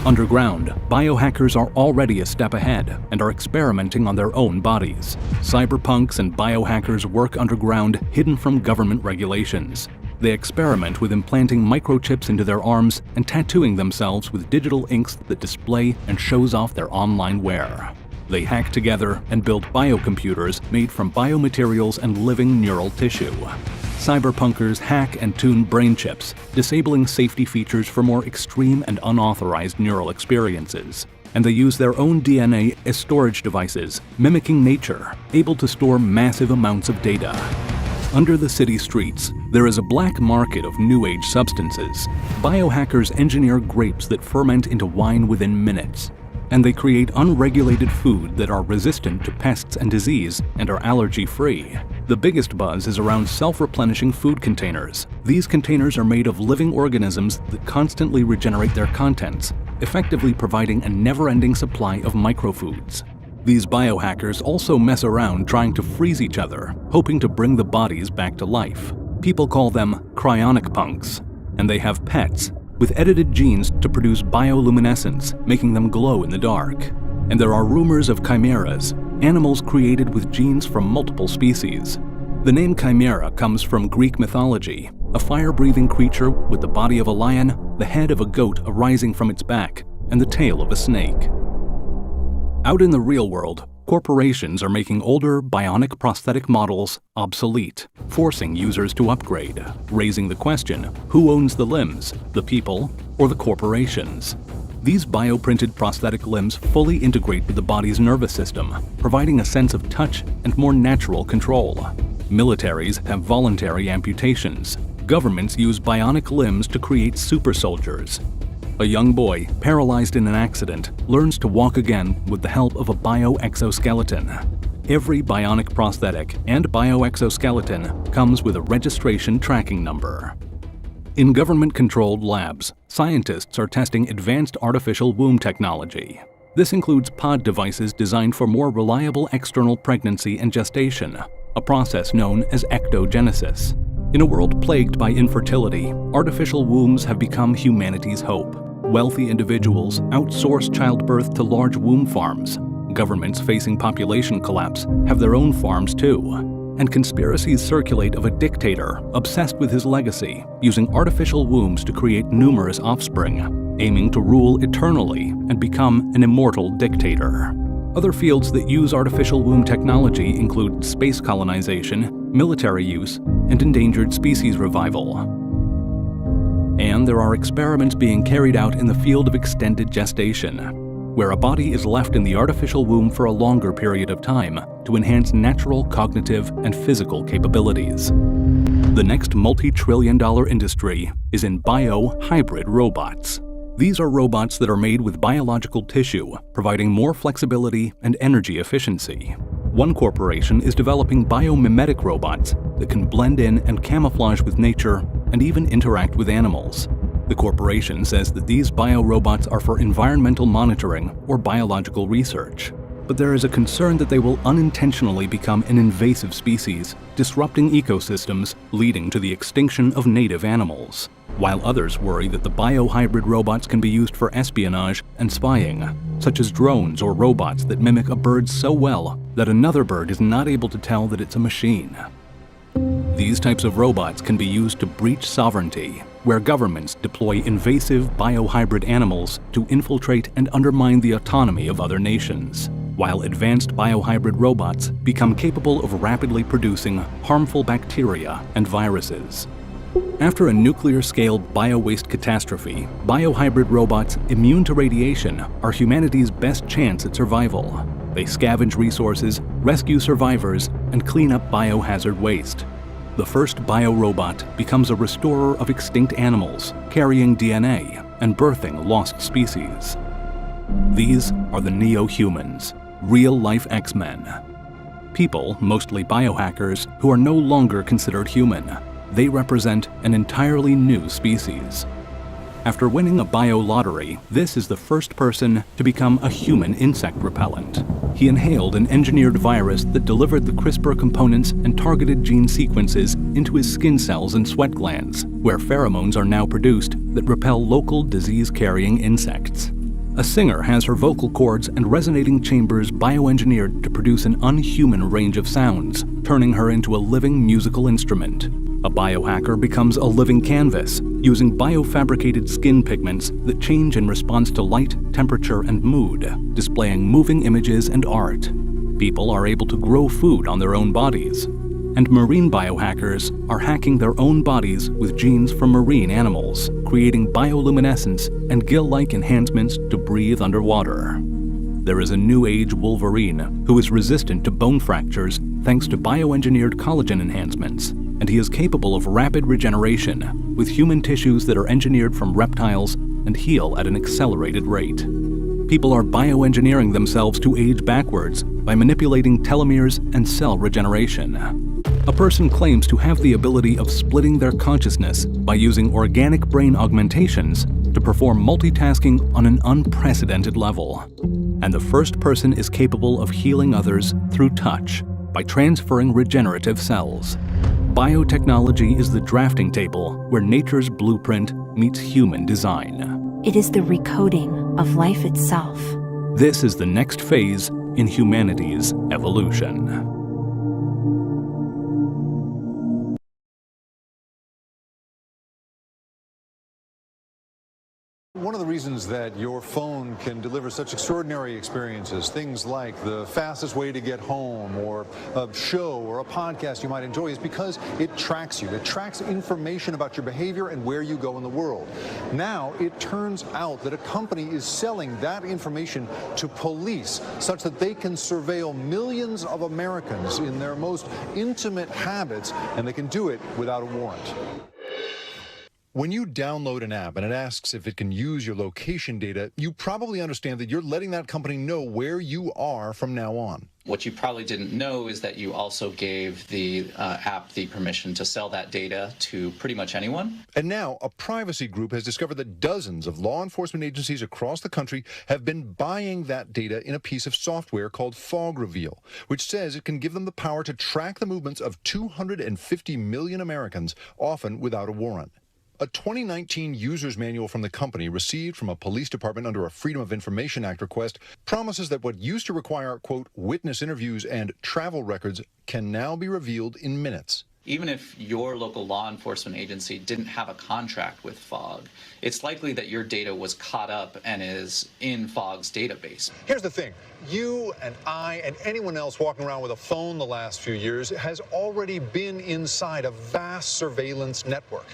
Speaker 3: Underground, biohackers are already a step ahead and are experimenting on their own bodies. Cyberpunks and biohackers work underground, hidden from government regulations. They experiment with implanting microchips into their arms and tattooing themselves with digital inks that display and shows off their online wear. They hack together and build biocomputers made from biomaterials and living neural tissue. Cyberpunkers hack and tune brain chips, disabling safety features for more extreme and unauthorized neural experiences. And they use their own DNA as storage devices, mimicking nature, able to store massive amounts of data. Under the city streets, there is a black market of new age substances. Biohackers engineer grapes that ferment into wine within minutes. And they create unregulated food that are resistant to pests and disease and are allergy-free. The biggest buzz is around self-replenishing food containers. These containers are made of living organisms that constantly regenerate their contents, effectively providing a never-ending supply of microfoods. These biohackers also mess around trying to freeze each other, hoping to bring the bodies back to life. People call them cryonic punks, and they have pets with edited genes to produce bioluminescence, making them glow in the dark. And there are rumors of chimeras, animals created with genes from multiple species. The name chimera comes from Greek mythology, a fire-breathing creature with the body of a lion, the head of a goat arising from its back, and the tail of a snake. Out in the real world, corporations are making older bionic prosthetic models obsolete, forcing users to upgrade, raising the question, who owns the limbs, the people or the corporations? These bioprinted prosthetic limbs fully integrate with the body's nervous system, providing a sense of touch and more natural control. Militaries have voluntary amputations. Governments use bionic limbs to create super soldiers. A young boy, paralyzed in an accident, learns to walk again with the help of a bioexoskeleton. Every bionic prosthetic and bioexoskeleton comes with a registration tracking number. In government-controlled labs, scientists are testing advanced artificial womb technology. This includes pod devices designed for more reliable external pregnancy and gestation, a process known as ectogenesis. In a world plagued by infertility, artificial wombs have become humanity's hope. Wealthy individuals outsource childbirth to large womb farms. Governments facing population collapse have their own farms too. And conspiracies circulate of a dictator obsessed with his legacy, using artificial wombs to create numerous offspring, aiming to rule eternally and become an immortal dictator. Other fields that use artificial womb technology include space colonization, military use, and endangered species revival. And there are experiments being carried out in the field of extended gestation, where a body is left in the artificial womb for a longer period of time to enhance natural cognitive and physical capabilities. The next multi-trillion-dollar industry is in bio-hybrid robots. These are robots that are made with biological tissue, providing more flexibility and energy efficiency. One corporation is developing biomimetic robots that can blend in and camouflage with nature and even interact with animals. The corporation says that these biorobots are for environmental monitoring or biological research. but there is a concern that they will unintentionally become an invasive species, disrupting ecosystems, leading to the extinction of native animals. While others worry that the biohybrid robots can be used for espionage and spying, such as drones or robots that mimic a bird so well that another bird is not able to tell that it's a machine. These types of robots can be used to breach sovereignty, where governments deploy invasive biohybrid animals to infiltrate and undermine the autonomy of other nations, while advanced biohybrid robots become capable of rapidly producing harmful bacteria and viruses. After a nuclear-scale bio-waste catastrophe, biohybrid robots immune to radiation are humanity's best chance at survival. They scavenge resources, rescue survivors, and clean up biohazard waste. The first biorobot becomes a restorer of extinct animals, carrying DNA and birthing lost species. These are the neo-humans, real-life X-Men. People, mostly biohackers, who are no longer considered human. They represent an entirely new species. After winning a bio-lottery, this is the first person to become a human insect repellent. He inhaled an engineered virus that delivered the CRISPR components and targeted gene sequences into his skin cells and sweat glands, where pheromones are now produced that repel local disease-carrying insects. A singer has her vocal cords and resonating chambers bioengineered to produce an unhuman range of sounds, turning her into a living musical instrument. A biohacker becomes a living canvas, using biofabricated skin pigments that change in response to light, temperature, and mood, displaying moving images and art. People are able to grow food on their own bodies. And marine biohackers are hacking their own bodies with genes from marine animals, creating bioluminescence and gill-like enhancements to breathe underwater. There is a new age Wolverine who is resistant to bone fractures thanks to bioengineered collagen enhancements, and he is capable of rapid regeneration with human tissues that are engineered from reptiles and heal at an accelerated rate. People are bioengineering themselves to age backwards by manipulating telomeres and cell regeneration. A person claims to have the ability of splitting their consciousness by using organic brain augmentations to perform multitasking on an unprecedented level. And the first person is capable of healing others through touch by transferring regenerative cells. Biotechnology is the drafting table where nature's blueprint meets human design.
Speaker 4: It is the recoding of life itself.
Speaker 3: This is the next phase in humanity's evolution.
Speaker 1: One of the reasons that your phone can deliver such extraordinary experiences, things like the fastest way to get home or a show or a podcast you might enjoy, is because it tracks you. It tracks information about your behavior and where you go in the world. Now, it turns out that a company is selling that information to police such that they can surveil millions of Americans in their most intimate habits, and they can do it without a warrant. When you download an app and it asks if it can use your location data, you probably understand that you're letting that company know where you are from now on.
Speaker 5: What you probably didn't know is that you also gave the app the permission to sell that data to pretty much anyone.
Speaker 1: And now a privacy group has discovered that dozens of law enforcement agencies across the country have been buying that data in a piece of software called Fog Reveal, which says it can give them the power to track the movements of 250 million Americans, often without a warrant. A 2019 user's manual from the company, received from a police department under a Freedom of Information Act request, promises that what used to require, quote, witness interviews and travel records can now be revealed in minutes.
Speaker 5: Even if your local law enforcement agency didn't have a contract with FOG, it's likely that your data was caught up and is in FOG's database.
Speaker 1: Here's the thing. You and I and anyone else walking around with a phone the last few years has already been inside a vast surveillance network.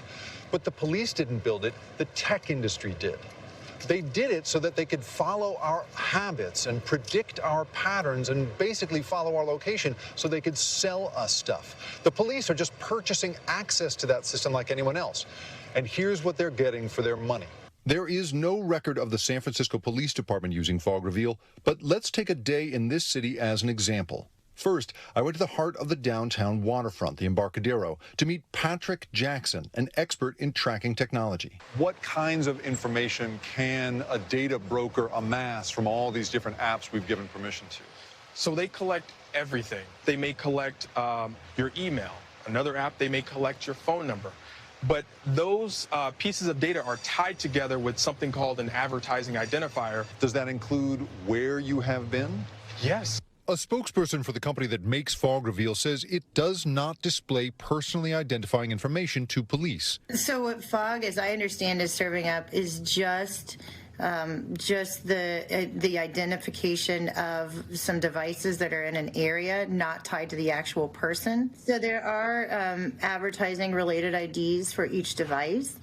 Speaker 1: But the police didn't build it, the tech industry did. They did it so that they could follow our habits and predict our patterns and basically follow our location so they could sell us stuff. The police are just purchasing access to that system like anyone else. And here's what they're getting for their money. There is no record of the San Francisco Police Department using Fog Reveal, but let's take a day in this city as an example. First, I went to the heart of the downtown waterfront, the Embarcadero, to meet Patrick Jackson, an expert in tracking technology. What kinds of information can a data broker amass from all these different apps we've given permission to?
Speaker 2: So they collect everything. They may collect your email. Another app, they may collect your phone number. But those pieces of data are tied together with something called an advertising identifier.
Speaker 1: Does that include where you have been?
Speaker 2: Yes.
Speaker 1: A spokesperson for the company that makes Fog Reveal says it does not display personally identifying information to police.
Speaker 6: So what Fog, as I understand, is serving up is just the identification of some devices that are in an area, not tied to the actual person. So there are advertising related IDs for each device.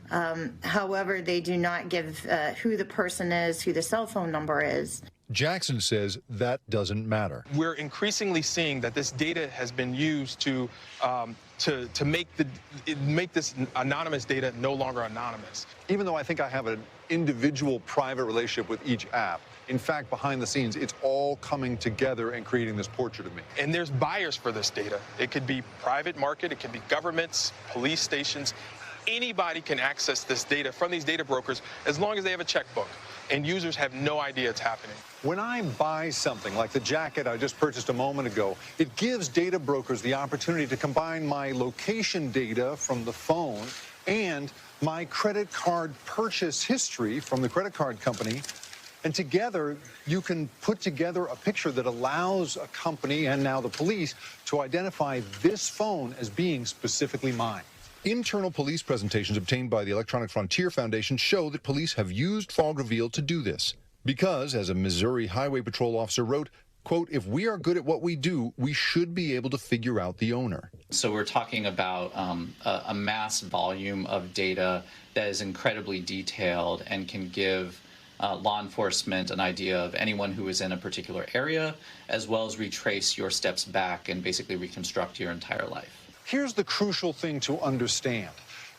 Speaker 6: However, they do not give who the person is, who the cell phone number is.
Speaker 1: Jackson says that doesn't matter.
Speaker 2: We're increasingly seeing that this data has been used to make this anonymous data no longer anonymous.
Speaker 1: Even though I think I have an individual private relationship with each app, in fact, behind the scenes, it's all coming together and creating this portrait of me.
Speaker 2: And there's buyers for this data. It could be private market, it could be governments, police stations. Anybody can access this data from these data brokers as long as they have a checkbook. And users have no idea it's happening.
Speaker 1: When I buy something like the jacket I just purchased a moment ago, it gives data brokers the opportunity to combine my location data from the phone and my credit card purchase history from the credit card company. And together, you can put together a picture that allows a company and now the police to identify this phone as being specifically mine. Internal police presentations obtained by the Electronic Frontier Foundation show that police have used Fog Reveal to do this. Because, as a Missouri Highway Patrol officer wrote, quote, if we are good at what we do, we should be able to figure out the owner.
Speaker 5: So we're talking about a mass volume of data that is incredibly detailed and can give law enforcement an idea of anyone who is in a particular area, as well as retrace your steps back and basically reconstruct your entire life.
Speaker 1: Here's the crucial thing to understand.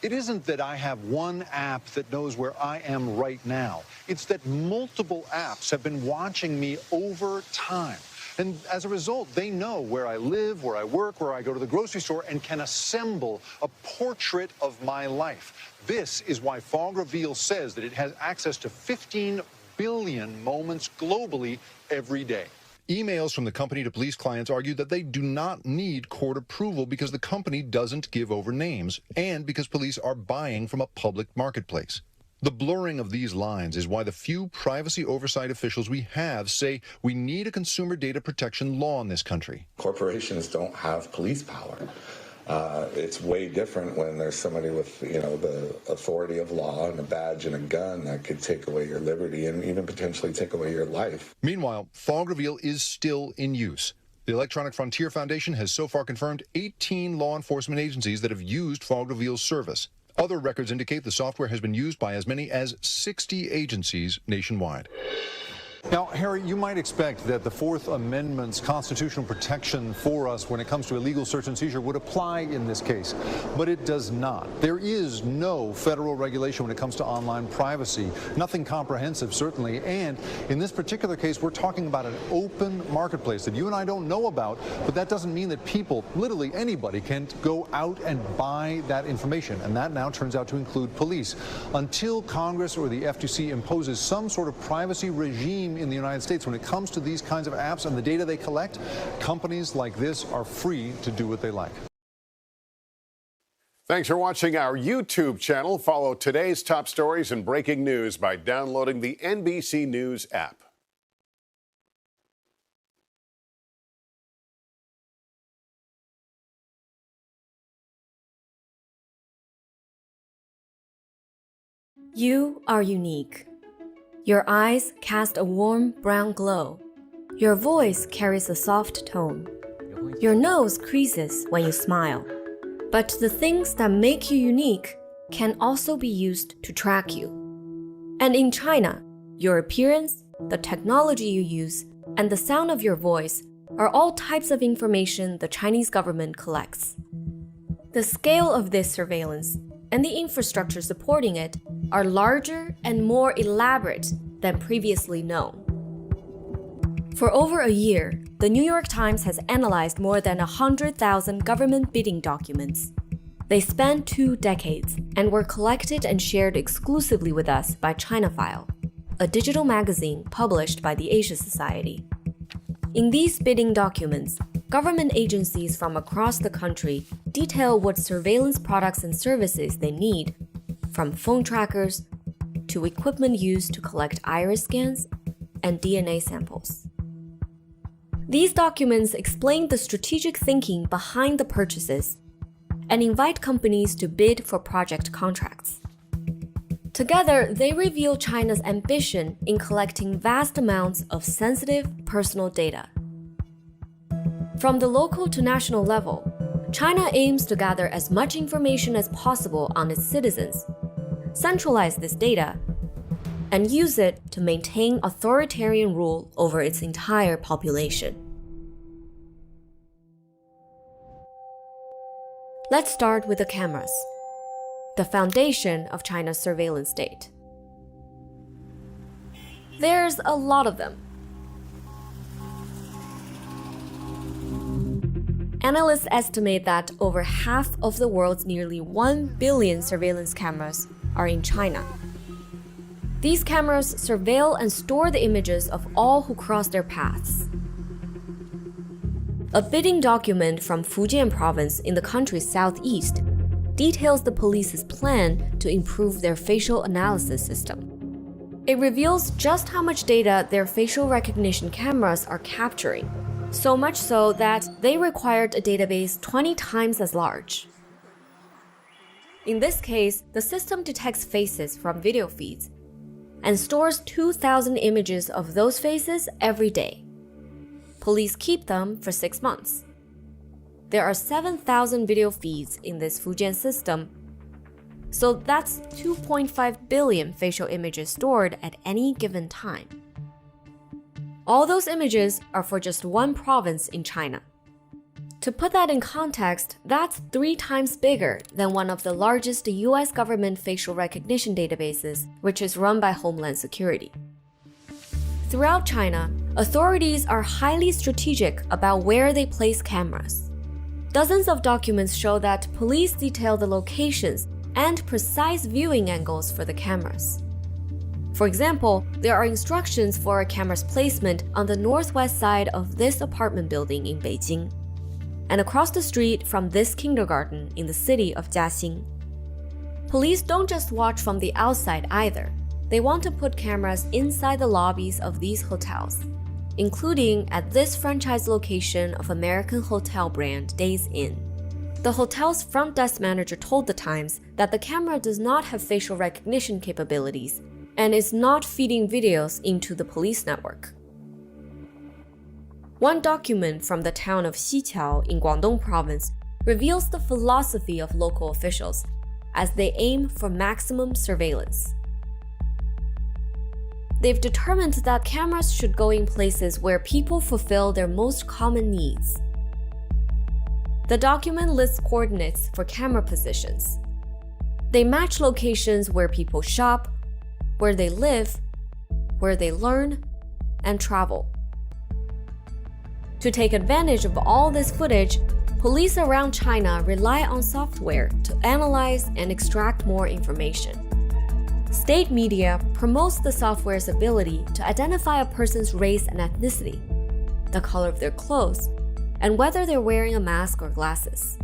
Speaker 1: It isn't that I have one app that knows where I am right now. It's that multiple apps have been watching me over time. And as a result, they know where I live, where I work, where I go to the grocery store, and can assemble a portrait of my life. This is why Fog Reveal says that it has access to 15 billion moments globally every day. Emails from the company to police clients argue that they do not need court approval because the company doesn't give over names and because police are buying from a public marketplace. The blurring of these lines is why the few privacy oversight officials we have say we need a consumer data protection law in this country.
Speaker 7: Corporations don't have police power. It's way different when there's somebody with, the authority of law and a badge and a gun that could take away your liberty and even potentially take away your life.
Speaker 1: Meanwhile, Fog Reveal is still in use. The Electronic Frontier Foundation has so far confirmed 18 law enforcement agencies that have used Fog Reveal's service. Other records indicate the software has been used by as many as 60 agencies nationwide. Now, Harry, you might expect that the Fourth Amendment's constitutional protection for us when it comes to illegal search and seizure would apply in this case, but it does not. There is no federal regulation when it comes to online privacy, nothing comprehensive, certainly, and in this particular case, we're talking about an open marketplace that you and I don't know about, but that doesn't mean that people, literally anybody, can go out and buy that information, and that now turns out to include police. Until Congress or the FTC imposes some sort of privacy regime in the United States when it comes to these kinds of apps and the data they collect, companies like this are free to do what they like.
Speaker 8: Thanks for watching our YouTube channel. Follow today's top stories and breaking news by downloading the NBC News app.
Speaker 25: You are unique. Your eyes cast a warm brown glow. Your voice carries a soft tone. Your nose creases when you smile. But the things that make you unique can also be used to track you. And in China, your appearance, the technology you use, and the sound of your voice are all types of information the Chinese government collects. The scale of this surveillance and the infrastructure supporting it are larger and more elaborate than previously known. For over a year, the New York Times has analyzed more than 100,000 government bidding documents. They span 2 decades and were collected and shared exclusively with us by China File, a digital magazine published by the Asia Society. In these bidding documents, government agencies from across the country detail what surveillance products and services they need, from phone trackers to equipment used to collect iris scans and DNA samples. These documents explain the strategic thinking behind the purchases and invite companies to bid for project contracts. Together, they reveal China's ambition in collecting vast amounts of sensitive personal data. From the local to national level, China aims to gather as much information as possible on its citizens, centralize this data, and use it to maintain authoritarian rule over its entire population. Let's start with the cameras, the foundation of China's surveillance state. There's a lot of them. Analysts estimate that over half of the world's nearly 1 billion surveillance cameras are in China. These cameras surveil and store the images of all who cross their paths. A bidding document from Fujian province in the country's southeast details the police's plan to improve their facial analysis system. It reveals just how much data their facial recognition cameras are capturing, so much so that they required a database 20 times as large. In this case, the system detects faces from video feeds and stores 2,000 images of those faces every day. Police keep them for 6 months. There are 7,000 video feeds in this Fujian system, so that's 2.5 billion facial images stored at any given time. All those images are for just one province in China. To put that in context, that's 3 times bigger than one of the largest US government facial recognition databases, which is run by Homeland Security. Throughout China, authorities are highly strategic about where they place cameras. Dozens of documents show that police detail the locations and precise viewing angles for the cameras. For example, there are instructions for a camera's placement on the northwest side of this apartment building in Beijing, and across the street from this kindergarten in the city of Jiaxing. Police don't just watch from the outside either. They want to put cameras inside the lobbies of these hotels, including at this franchise location of American hotel brand Days Inn. The hotel's front desk manager told The Times that the camera does not have facial recognition capabilities and is not feeding videos into the police network. One document from the town of Xiqiao in Guangdong province reveals the philosophy of local officials as they aim for maximum surveillance. They've determined that cameras should go in places where people fulfill their most common needs. The document lists coordinates for camera positions. They match locations where people shop, where they live, where they learn, and travel. To take advantage of all this footage, police around China rely on software to analyze and extract more information. State media promotes the software's ability to identify a person's race and ethnicity, the color of their clothes, and whether they're wearing a mask or glasses.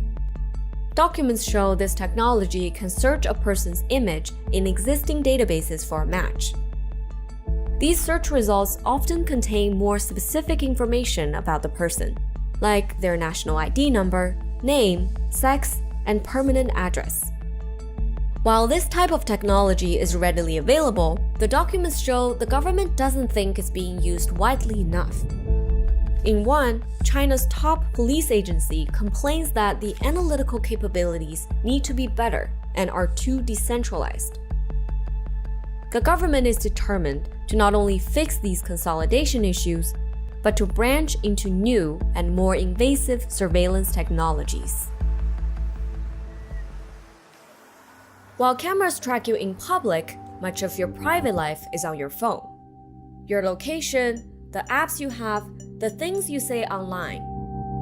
Speaker 25: Documents show this technology can search a person's image in existing databases for a match. These search results often contain more specific information about the person, like their national ID number, name, sex, and permanent address. While this type of technology is readily available, the documents show the government doesn't think it's being used widely enough. In one, China's top police agency complains that the analytical capabilities need to be better and are too decentralized. The government is determined to not only fix these consolidation issues, but to branch into new and more invasive surveillance technologies. While cameras track you in public, much of your private life is on your phone. Your location, the apps you have, the things you say online.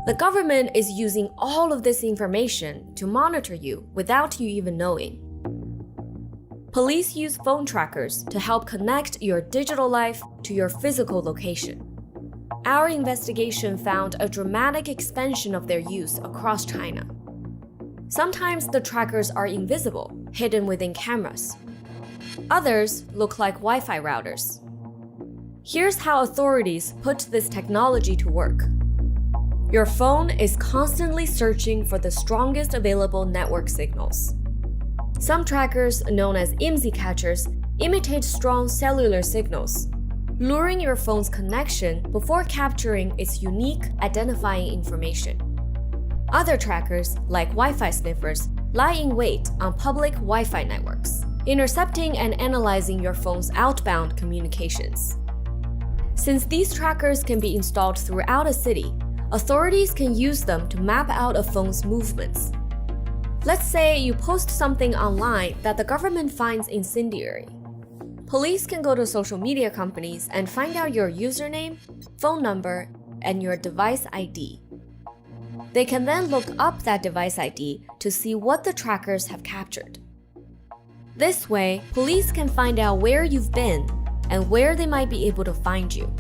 Speaker 25: The government is using all of this information to monitor you without you even knowing. Police use phone trackers to help connect your digital life to your physical location. our investigation found a dramatic expansion of their use across China. Sometimes the trackers are invisible, hidden within cameras. Others look like Wi-Fi routers. Here's how authorities put this technology to work. Your phone is constantly searching for the strongest available network signals. Some trackers, known as IMSI catchers, imitate strong cellular signals, luring your phone's connection before capturing its unique identifying information. Other trackers, like Wi-Fi sniffers, lie in wait on public Wi-Fi networks, intercepting and analyzing your phone's outbound communications. Since these trackers can be installed throughout a city, authorities can use them to map out a phone's movements. Let's say you post something online that the government finds incendiary. Police can go to social media companies and find out your username, phone number, and your device ID. They can then look up that device ID to see what the trackers have captured. This way, police can find out where you've been and where they might be able to find you.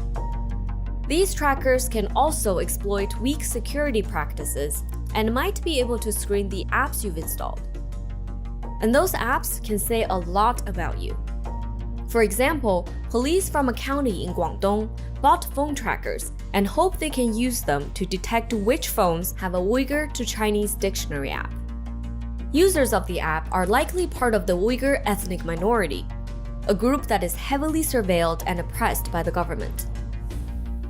Speaker 25: These trackers can also exploit weak security practices and might be able to screen the apps you've installed. And those apps can say a lot about you. For example, police from a county in Guangdong bought phone trackers and hope they can use them to detect which phones have a Uyghur to Chinese dictionary app. Users of the app are likely part of the Uyghur ethnic minority, a group that is heavily surveilled and oppressed by the government.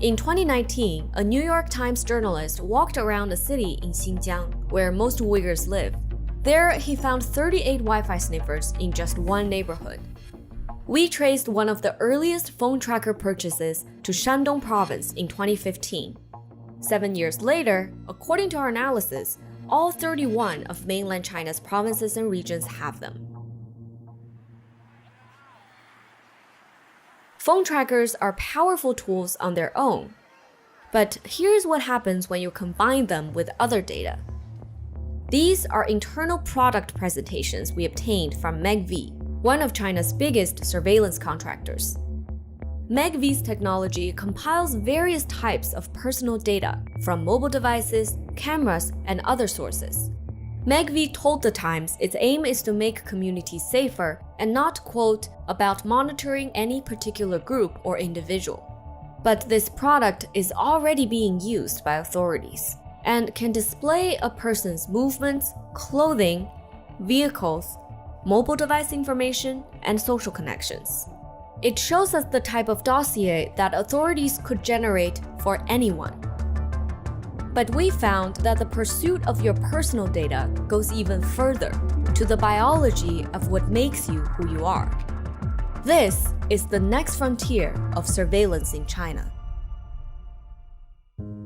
Speaker 25: In 2019, a New York Times journalist walked around a city in Xinjiang where most Uyghurs live. There, he found 38 Wi-Fi sniffers in just one neighborhood. We traced one of the earliest phone tracker purchases to Shandong province in 2015. 7 years later, according to our analysis, all 31 of mainland China's provinces and regions have them. Phone trackers are powerful tools on their own. But here's what happens when you combine them with other data. These are internal product presentations we obtained from MEGV, one of China's biggest surveillance contractors. MEGV's technology compiles various types of personal data from mobile devices, cameras, and other sources. MEGV told The Times its aim is to make communities safer and not, quote, about monitoring any particular group or individual. But this product is already being used by authorities and can display a person's movements, clothing, vehicles, mobile device information, and social connections. It shows us the type of dossier that authorities could generate for anyone. But we found that the pursuit of your personal data goes even further, to the biology of what makes you who you are. This is the next frontier of surveillance in China.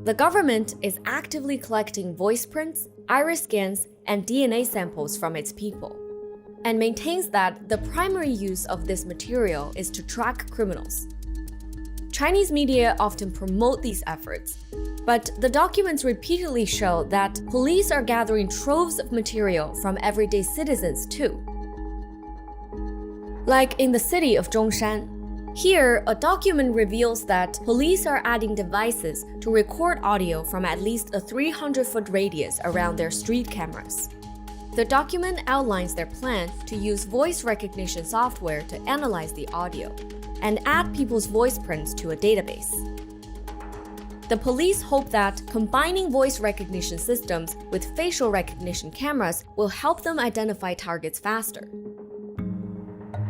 Speaker 25: The government is actively collecting voice prints, iris scans, and DNA samples from its people, and maintains that the primary use of this material is to track criminals. Chinese media often promote these efforts, but the documents repeatedly show that police are gathering troves of material from everyday citizens too. Like in the city of Zhongshan, here a document reveals that police are adding devices to record audio from at least a 300-foot radius around their street cameras. The document outlines their plan to use voice recognition software to analyze the audio and add people's voice prints to a database. The police hope that combining voice recognition systems with facial recognition cameras will help them identify targets faster.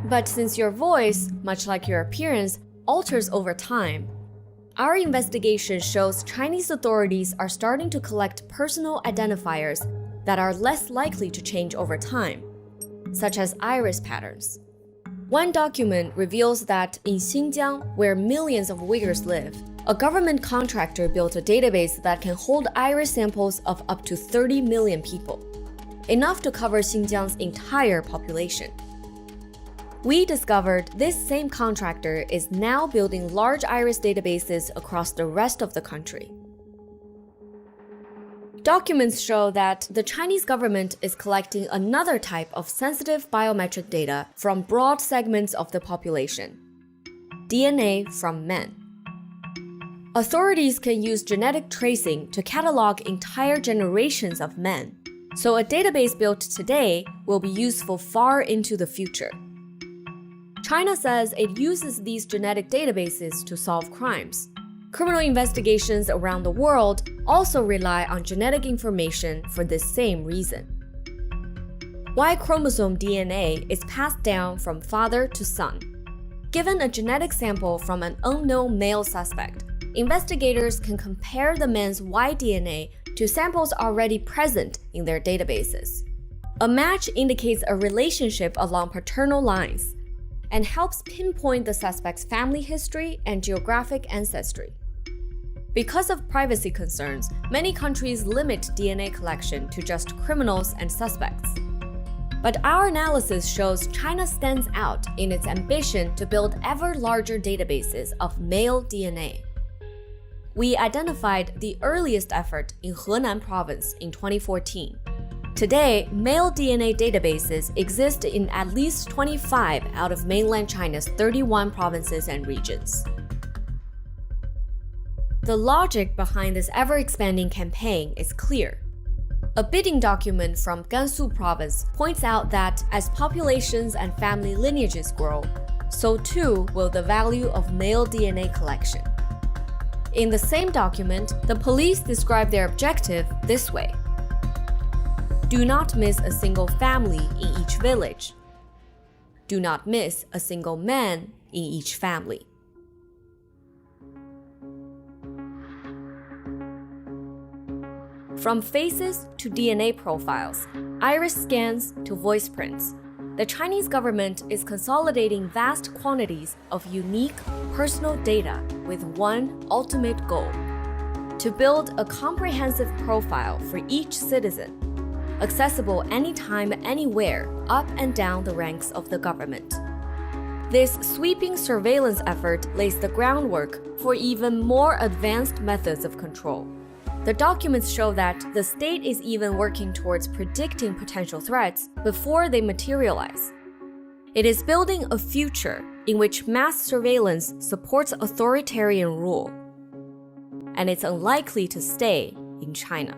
Speaker 25: But since your voice, much like your appearance, alters over time, our investigation shows Chinese authorities are starting to collect personal identifiers that are less likely to change over time, such as iris patterns. One document reveals that in Xinjiang, where millions of Uyghurs live, a government contractor built a database that can hold iris samples of up to 30 million people, enough to cover Xinjiang's entire population. We discovered this same contractor is now building large iris databases across the rest of the country. Documents show that the Chinese government is collecting another type of sensitive biometric data from broad segments of the population: DNA from men. Authorities can use genetic tracing to catalog entire generations of men, so a database built today will be useful far into the future. China says it uses these genetic databases to solve crimes. Criminal investigations around the world also rely on genetic information for this same reason. Y chromosome DNA is passed down from father to son. Given a genetic sample from an unknown male suspect, investigators can compare the man's Y DNA to samples already present in their databases. A match indicates a relationship along paternal lines and helps pinpoint the suspect's family history and geographic ancestry. Because of privacy concerns, many countries limit DNA collection to just criminals and suspects. But our analysis shows China stands out in its ambition to build ever larger databases of male DNA. We identified the earliest effort in Henan province in 2014. Today, male DNA databases exist in at least 25 out of mainland China's 31 provinces and regions. The logic behind this ever-expanding campaign is clear. A bidding document from Gansu province points out that as populations and family lineages grow, so too will the value of male DNA collection. In the same document, the police describe their objective this way: do not miss a single family in each village. Do not miss a single man in each family. From faces to DNA profiles, iris scans to voice prints, the Chinese government is consolidating vast quantities of unique, personal data with one ultimate goal: to build a comprehensive profile for each citizen, accessible anytime, anywhere, up and down the ranks of the government. This sweeping surveillance effort lays the groundwork for even more advanced methods of control. The documents show that the state is even working towards predicting potential threats before they materialize. It is building a future in which mass surveillance supports authoritarian rule, and it's unlikely to stay in China.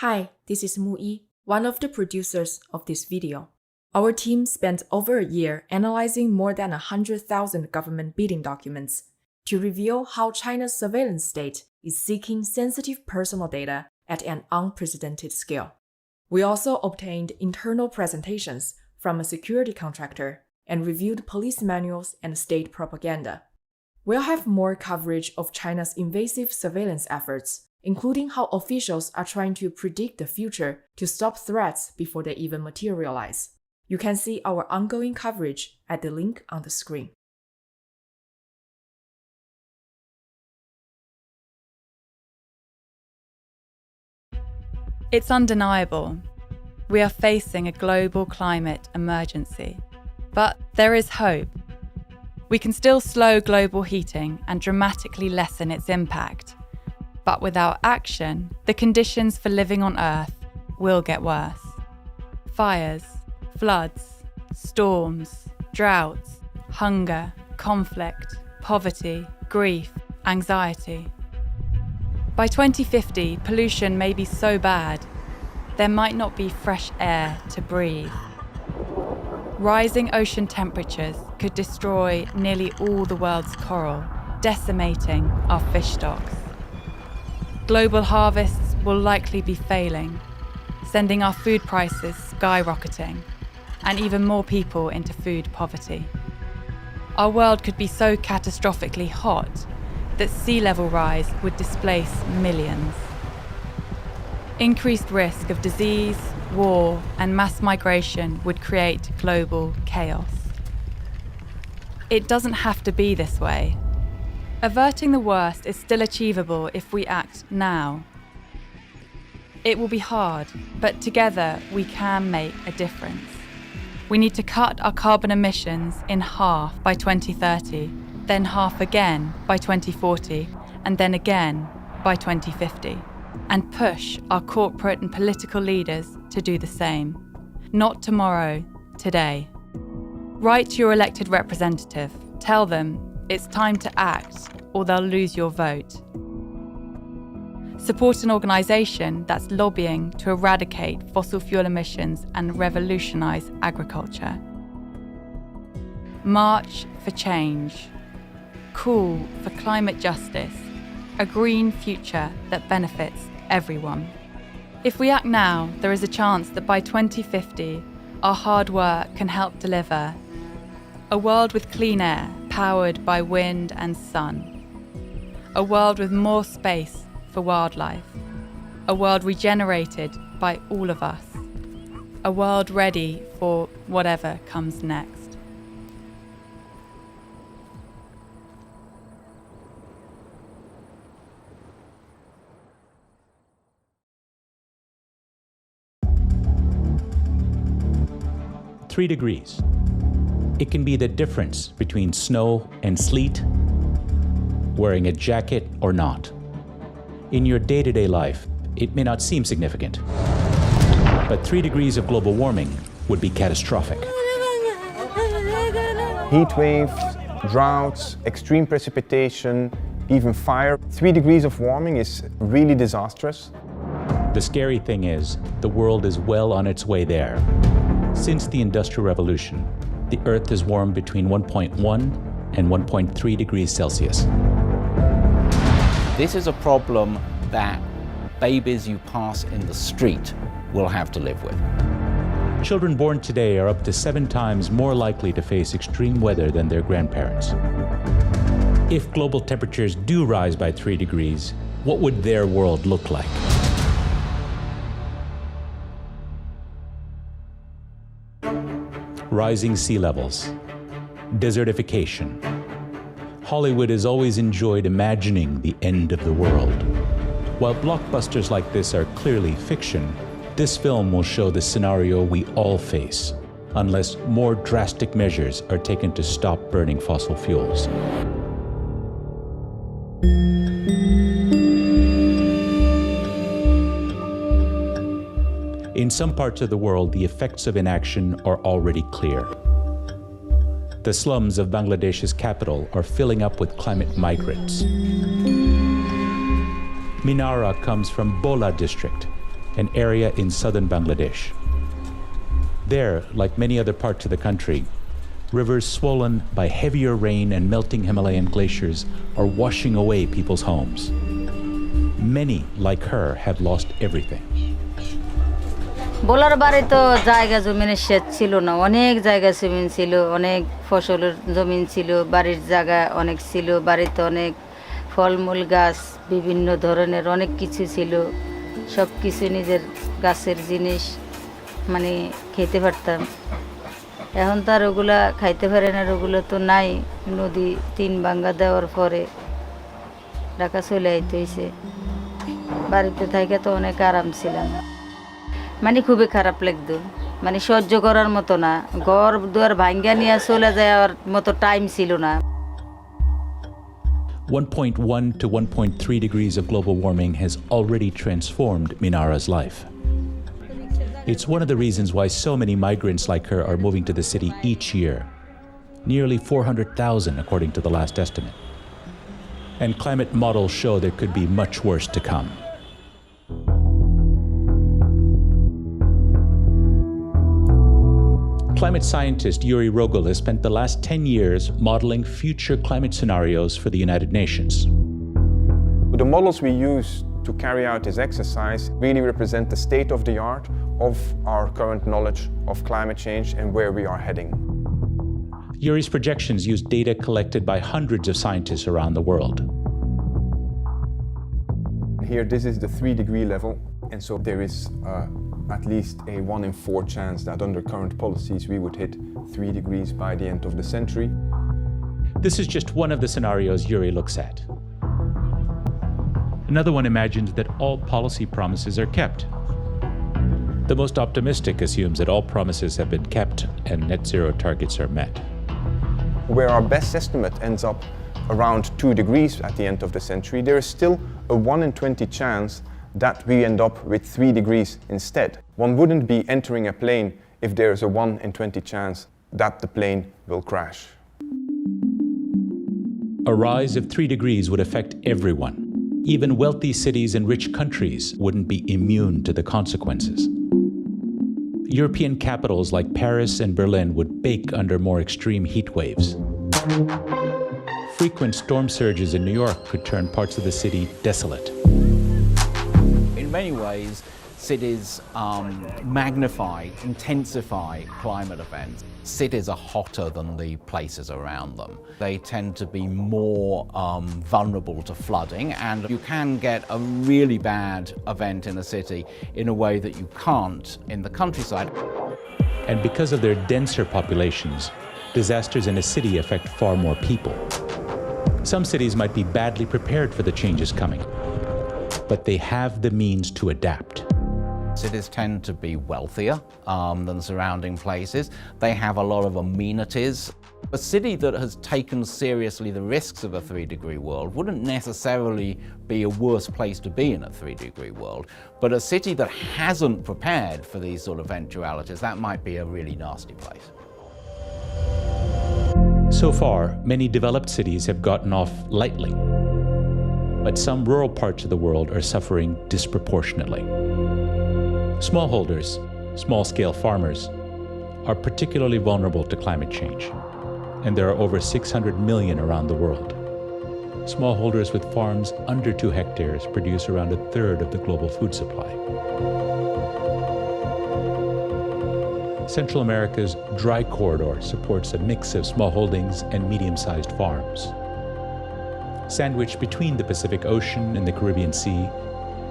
Speaker 9: Hi, this is Mu Yi, one of the producers of this video. Our team spent over a year analyzing more than 100,000 government bidding documents to reveal how China's surveillance state is seeking sensitive personal data at an unprecedented scale. We also obtained internal presentations from a security contractor and reviewed police manuals and state propaganda. We'll have more coverage of China's invasive surveillance efforts, including how officials are trying to predict the future to stop threats before they even materialize. You can see our ongoing coverage at the link on the screen.
Speaker 10: It's undeniable. We are facing a global climate emergency. But there is hope. We can still slow global heating and dramatically lessen its impact. But without action, the conditions for living on Earth will get worse. Fires, floods, storms, droughts, hunger, conflict, poverty, grief, anxiety. By 2050, pollution may be so bad, there might not be fresh air to breathe. Rising ocean temperatures could destroy nearly all the world's coral, decimating our fish stocks. Global harvests will likely be failing, sending our food prices skyrocketing, and even more people into food poverty. Our world could be so catastrophically hot that sea level rise would displace millions. Increased risk of disease, war, and mass migration would create global chaos. It doesn't have to be this way. Averting the worst is still achievable if we act now. It will be hard, but together we can make a difference. We need to cut our carbon emissions in half by 2030, then half again by 2040, and then again by 2050, and push our corporate and political leaders to do the same. Not tomorrow, today. Write to your elected representative. Tell them it's time to act, or they'll lose your vote. Support an organisation that's lobbying to eradicate fossil fuel emissions and revolutionise agriculture. March for change. Call for climate justice, a green future that benefits everyone. If we act now, there is a chance that by 2050, our hard work can help deliver a world with clean air powered by wind and sun, a world with more space for wildlife, a world regenerated by all of us, a world ready for whatever comes next.
Speaker 11: Three degrees. It can be the difference between snow and sleet, wearing a jacket or not. In your day-to-day life, it may not seem significant, but 3 degrees of global warming would be catastrophic.
Speaker 12: Heat waves, droughts, extreme precipitation, even fire. 3 degrees of warming is really disastrous.
Speaker 11: The scary thing is, the world is well on its way there. Since the Industrial Revolution, the Earth has warmed between 1.1 and 1.3 degrees Celsius.
Speaker 13: This is a problem that babies you pass in the street will have to live with.
Speaker 11: Children born today are up to 7 times more likely to face extreme weather than their grandparents. If global temperatures do rise by 3 degrees, what would their world look like? Rising sea levels, desertification. Hollywood has always enjoyed imagining the end of the world. While blockbusters like this are clearly fiction, this film will show the scenario we all face, unless more drastic measures are taken to stop burning fossil fuels. In some parts of the world, the effects of inaction are already clear. The slums of Bangladesh's capital are filling up with climate migrants. Minara comes from Bola district, an area in southern Bangladesh. There, like many other parts of the country, rivers swollen by heavier rain and melting Himalayan glaciers are washing away people's homes. Many, like her, have lost everything.
Speaker 14: Bowler বাড়ি তো জায়গা জমিনের শেষ ছিল না, অনেক জায়গা জমিন ছিল, অনেক ফসলের জমিন ছিল, বাড়ির জায়গা অনেক ছিল, বাড়িতে অনেক ফলমূল গাছ বিভিন্ন ধরনের অনেক কিছু ছিল, সব কিছু নিজের গাছের জিনিস মানে খেতে পারতাম। এখন তো আর ওগুলা খাইতে পারে না, ওগুলো তো নাই, নদী 3 ভাঙা দেওয়ার পরে ঢাকা চলে আইতে হইছে। বাড়িতে থেকে তো অনেক আরাম ছিলাম, মানে খুবই খারাপ লাগতো, মানে সহ্য করার মতো না, ঘর দুয়ার ভাঙ্গা নিয়ে চলে যাওয়ার মতো টাইম ছিল না।
Speaker 11: 1.1 to 1.3 degrees of global warming has already transformed Minara's life. It's one of the reasons why so many migrants like her are moving to the city each year. Nearly 400,000 according to the last estimate. And climate models show there could be much worse to come. Climate scientist Yuri Rogol has spent the last 10 years modeling future climate scenarios for the United Nations.
Speaker 12: The models we use to carry out this exercise really represent the state of the art of our current knowledge of climate change and where we are heading.
Speaker 11: Yuri's projections use data collected by hundreds of scientists around the world.
Speaker 12: Here, this is the 3-degree level, and so there is at least a 1 in 4 chance that under current policies we would hit 3 degrees by the end of the century.
Speaker 11: This is just one of the scenarios Yuri looks at. Another one imagines that all policy promises are kept. The most optimistic assumes that all promises have been kept and net zero targets are met.
Speaker 12: Where our best estimate ends up around 2 degrees at the end of the century, there is still a 1 in 20 chance that we end up with 3 degrees instead. One wouldn't be entering a plane if there is a 1 in 20 chance that the plane will crash.
Speaker 11: A rise of 3 degrees would affect everyone. Even wealthy cities and rich countries wouldn't be immune to the consequences. European capitals like Paris and Berlin would bake under more extreme heat waves. Frequent storm surges in New York could turn parts of the city desolate.
Speaker 13: In many ways, cities magnify, intensify climate events. Cities are hotter than the places around them. They tend to be more vulnerable to flooding, and you can get a really bad event in a city in a way that you can't in the countryside.
Speaker 11: And because of their denser populations, disasters in a city affect far more people. Some cities might be badly prepared for the changes coming, but they have the means to adapt.
Speaker 13: Cities tend to be wealthier than surrounding places. They have a lot of amenities. A city that has taken seriously the risks of a 3-degree world wouldn't necessarily be a worse place to be in a 3-degree world. But a city that hasn't prepared for these sort of eventualities, that might be a really nasty place.
Speaker 11: So far, many developed cities have gotten off lightly, but some rural parts of the world are suffering disproportionately. Smallholders, small-scale farmers, are particularly vulnerable to climate change, and there are over 600 million around the world. Smallholders with farms under 2 hectares produce around 1/3 of the global food supply. Central America's dry corridor supports a mix of smallholdings and medium-sized farms. Sandwiched between the Pacific Ocean and the Caribbean Sea,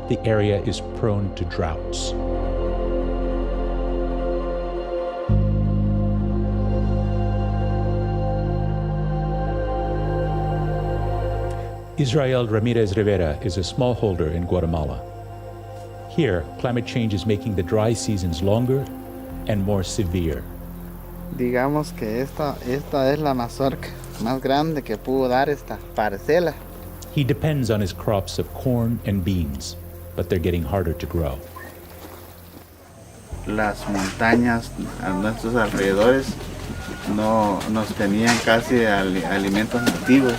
Speaker 11: the area is prone to droughts. Israel Ramirez Rivera is a smallholder in Guatemala. Here, climate change is making the dry seasons longer and more severe.
Speaker 15: Digamos que esta es la mazorca más grande que pudo dar esta parcela.
Speaker 11: He depends on his crops of corn and beans, but they're getting harder to grow.
Speaker 15: Las montañas a nuestros alrededores no nos tenían casi alimentos nativos,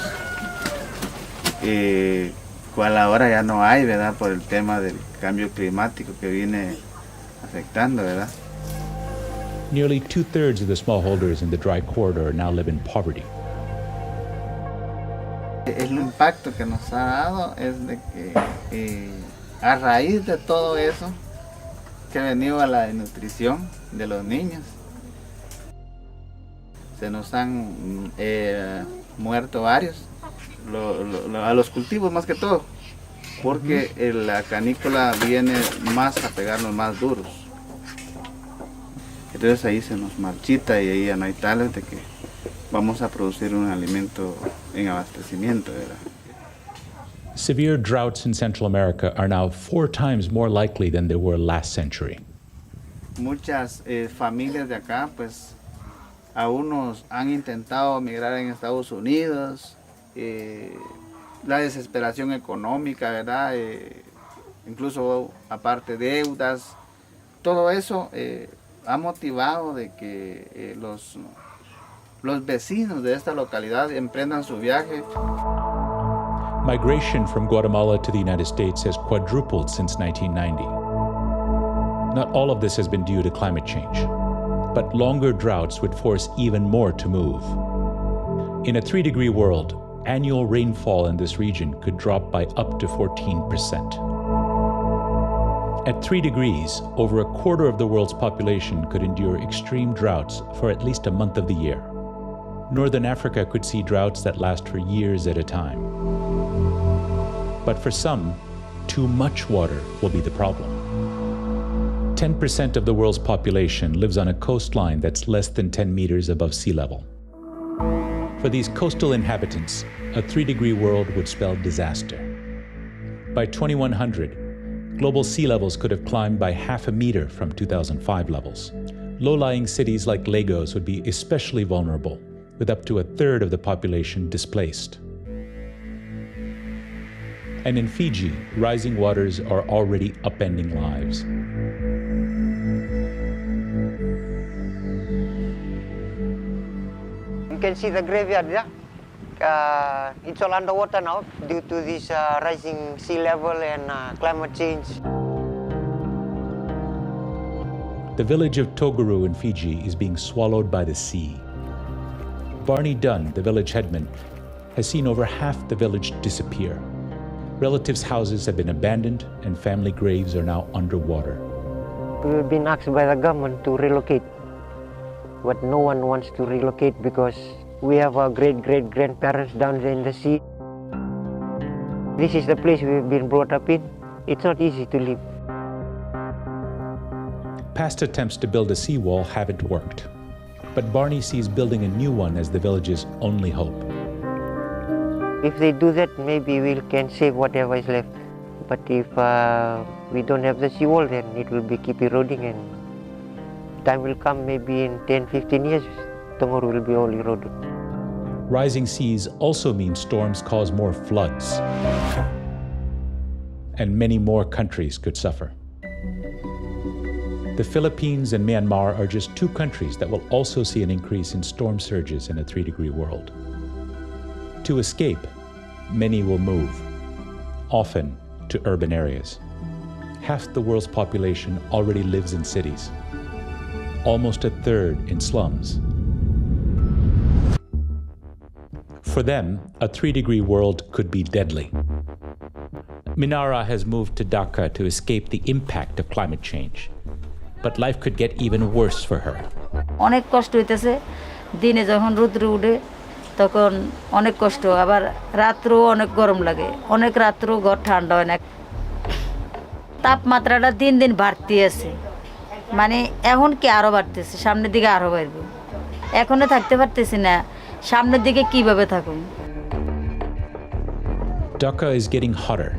Speaker 15: cual ahora ya no hay, ¿verdad? Por el tema del cambio climático que viene afectando, ¿verdad?
Speaker 11: Nearly 2/3 of the smallholders in the dry corridor now live in poverty.
Speaker 15: El impacto que nos ha dado es de que a raíz de todo eso que ha venido a la desnutrición de los niños, se nos han muerto varios, a los cultivos más que todo, porque la canícula viene más a pegarnos más duros. Entonces ahí se nos marchita y ahí ya no hay tales de que vamos a producir un alimento en abastecimiento, ¿verdad?
Speaker 11: Severe droughts in Central America are now 4 times more likely than they were last century.
Speaker 15: Muchas familias de acá, pues, a unos han intentado emigrar en Estados Unidos, la desesperación económica, ¿verdad? Incluso aparte deudas, todo eso ha motivado de que los vecinos de esta localidad emprendan su viaje.
Speaker 11: Migration from Guatemala to the United States has quadrupled since 1990. Not all of this has been due to climate change, but longer droughts would force even more to move. In a 3-degree world, annual rainfall in this region could drop by up to 14%. At 3 degrees, over 1/4 of the world's population could endure extreme droughts for at least a month of the year. Northern Africa could see droughts that last for years at a time. But for some, too much water will be the problem. 10% of the world's population lives on a coastline that's less than 10 meters above sea level. For these coastal inhabitants, a 3-degree world would spell disaster. By 2100, global sea levels could have climbed by half a meter from 2005 levels. Low-lying cities like Lagos would be especially vulnerable, with up to a third of the population displaced. And in Fiji, rising waters are already upending lives.
Speaker 16: You can see the graveyard there. It's all underwater now due to this rising sea level and climate change.
Speaker 11: The village of Toguru in Fiji is being swallowed by the sea. Barney Dunn, the village headman, has seen over half the village disappear. Relatives' houses have been abandoned and family graves are now underwater.
Speaker 16: We've been asked by the government to relocate, but no one wants to relocate because we have our great-great-grandparents down there in the sea. This is the place we've been brought up in. It's not easy to live.
Speaker 11: Past attempts to build a seawall haven't worked, but Barney sees building a new one as the village's only hope.
Speaker 16: If they do that, maybe we can save whatever is left. But if we don't have the seawall, then it will keep eroding, and time will come, maybe in 10, 15 years, Toguru will be all eroded.
Speaker 11: Rising seas also mean storms cause more floods, and many more countries could suffer. The Philippines and Myanmar are just two countries that will also see an increase in storm surges in a 3-degree world. To escape, many will move, often to urban areas. Half the world's population already lives in cities, almost a third in slums. For them, a 3-degree world could be deadly. Minara has moved to Dhaka to escape the impact of climate change. But life could get even worse for her.
Speaker 14: অনেক কষ্ট হইতেছে দিনে যখন রৌদ্র উঠে তখন অনেক কষ্ট আবার রাত্রেও অনেক গরম লাগে অনেক রাত্রেও ঘর ঠান্ডা হয় না তাপমাত্রাটা দিন দিন বাড়তে আছে মানে এখন কি আরো বাড়তেছে সামনের দিকে আরো বাড়বে এখনো থাকতে পারতেছি না সামনের দিকে কিভাবে থাকুম
Speaker 11: Dhaka is getting hotter.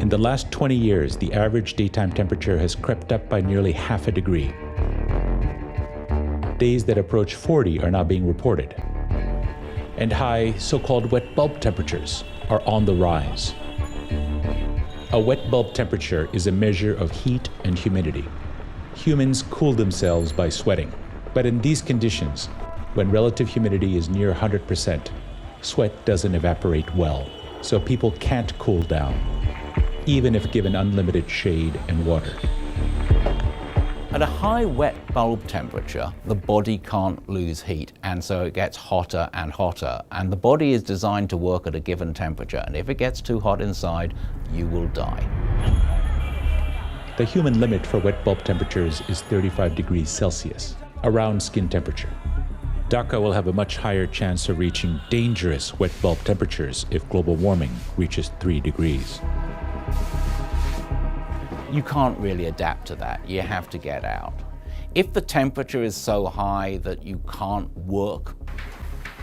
Speaker 11: In the last 20 years, the average daytime temperature has crept up by nearly half a degree. Days that approach 40 are now being reported. And high, so-called wet bulb temperatures are on the rise. A wet bulb temperature is a measure of heat and humidity. Humans cool themselves by sweating. But in these conditions, when relative humidity is near 100%, sweat doesn't evaporate well, so people can't cool down, even if given unlimited shade and water.
Speaker 13: At a high wet bulb temperature, the body can't lose heat, and so it gets hotter and hotter. And the body is designed to work at a given temperature, and if it gets too hot inside, you will die.
Speaker 11: The human limit for wet bulb temperatures is 35 degrees Celsius, around skin temperature. Dhaka will have a much higher chance of reaching dangerous wet bulb temperatures if global warming reaches 3 degrees.
Speaker 13: You can't really adapt to that. You have to get out. If the temperature is so high that you can't work,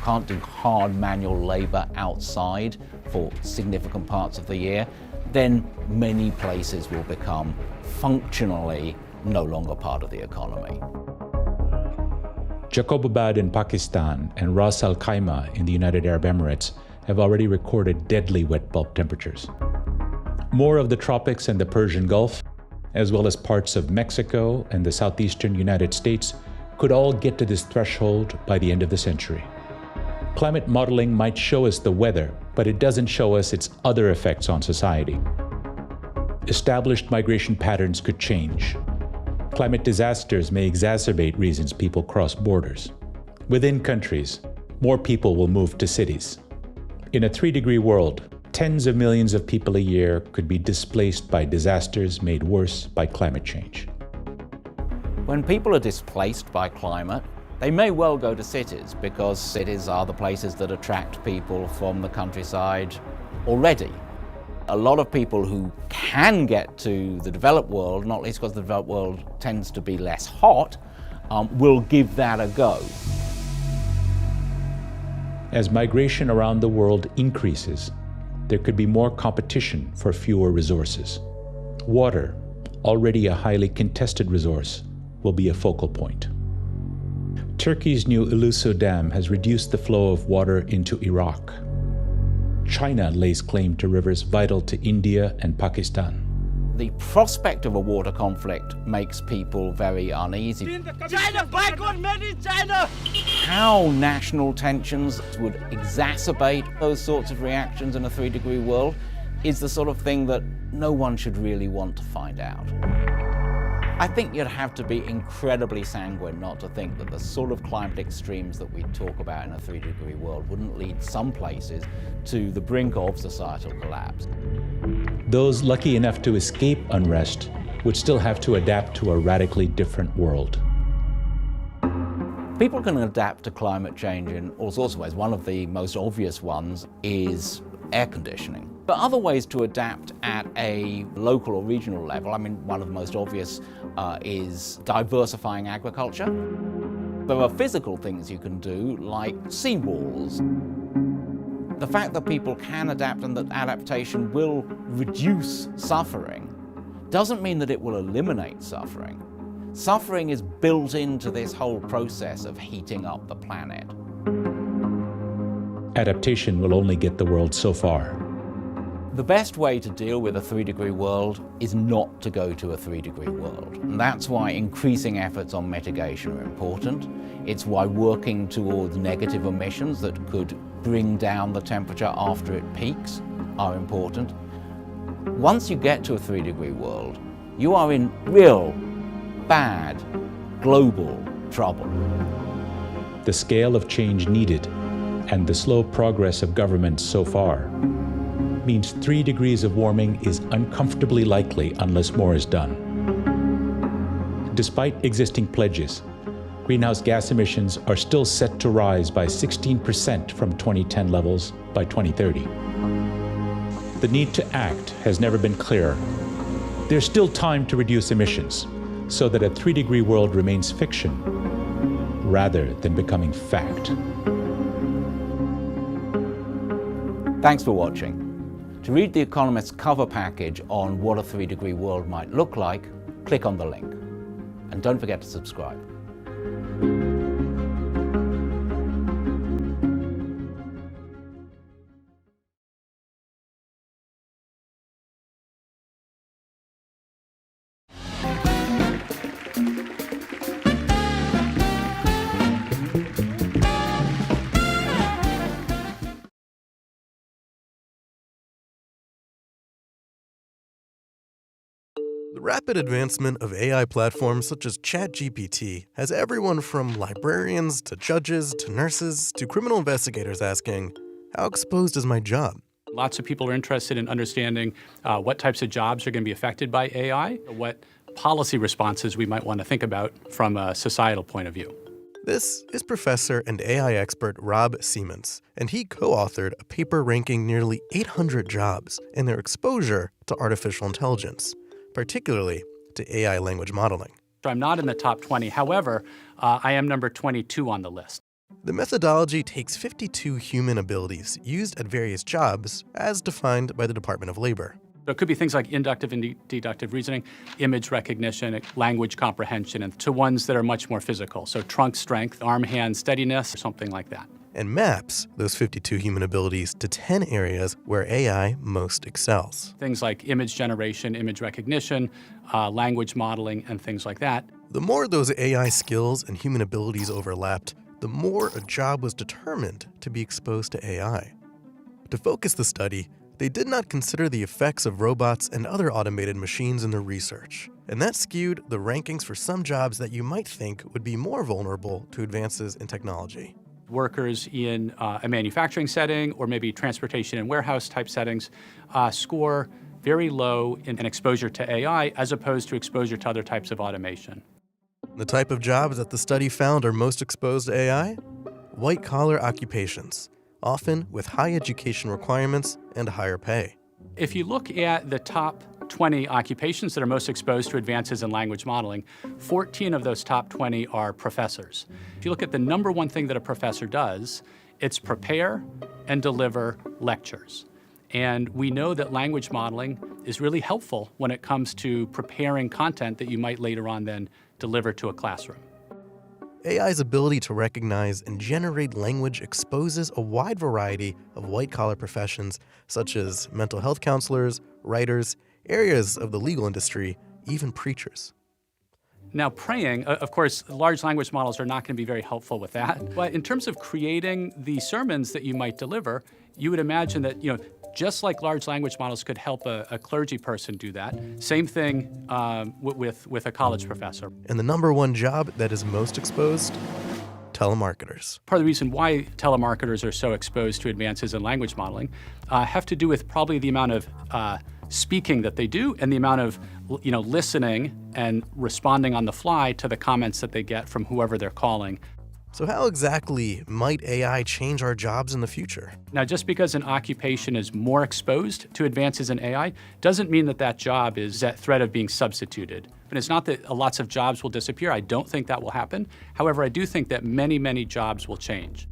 Speaker 13: can't do hard manual labor outside for significant parts of the year, then many places will become functionally no longer part of the economy.
Speaker 11: Jacobabad in Pakistan and Ras Al Khaimah in the United Arab Emirates have already recorded deadly wet bulb temperatures. More of the tropics and the Persian Gulf, as well as parts of Mexico and the southeastern United States, could all get to this threshold by the end of the century. Climate modeling might show us the weather, but it doesn't show us its other effects on society. Established migration patterns could change. Climate disasters may exacerbate reasons people cross borders. Within countries, more people will move to cities. In a 3-degree world, tens of millions of people a year could be displaced by disasters made worse by climate change.
Speaker 13: When people are displaced by climate, they may well go to cities because cities are the places that attract people from the countryside already. A lot of people who can get to the developed world, not least because the developed world tends to be less hot, will give that a go.
Speaker 11: As migration around the world increases, there could be more competition for fewer resources. Water, already a highly contested resource, will be a focal point. Turkey's new Ilısu Dam has reduced the flow of water into Iraq. China lays claim to rivers vital to India and Pakistan.
Speaker 13: The prospect of a water conflict makes people very uneasy.
Speaker 17: China, backward man in China!
Speaker 13: How national tensions would exacerbate those sorts of reactions in a 3-degree world is the sort of thing that no one should really want to find out. I think you'd have to be incredibly sanguine not to think that the sort of climate extremes that we talk about in a 3-degree world wouldn't lead some places to the brink of societal collapse.
Speaker 11: Those lucky enough to escape unrest would still have to adapt to a radically different world.
Speaker 13: People can adapt to climate change in all sorts of ways. One of the most obvious ones is air conditioning. But other ways to adapt at a local or regional level, I mean, one of the most obvious is diversifying agriculture. There are physical things you can do, like seawalls. The fact that people can adapt and that adaptation will reduce suffering doesn't mean that it will eliminate suffering. Suffering is built into this whole process of heating up the planet.
Speaker 11: Adaptation will only get the world so far.
Speaker 13: The best way to deal with a 3-degree world is not to go to a 3-degree world. And that's why increasing efforts on mitigation are important. It's why working towards negative emissions that could bring down the temperature after it peaks are important. Once you get to a 3-degree world, you are in real, bad, global trouble.
Speaker 11: The scale of change needed and the slow progress of governments so far means 3 degrees of warming is uncomfortably likely unless more is done. Despite existing pledges, greenhouse gas emissions are still set to rise by 16% from 2010 levels by 2030. The need to act has never been clearer. There's still time to reduce emissions so that a 3-degree world remains fiction rather than becoming fact.
Speaker 13: Thanks for watching. To read The Economist's cover package on what a 3-degree world might look like, click on the link. And don't forget to subscribe.
Speaker 18: The rapid advancement of AI platforms such as ChatGPT has everyone from librarians to judges to nurses to criminal investigators asking, how exposed is my job?
Speaker 19: Lots of people are interested in understanding what types of jobs are going to be affected by AI, what policy responses we might want to think about from a societal point of view.
Speaker 18: This is professor and AI expert Rob Siemens, and he co-authored a paper ranking nearly 800 jobs and their exposure to artificial intelligence, particularly to AI language modeling.
Speaker 19: So I'm not in the top 20. However, I am number 22 on the list.
Speaker 18: The methodology takes 52 human abilities used at various jobs as defined by the Department of Labor.
Speaker 19: So it could be things like inductive and deductive reasoning, image recognition, language comprehension, and to ones that are much more physical. So trunk strength, arm-hand steadiness, or something like that.
Speaker 18: And maps those 52 human abilities to 10 areas where AI most excels.
Speaker 19: Things like image generation, image recognition, language modeling, and things like that.
Speaker 18: The more those AI skills and human abilities overlapped, the more a job was determined to be exposed to AI. To focus the study, they did not consider the effects of robots and other automated machines in their research, and that skewed the rankings for some jobs that you might think would be more vulnerable to advances in technology.
Speaker 19: Workers in a manufacturing setting or maybe transportation and warehouse type settings score very low in exposure to AI as opposed to exposure to other types of automation.
Speaker 18: The type of jobs that the study found are most exposed to AI? White-collar occupations, often with high education requirements and higher pay.
Speaker 19: If you look at the top 20 occupations that are most exposed to advances in language modeling, 14 of those top 20 are professors. If you look at the number one thing that a professor does, it's prepare and deliver lectures. And we know that language modeling is really helpful when it comes to preparing content that you might later on then deliver to a classroom.
Speaker 18: AI's ability to recognize and generate language exposes a wide variety of white-collar professions, such as mental health counselors, writers, areas of the legal industry, even preachers.
Speaker 19: Now, praying, of course, large language models are not going to be very helpful with that. But in terms of creating the sermons that you might deliver, you would imagine that, just like large language models could help a clergy person do that, same thing with a college professor.
Speaker 18: And the number one job that is most exposed? Telemarketers.
Speaker 19: Part of the reason why telemarketers are so exposed to advances in language modeling have to do with probably the amount of speaking that they do and the amount of listening and responding on the fly to the comments that they get from whoever they're calling.
Speaker 18: So how exactly might AI change our jobs in the future?
Speaker 19: Now, just because an occupation is more exposed to advances in AI doesn't mean that that job is at threat of being substituted. And it's not that lots of jobs will disappear. I don't think that will happen. However, I do think that many, many jobs will change.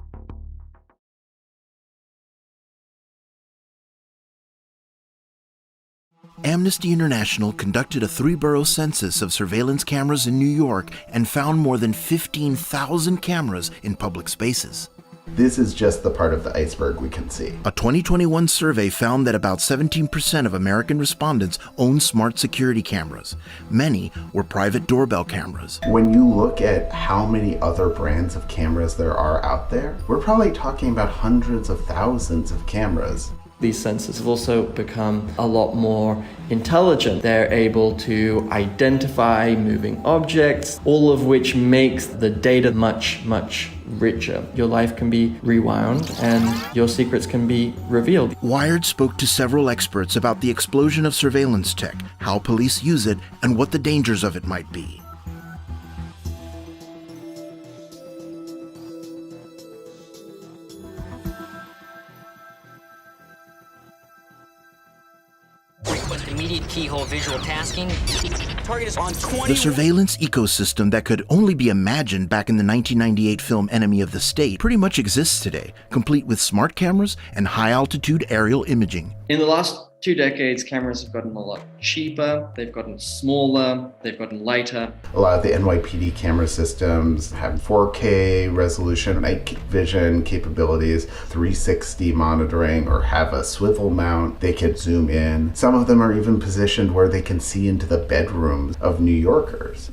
Speaker 20: Amnesty International conducted a 3-borough census of surveillance cameras in New York and found more than 15,000 cameras in public spaces.
Speaker 21: This is just the part of the iceberg we can see.
Speaker 20: A 2021 survey found that about 17% of American respondents own smart security cameras. Many were private doorbell cameras.
Speaker 21: When you look at how many other brands of cameras there are out there, we're probably talking about hundreds of thousands of cameras.
Speaker 22: These sensors have also become a lot more intelligent. They're able to identify moving objects, all of which makes the data much, much richer. Your life can be rewound and your secrets can be revealed.
Speaker 20: Wired spoke to several experts about the explosion of surveillance tech, how police use it, and what the dangers of it might be.
Speaker 23: Immediate keyhole visual tasking. Target is on 20.
Speaker 20: The surveillance ecosystem that could only be imagined back in the 1998 film Enemy of the State pretty much exists today, complete with smart cameras and high-altitude aerial imaging.
Speaker 22: In the last 2 decades, cameras have gotten a lot cheaper, they've gotten smaller, they've gotten lighter.
Speaker 21: A lot of the NYPD camera systems have 4K resolution, night vision capabilities, 360 monitoring, or have a swivel mount. They can zoom in. Some of them are even positioned where they can see into the bedrooms of New Yorkers.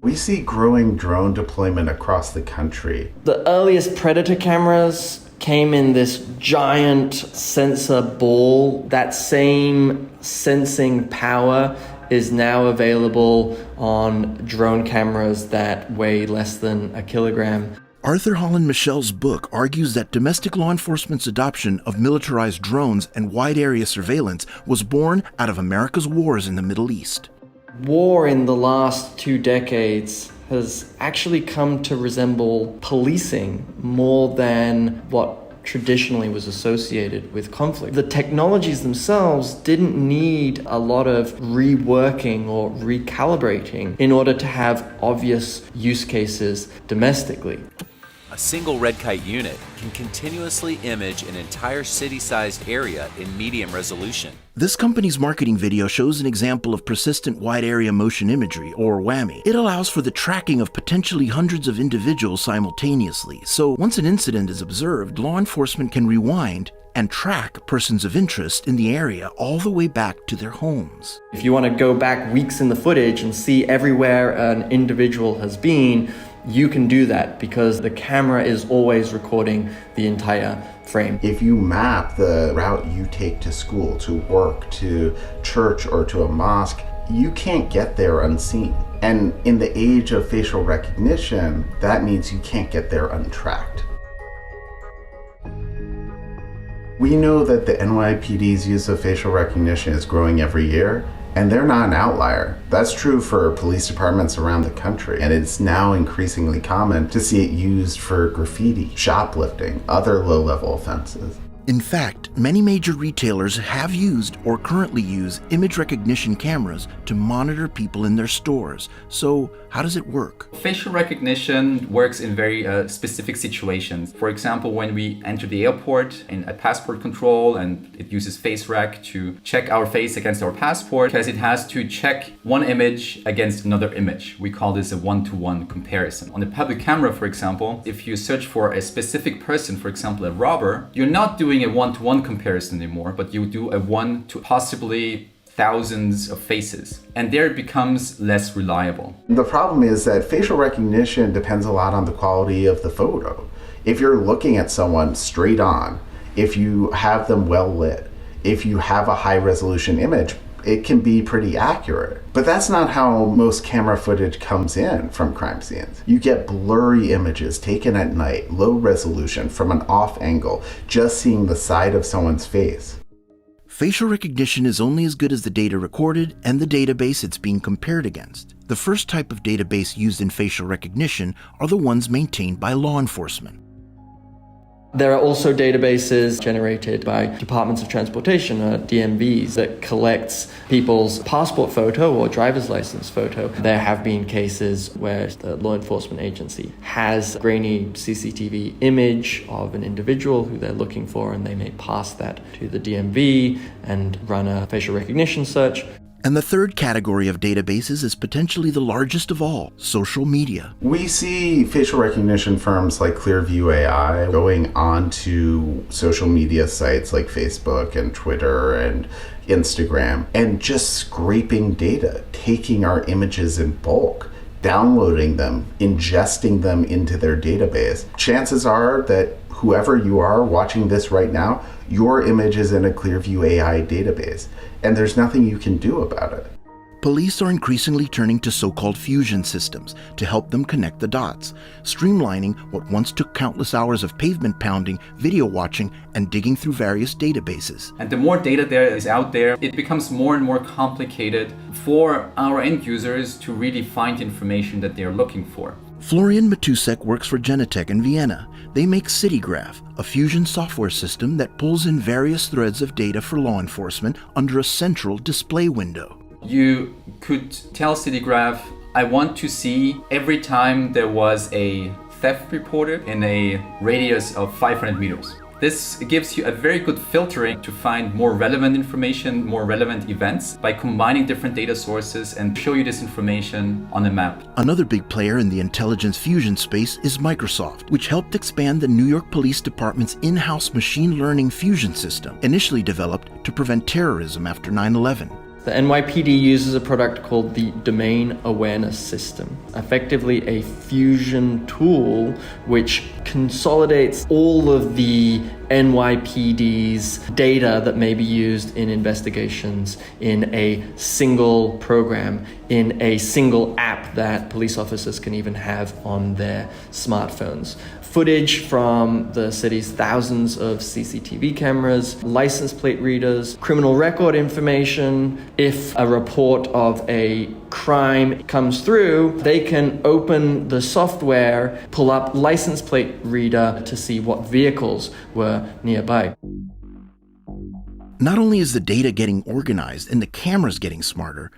Speaker 21: We see growing drone deployment across the country.
Speaker 22: The earliest Predator cameras came in this giant sensor ball. That same sensing power is now available on drone cameras that weigh less than a kilogram.
Speaker 20: Arthur Holland Michel's book argues that domestic law enforcement's adoption of militarized drones and wide area surveillance was born out of America's wars in the Middle East.
Speaker 22: War in the last 2 decades has actually come to resemble policing more than what traditionally was associated with conflict. The technologies themselves didn't need a lot of reworking or recalibrating in order to have obvious use cases domestically.
Speaker 24: A single red kite unit can continuously image an entire city-sized area in medium resolution.
Speaker 20: This company's marketing video shows an example of persistent wide area motion imagery, or WAMI. It allows for the tracking of potentially hundreds of individuals simultaneously, so once an incident is observed, law enforcement can rewind and track persons of interest in the area all the way back to their homes.
Speaker 22: If you want to go back weeks in the footage and see everywhere an individual has been, you can do that because the camera is always recording the entire frame.
Speaker 21: If you map the route you take to school, to work, to church, or to a mosque, you can't get there unseen. And in the age of facial recognition, that means you can't get there untracked. We know that the NYPD's use of facial recognition is growing every year, and they're not an outlier. That's true for police departments around the country, and it's now increasingly common to see it used for graffiti, shoplifting, other low-level offenses.
Speaker 20: In fact, many major retailers have used or currently use image recognition cameras to monitor people in their stores. So, how does it work?
Speaker 2: Facial recognition works in very specific situations. For example, when we enter the airport in a passport control, and it uses face rec to check our face against our passport, because it has to check one image against another image. We call this a one-to-one comparison. On a public camera, for example, if you search for a specific person, for example, a robber, you're not doing a one-to-one comparison anymore, but you do a one to possibly thousands of faces. And there it becomes less reliable.
Speaker 21: The problem is that facial recognition depends a lot on the quality of the photo. If you're looking at someone straight on, if you have them well lit, if you have a high resolution image, it can be pretty accurate. But that's not how most camera footage comes in from crime scenes. You get blurry images taken at night, low resolution, from an off angle, just seeing the side of someone's face.
Speaker 20: Facial recognition is only as good as the data recorded and the database it's being compared against. The first type of database used in facial recognition are the ones maintained by law enforcement.
Speaker 22: There are also databases generated by departments of transportation, DMVs, that collects people's passport photo or driver's license photo. There have been cases where the law enforcement agency has a grainy CCTV image of an individual who they're looking for, and they may pass that to the DMV and run a facial recognition search.
Speaker 20: And the third category of databases is potentially the largest of all, social media.
Speaker 21: We see facial recognition firms like Clearview AI going onto social media sites like Facebook and Twitter and Instagram and just scraping data, taking our images in bulk, downloading them, ingesting them into their database. Chances are that whoever you are watching this right now, your image is in a Clearview AI database, and there's nothing you can do about it.
Speaker 20: Police are increasingly turning to so-called fusion systems to help them connect the dots, streamlining what once took countless hours of pavement pounding, video watching, and digging through various databases.
Speaker 2: And the more data there is out there, it becomes more and more complicated for our end users to really find information that they're looking for.
Speaker 20: Florian Matusek works for Genetec in Vienna. They make CityGraph, a fusion software system that pulls in various threads of data for law enforcement under a central display window.
Speaker 2: You could tell CityGraph, I want to see every time there was a theft reported in a radius of 500 meters. This gives you a very good filtering to find more relevant information, more relevant events by combining different data sources and show you this information on a map.
Speaker 20: Another big player in the intelligence fusion space is Microsoft, which helped expand the New York Police Department's in-house machine learning fusion system, initially developed to prevent terrorism after 9/11.
Speaker 22: The NYPD uses a product called the Domain Awareness System, effectively a fusion tool which consolidates all of the NYPD's data that may be used in investigations in a single program, in a single app that police officers can even have on their smartphones. Footage from the city's thousands of CCTV cameras, license plate readers, criminal record information. If a report of a crime comes through, they can open the software, pull up license plate reader to see what vehicles were nearby.
Speaker 20: Not only is the data getting organized and the cameras getting smarter,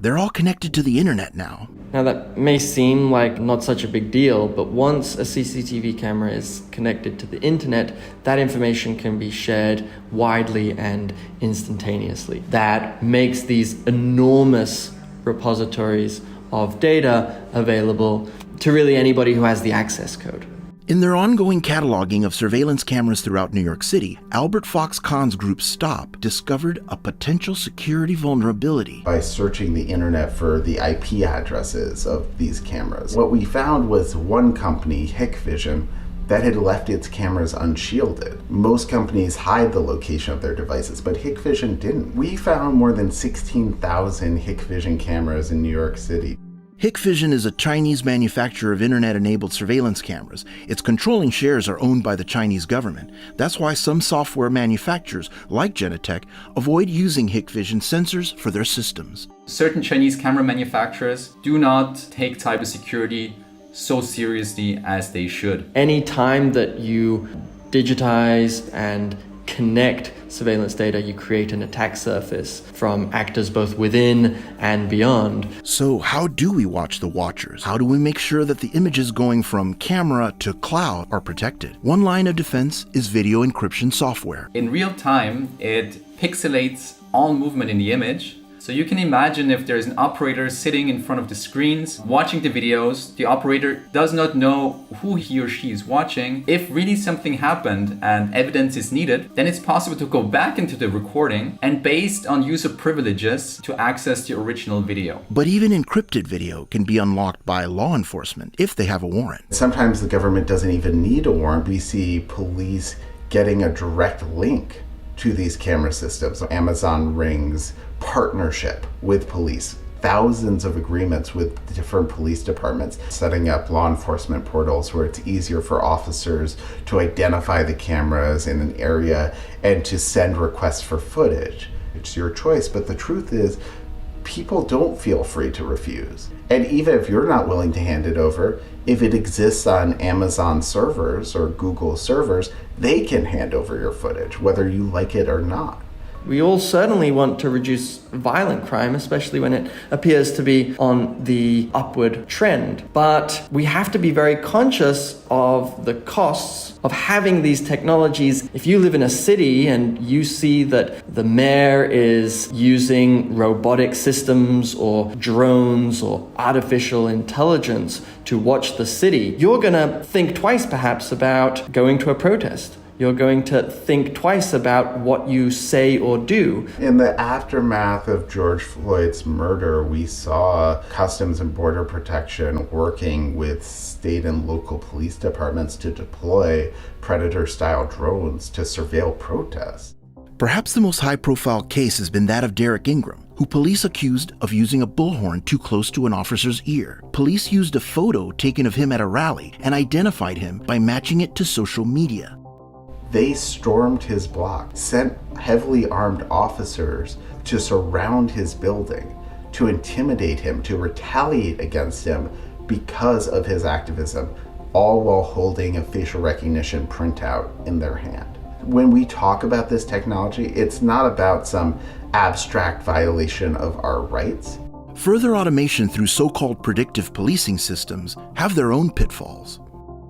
Speaker 20: they're all connected to the internet now.
Speaker 22: Now that may seem like not such a big deal, but once a CCTV camera is connected to the internet, that information can be shared widely and instantaneously. That makes these enormous repositories of data available to really anybody who has the access code.
Speaker 20: In their ongoing cataloging of surveillance cameras throughout New York City, Albert Fox Kahn's group STOP discovered a potential security vulnerability.
Speaker 21: By searching the internet for the IP addresses of these cameras, what we found was one company, Hikvision, that had left its cameras unshielded. Most companies hide the location of their devices, but Hikvision didn't. We found more than 16,000 Hikvision cameras in New York City.
Speaker 20: Hikvision is a Chinese manufacturer of internet-enabled surveillance cameras. Its controlling shares are owned by the Chinese government. That's why some software manufacturers, like Genetec, avoid using Hikvision sensors for their systems.
Speaker 2: Certain Chinese camera manufacturers do not take cybersecurity so seriously as they should.
Speaker 22: Any time that you digitize and connect surveillance data, you create an attack surface from actors both within and beyond.
Speaker 20: So how do we watch the watchers? How do we make sure that the images going from camera to cloud are protected? One line of defense is video encryption software.
Speaker 2: In real time, it pixelates all movement in the image. So you can imagine if there's an operator sitting in front of the screens, watching the videos, the operator does not know who he or she is watching. If really something happened and evidence is needed, then it's possible to go back into the recording and based on user privileges to access the original video.
Speaker 20: But even encrypted video can be unlocked by law enforcement if they have a warrant.
Speaker 21: Sometimes the government doesn't even need a warrant. We see police getting a direct link to these camera systems. Amazon Ring's partnership with police, thousands of agreements with different police departments, setting up law enforcement portals where it's easier for officers to identify the cameras in an area and to send requests for footage. It's your choice, but the truth is, people don't feel free to refuse. And even if you're not willing to hand it over, if it exists on Amazon servers or Google servers, they can hand over your footage, whether you like it or not.
Speaker 22: We all certainly want to reduce violent crime, especially when it appears to be on the upward trend. But we have to be very conscious of the costs of having these technologies. If you live in a city and you see that the mayor is using robotic systems or drones or artificial intelligence to watch the city, you're going to think twice perhaps about going to a protest. You're going to think twice about what you say or do.
Speaker 21: In the aftermath of George Floyd's murder, we saw Customs and Border Protection working with state and local police departments to deploy Predator-style drones to surveil protests.
Speaker 20: Perhaps the most high-profile case has been that of Derek Ingram, who police accused of using a bullhorn too close to an officer's ear. Police used a photo taken of him at a rally and identified him by matching it to social media.
Speaker 21: They stormed his block, sent heavily armed officers to surround his building, to intimidate him, to retaliate against him because of his activism, all while holding a facial recognition printout in their hand. When we talk about this technology, it's not about some abstract violation of our rights.
Speaker 20: Further automation through so-called predictive policing systems have their own pitfalls.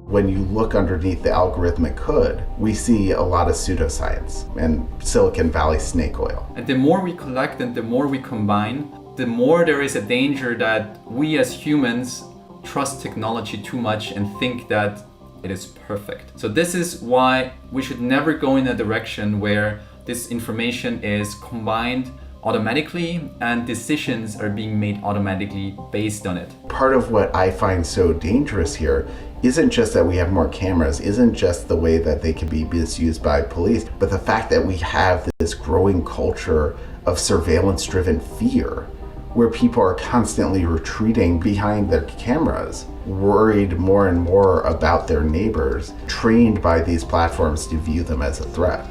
Speaker 21: When you look underneath the algorithmic hood, we see a lot of pseudoscience and Silicon Valley snake oil.
Speaker 2: And the more we collect and the more we combine, the more there is a danger that we as humans trust technology too much and think that it is perfect. So this is why we should never go in a direction where this information is combined automatically and decisions are being made automatically based on it.
Speaker 21: Part of what I find so dangerous here isn't just that we have more cameras, isn't just the way that they can be misused by police, but the fact that we have this growing culture of surveillance-driven fear, where people are constantly retreating behind their cameras, worried more and more about their neighbors, trained by these platforms to view them as a threat.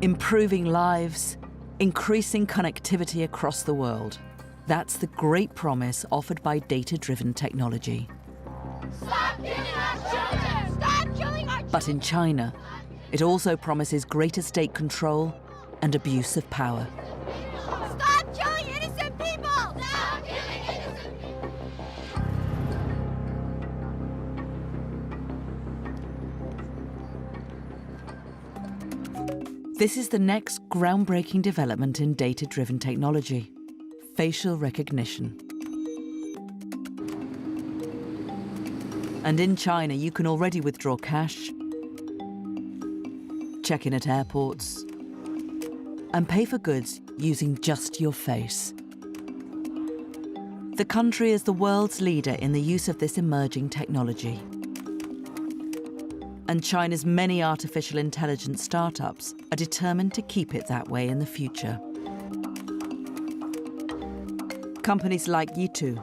Speaker 3: Improving lives, increasing connectivity across the world. That's the great promise offered by data-driven technology.
Speaker 4: Stop killing our children! Stop killing our children!
Speaker 3: But in China, it also promises greater state control and abuse of power.
Speaker 4: Stop killing innocent people! Stop killing innocent people!
Speaker 3: This is the next groundbreaking development in data-driven technology: facial recognition. And in China, you can already withdraw cash, check in at airports, and pay for goods using just your face. The country is the world's leader in the use of this emerging technology. And China's many artificial intelligence startups are determined to keep it that way in the future. Companies like Yitu,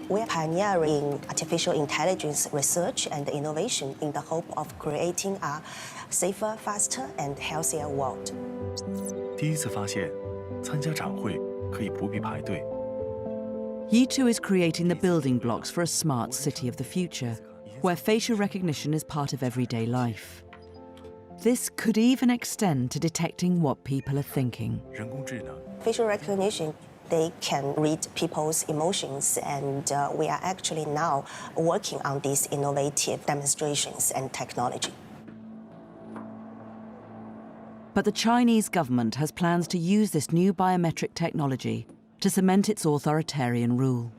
Speaker 5: we are pioneering artificial intelligence research and innovation in the hope of creating a safer, faster, and healthier world.
Speaker 6: 第一次发现，
Speaker 1: 参加展会可以不必排队。
Speaker 3: Yitu is creating the building blocks for a smart city of the future, where facial recognition is part of everyday life. This could even extend to detecting what people are thinking.
Speaker 1: 人工智能
Speaker 5: Facial recognition, they can read people's emotions, and we are actually now working on these innovative demonstrations and technology.
Speaker 3: But the Chinese government has plans to use this new biometric technology to cement its authoritarian rule.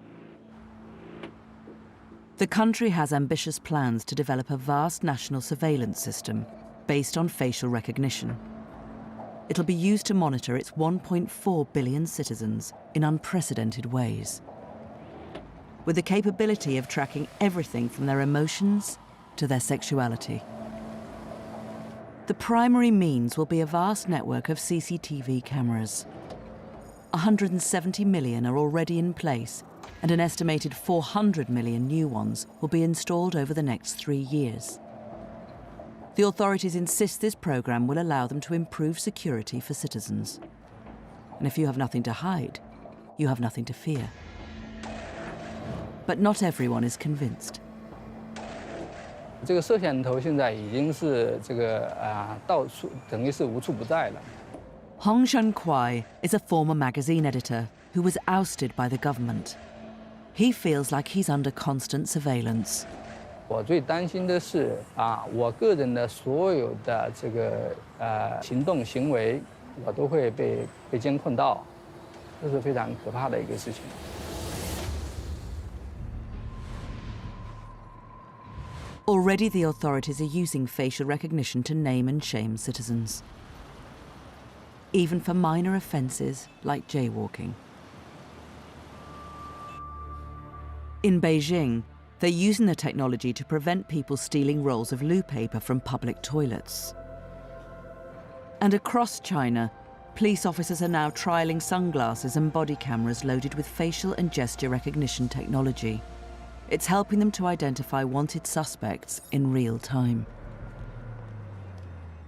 Speaker 3: The country has ambitious plans to develop a vast national surveillance system based on facial recognition. It'll be used to monitor its 1.4 billion citizens in unprecedented ways, with the capability of tracking everything from their emotions to their sexuality. The primary means will be a vast network of CCTV cameras. 170 million are already in place, and an estimated 400 million new ones will be installed over the next 3 years. The authorities insist this program will allow them to improve security for citizens. And if you have nothing to hide, you have nothing to fear. But not everyone is convinced.
Speaker 6: 这个摄像头现在已经是到处等于是无处不在了。
Speaker 3: Hong Shenquai is a former magazine editor who was ousted by the government. He feels like he's under constant surveillance.
Speaker 6: 我最担心的是我个人的所有的行动行为，我都会被监控到，这是非常可怕的一个事情。
Speaker 3: Already the authorities are using facial recognition to name and shame citizens, even for minor offences like jaywalking. In Beijing, they're using the technology to prevent people stealing rolls of loo paper from public toilets. And across China, police officers are now trialling sunglasses and body cameras loaded with facial and gesture recognition technology. It's helping them to identify wanted suspects in real time.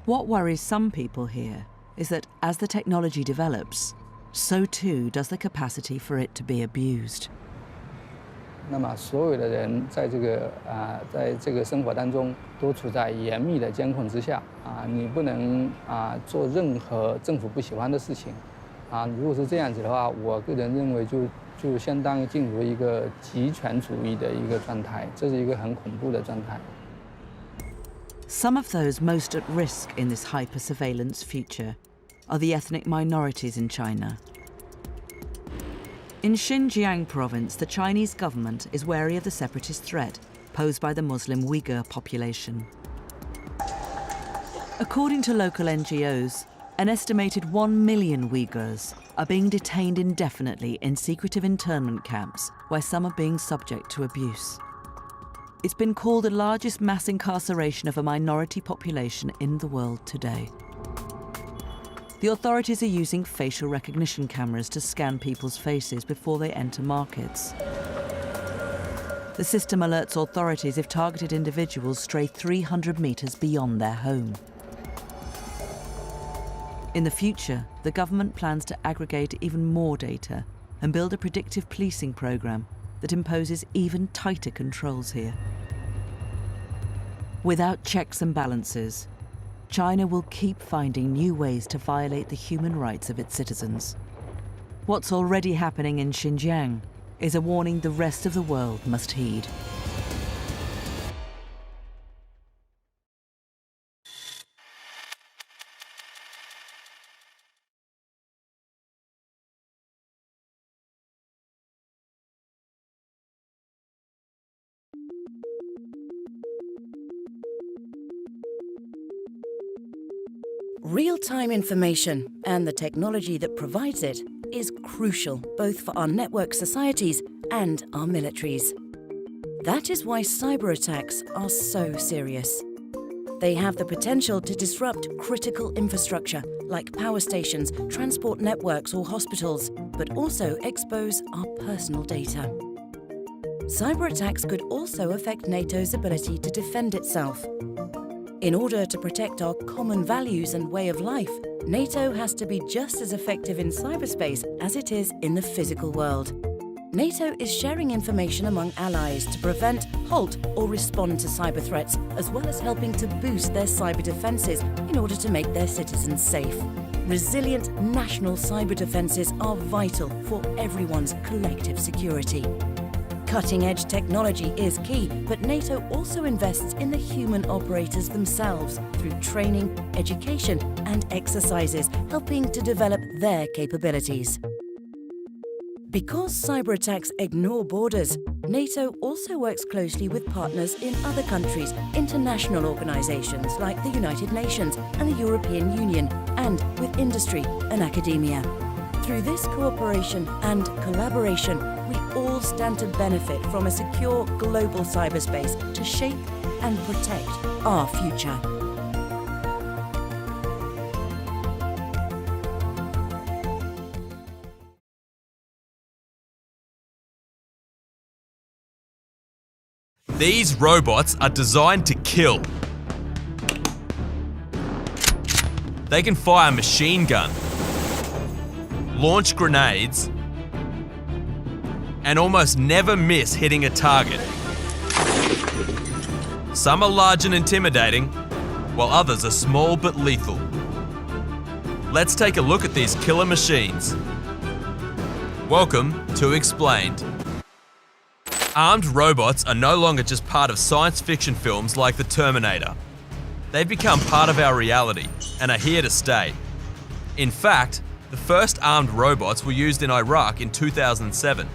Speaker 3: What worries some people here is that as the technology develops, so too does the capacity for it to be abused.
Speaker 6: 那么，所有的人在这个生活当中都处在严密的监控之下你不能做任何政府不喜欢的事情如果是这样子的话，我个人认为就相当于进入一个极权主义的一个状态，这是一个很恐怖的状态。
Speaker 3: Some of those most at risk in this hyper-surveillance future are the ethnic minorities in China. In Xinjiang province, the Chinese government is wary of the separatist threat posed by the Muslim Uyghur population. According to local NGOs, an estimated 1 million Uyghurs are being detained indefinitely in secretive internment camps where some are being subject to abuse. It's been called the largest mass incarceration of a minority population in the world today. The authorities are using facial recognition cameras to scan people's faces before they enter markets. The system alerts authorities if targeted individuals stray 300 meters beyond their home. In the future, the government plans to aggregate even more data and build a predictive policing program that imposes even tighter controls here. Without checks and balances, China will keep finding new ways to violate the human rights of its citizens. What's already happening in Xinjiang is a warning the rest of the world must heed.
Speaker 7: Real-time information and the technology that provides it is crucial both for our network societies and our militaries. That is why cyber attacks are so serious. They have the potential to disrupt critical infrastructure like power stations, transport networks or hospitals, but also expose our personal data. Cyber attacks could also affect NATO's ability to defend itself. In order to protect our common values and way of life, NATO has to be just as effective in cyberspace as it is in the physical world. NATO is sharing information among allies to prevent, halt, or respond to cyber threats, as well as helping to boost their cyber defences in order to make their citizens safe. Resilient national cyber defences are vital for everyone's collective security. Cutting-edge technology is key, but NATO also invests in the human operators themselves through training, education, and exercises, helping to develop their capabilities. Because cyber attacks ignore borders, NATO also works closely with partners in other countries, international organisations like the United Nations and the European Union, and with industry and academia. Through this cooperation and collaboration, we all stand to benefit from a secure global cyberspace to shape and protect our future.
Speaker 8: These robots are designed to kill. They can fire a machine gun, launch grenades, and almost never miss hitting a target. Some are large and intimidating, while others are small but lethal. Let's take a look at these killer machines. Welcome to Explained. Armed robots are no longer just part of science fiction films like The Terminator. They've become part of our reality and are here to stay. In fact, the first armed robots were used in Iraq in 2007.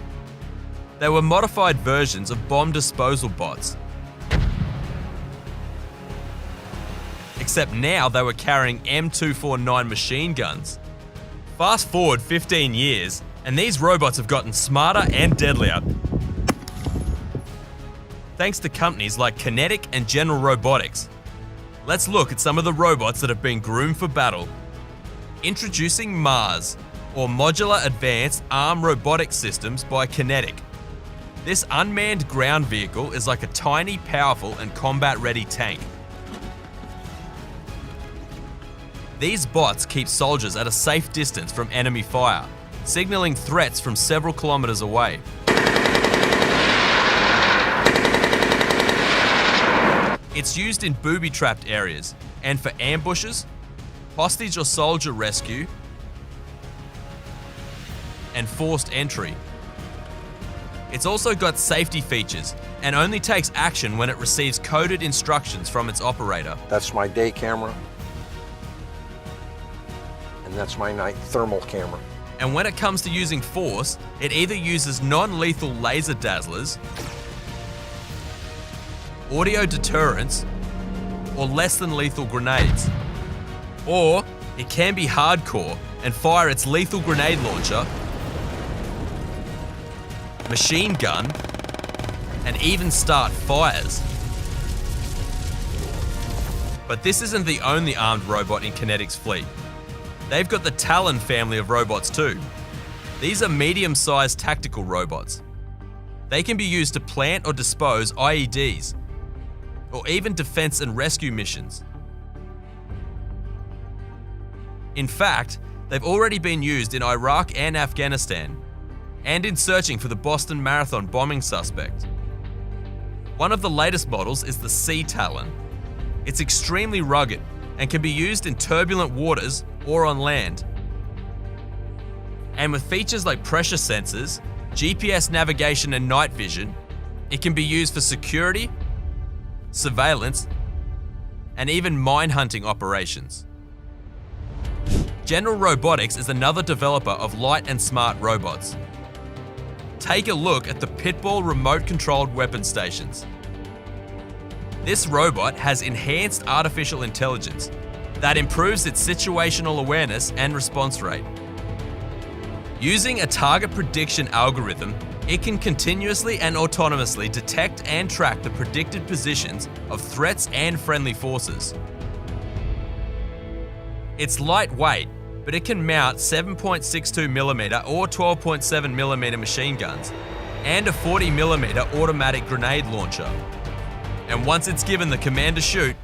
Speaker 8: They were modified versions of bomb disposal bots. Except now they were carrying M249 machine guns. Fast forward 15 years, and these robots have gotten smarter and deadlier. Thanks to companies like Kinetic and General Robotics. Let's look at some of the robots that have been groomed for battle. Introducing Mars, or Modular Advanced Arm Robotic Systems by Kinetic. This unmanned ground vehicle is like a tiny, powerful, and combat-ready tank. These bots keep soldiers at a safe distance from enemy fire, signaling threats from several kilometers away. It's used in booby-trapped areas and for ambushes, hostage or soldier rescue, and forced entry. It's also got safety features and only takes action when it receives coded instructions from its operator.
Speaker 9: That's my day camera, and that's my night thermal camera.
Speaker 8: And when it comes to using force, it either uses non-lethal laser dazzlers, audio deterrents, or less than lethal grenades. Or it can be hardcore and fire its lethal grenade launcher, machine gun, and even start fires. But this isn't the only armed robot in Kinetic's fleet. They've got the Talon family of robots too. These are medium-sized tactical robots. They can be used to plant or dispose IEDs, or even defense and rescue missions. In fact, they've already been used in Iraq and Afghanistan, and in searching for the Boston Marathon bombing suspect. One of the latest models is the Sea Talon. It's extremely rugged and can be used in turbulent waters or on land. And with features like pressure sensors, GPS navigation and night vision, it can be used for security, surveillance, and even mine hunting operations. General Robotics is another developer of light and smart robots. Take a look at the Pitbull remote-controlled weapon stations. This robot has enhanced artificial intelligence that improves its situational awareness and response rate. Using a target prediction algorithm, it can continuously and autonomously detect and track the predicted positions of threats and friendly forces. It's lightweight, but it can mount 7.62mm or 12.7mm machine guns and a 40mm automatic grenade launcher. And once it's given the command to shoot,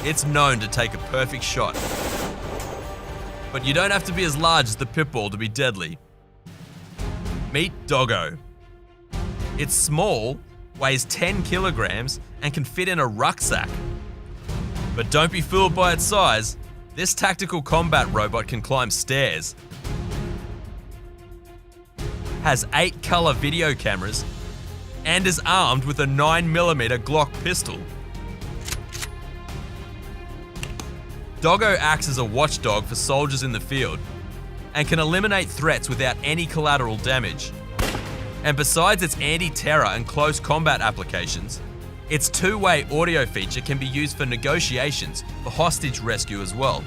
Speaker 8: it's known to take a perfect shot. But you don't have to be as large as the pit bull to be deadly. Meet Doggo. It's small, weighs 10 kilograms, and can fit in a rucksack. But don't be fooled by its size. This tactical combat robot can climb stairs, has 8 color video cameras, and is armed with a 9mm Glock pistol. Doggo acts as a watchdog for soldiers in the field and can eliminate threats without any collateral damage. And besides its anti-terror and close combat applications, its two-way audio feature can be used for negotiations for hostage rescue as well.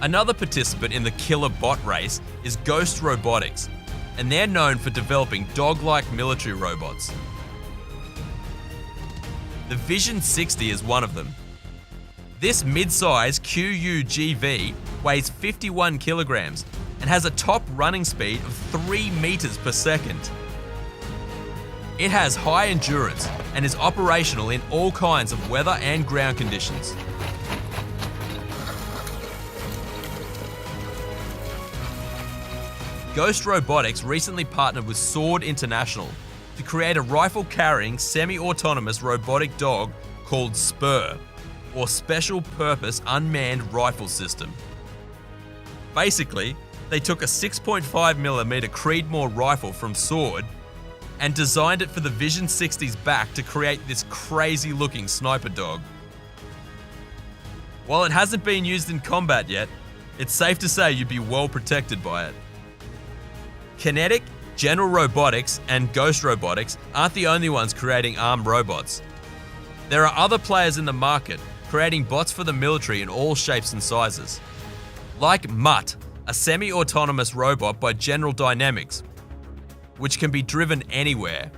Speaker 8: Another participant in the killer bot race is Ghost Robotics, and they're known for developing dog-like military robots. The Vision 60 is one of them. This mid-size QUGV weighs 51 kilograms and has a top running speed of 3 meters per second. It has high endurance and is operational in all kinds of weather and ground conditions. Ghost Robotics recently partnered with Sword International to create a rifle-carrying, semi-autonomous robotic dog called Spur, or Special Purpose Unmanned Rifle System. Basically, they took a 6.5mm Creedmoor rifle from Sword and designed it for the Vision 60's back to create this crazy-looking sniper dog. While it hasn't been used in combat yet, it's safe to say you'd be well protected by it. Kinetic, General Robotics, and Ghost Robotics aren't the only ones creating armed robots. There are other players in the market creating bots for the military in all shapes and sizes. Like Mutt, a semi-autonomous robot by General Dynamics, which can be driven anywhere.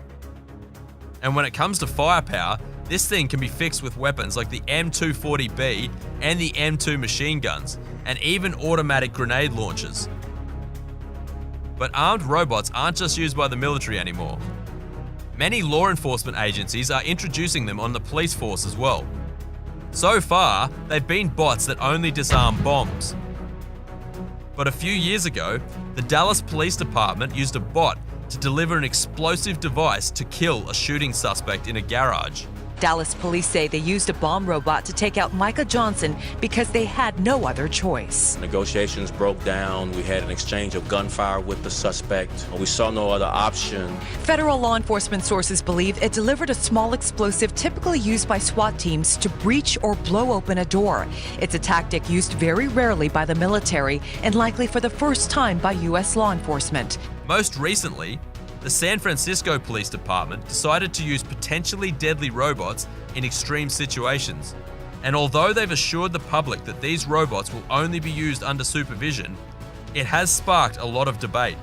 Speaker 8: And when it comes to firepower, this thing can be fixed with weapons like the M240B and the M2 machine guns, and even automatic grenade launchers. But armed robots aren't just used by the military anymore. Many law enforcement agencies are introducing them on the police force as well. So far, they've been bots that only disarm bombs. But a few years ago, the Dallas Police Department used a bot to deliver an explosive device to kill a shooting suspect in a garage.
Speaker 10: Dallas police say they used a bomb robot to take out Micah Johnson because they had no other choice.
Speaker 12: Negotiations broke down. We had an exchange of gunfire with the suspect. We saw no other option.
Speaker 10: Federal law enforcement sources believe it delivered a small explosive typically used by SWAT teams to breach or blow open a door. It's a tactic used very rarely by the military and likely for the first time by U.S. law enforcement.
Speaker 8: Most recently, the San Francisco Police Department decided to use potentially deadly robots in extreme situations. And although they've assured the public that these robots will only be used under supervision, it has sparked a lot of debate.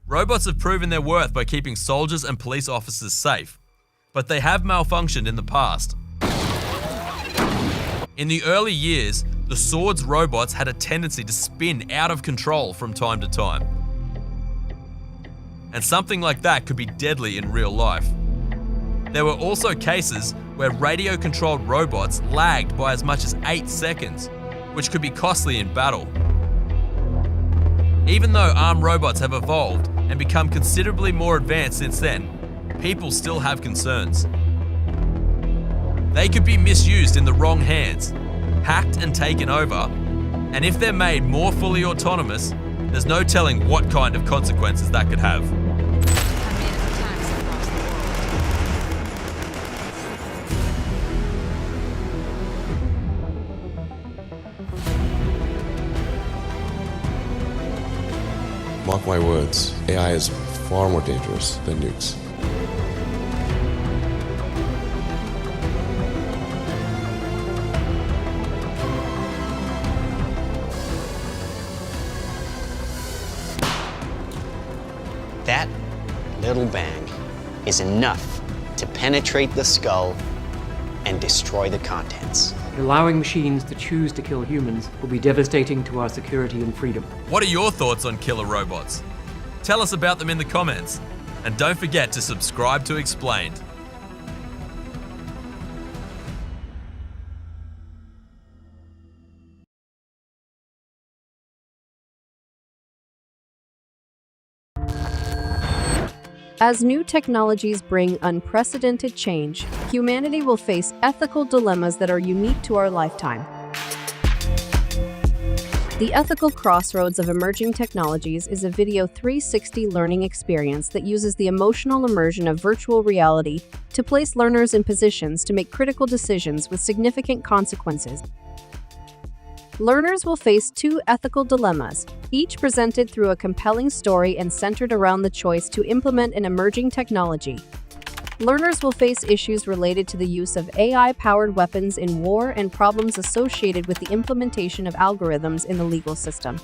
Speaker 8: Robots have proven their worth by keeping soldiers and police officers safe, but they have malfunctioned in the past. In the early years, the Sword's robots had a tendency to spin out of control from time to time. And something like that could be deadly in real life. There were also cases where radio-controlled robots lagged by as much as 8 seconds, which could be costly in battle. Even though armed robots have evolved and become considerably more advanced since then, people still have concerns. They could be misused in the wrong hands, hacked and taken over, and if they're made more fully autonomous, there's no telling what kind of consequences that could have.
Speaker 15: Mark my words, AI is far more dangerous than nukes.
Speaker 16: That little bang is enough to penetrate the skull and destroy the contents.
Speaker 25: Allowing machines to choose to kill humans will be devastating to our security and freedom.
Speaker 8: What are your thoughts on killer robots? Tell us about them in the comments. And don't forget to subscribe to Explained.
Speaker 11: As new technologies bring unprecedented change, humanity will face ethical dilemmas that are unique to our lifetime. The ethical crossroads of emerging technologies is a video 360 learning experience that uses the emotional immersion of virtual reality to place learners in positions to make critical decisions with significant consequences. Learners will face two ethical dilemmas, each presented through a compelling story and centered around the choice to implement an emerging technology. Learners will face issues related to the use of AI-powered weapons in war and problems associated with the implementation of algorithms in the legal system.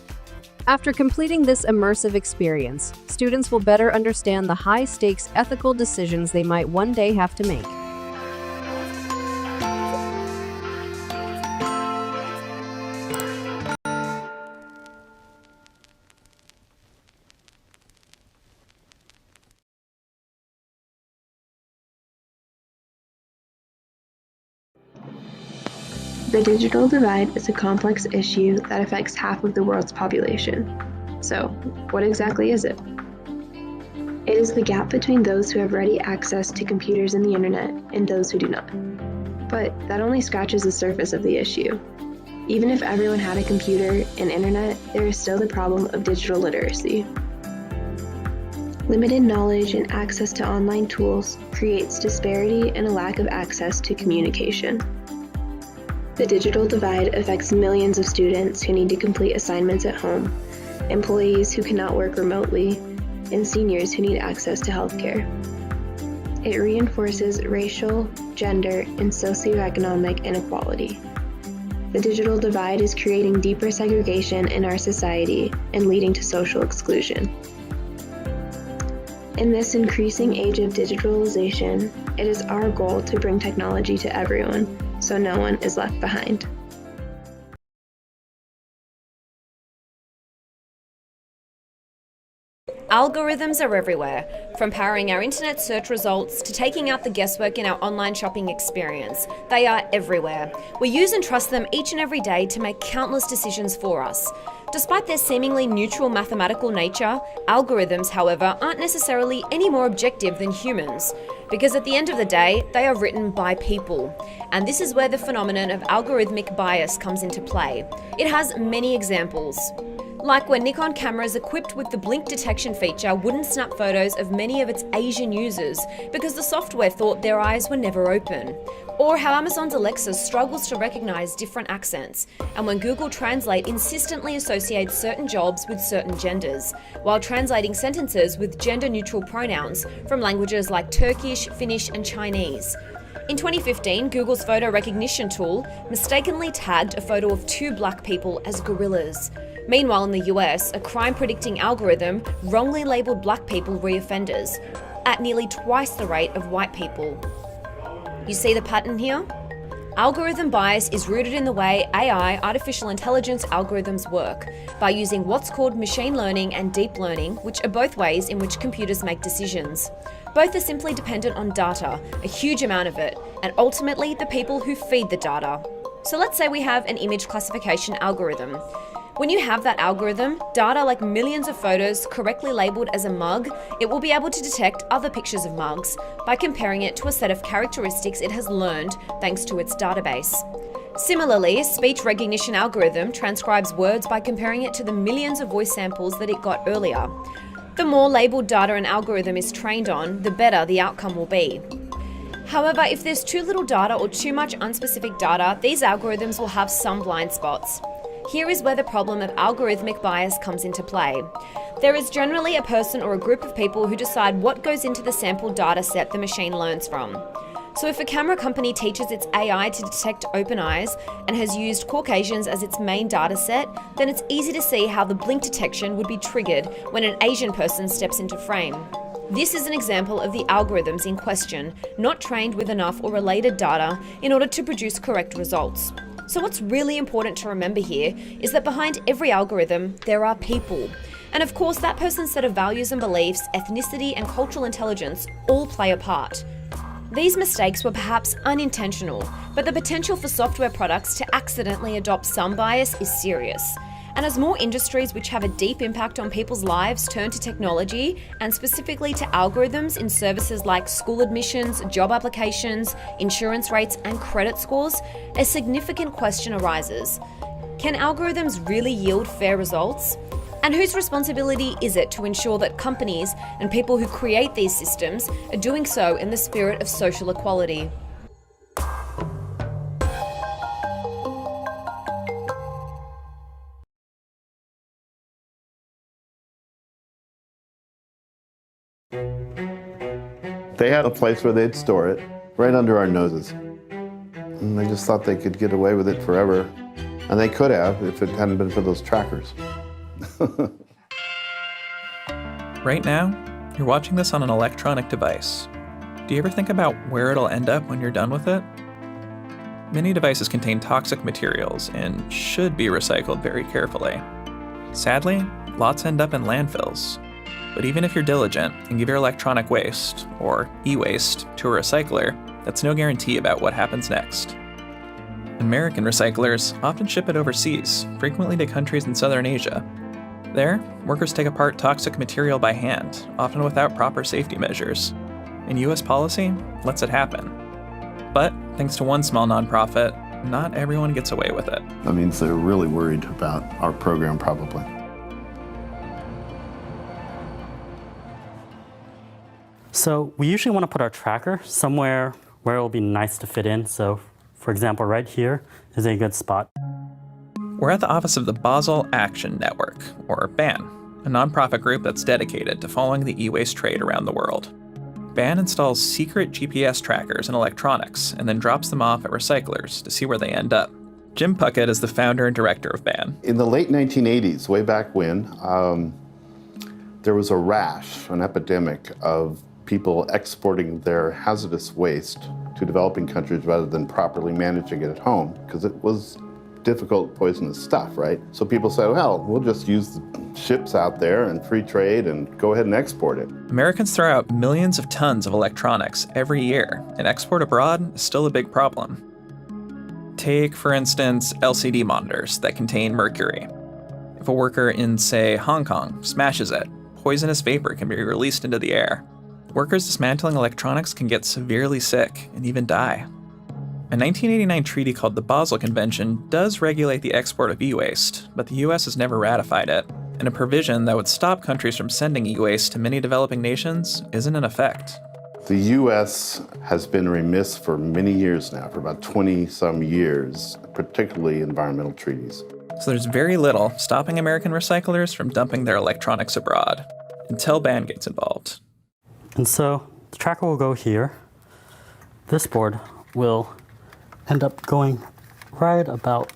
Speaker 11: After completing this immersive experience, students will better understand the high-stakes ethical decisions they might one day have to make.
Speaker 13: The digital divide is a complex issue that affects half of the world's population. So, what exactly is it? It is the gap between those who have ready access to computers and the internet and those who do not. But that only scratches the surface of the issue. Even if everyone had a computer and internet, there is still the problem of digital literacy. Limited knowledge and access to online tools creates disparity and a lack of access to communication. The digital divide affects millions of students who need to complete assignments at home, employees who cannot work remotely, and seniors who need access to healthcare. It reinforces racial, gender, and socioeconomic inequality. The digital divide is creating deeper segregation in our society and leading to social exclusion. In this increasing age of digitalization, it is our goal to bring technology to everyone, so no one is left behind.
Speaker 14: Algorithms are everywhere, from powering our internet search results to taking out the guesswork in our online shopping experience. They are everywhere. We use and trust them each and every day to make countless decisions for us. Despite their seemingly neutral mathematical nature, algorithms, however, aren't necessarily any more objective than humans. Because at the end of the day, they are written by people. And this is where the phenomenon of algorithmic bias comes into play. It has many examples. Like when Nikon cameras equipped with the blink detection feature wouldn't snap photos of many of its Asian users because the software thought their eyes were never open. Or how Amazon's Alexa struggles to recognize different accents, and when Google Translate insistently associates certain jobs with certain genders, while translating sentences with gender-neutral pronouns from languages like Turkish, Finnish, and Chinese. In 2015, Google's photo recognition tool mistakenly tagged a photo of two black people as gorillas. Meanwhile, in the US, a crime-predicting algorithm wrongly labelled black people reoffenders, at nearly twice the rate of white people. You see the pattern here? Algorithm bias is rooted in the way AI, artificial intelligence algorithms work, by using what's called machine learning and deep learning, which are both ways in which computers make decisions. Both are simply dependent on data, a huge amount of it, and ultimately the people who feed the data. So let's say we have an image classification algorithm. When you have that algorithm, data like millions of photos correctly labelled as a mug, it will be able to detect other pictures of mugs by comparing it to a set of characteristics it has learned thanks to its database. Similarly, a speech recognition algorithm transcribes words by comparing it to the millions of voice samples that it got earlier. The more labelled data an algorithm is trained on, the better the outcome will be. However, if there's too little data or too much unspecific data, these algorithms will have some blind spots. Here is where the problem of algorithmic bias comes into play. There is generally a person or a group of people who decide what goes into the sample data set the machine learns from. So if a camera company teaches its AI to detect open eyes and has used Caucasians as its main data set, then it's easy to see how the blink detection would be triggered when an Asian person steps into frame. This is an example of the algorithms in question, not trained with enough or related data in order to produce correct results. So what's really important to remember here is that behind every algorithm, there are people. And of course, that person's set of values and beliefs, ethnicity, and cultural intelligence all play a part. These mistakes were perhaps unintentional, but the potential for software products to accidentally adopt some bias is serious. And as more industries which have a deep impact on people's lives turn to technology, and specifically to algorithms in services like school admissions, job applications, insurance rates, and credit scores, a significant question arises. Can algorithms really yield fair results? And whose responsibility is it to ensure that companies and people who create these systems are doing so in the spirit of social equality?
Speaker 17: They had a place where they'd store it, right under our noses. And they just thought they could get away with it forever. And they could have if it hadn't been for those trackers.
Speaker 18: Right now, you're watching this on an electronic device. Do you ever think about where it'll end up when you're done with it? Many devices contain toxic materials and should be recycled very carefully. Sadly, lots end up in landfills. But even if you're diligent and give your electronic waste, or e-waste, to a recycler, that's no guarantee about what happens next. American recyclers often ship it overseas, frequently to countries in Southern Asia. There, workers take apart toxic material by hand, often without proper safety measures. And US policy lets it happen. But, thanks to one small nonprofit, not everyone gets away with it.
Speaker 17: That means they're really worried about our program, probably.
Speaker 19: So we usually want to put our tracker somewhere where it will be nice to fit in. So, for example, right here is a good spot.
Speaker 18: We're at the office of the Basel Action Network, or BAN, a nonprofit group that's dedicated to following the e-waste trade around the world. BAN installs secret GPS trackers and electronics and then drops them off at recyclers to see where they end up. Jim Puckett is the founder and director of BAN.
Speaker 17: In the late 1980s, way back when, there was a rash, an epidemic of people exporting their hazardous waste to developing countries rather than properly managing it at home, because it was difficult, poisonous stuff, right? So people say, well, we'll just use the ships out there and free trade and go ahead and export it.
Speaker 18: Americans throw out millions of tons of electronics every year, and export abroad is still a big problem. Take, for instance, LCD monitors that contain mercury. If a worker in, say, Hong Kong smashes it, poisonous vapor can be released into the air. Workers dismantling electronics can get severely sick and even die. A 1989 treaty called the Basel Convention does regulate the export of e-waste, but the US has never ratified it, and a provision that would stop countries from sending e-waste to many developing nations isn't in effect.
Speaker 17: The US has been remiss for many years now, for about 20-some years, particularly environmental treaties.
Speaker 18: So there's very little stopping American recyclers from dumping their electronics abroad, until BAN gets involved.
Speaker 19: And so the tracker will go here. This board will end up going right about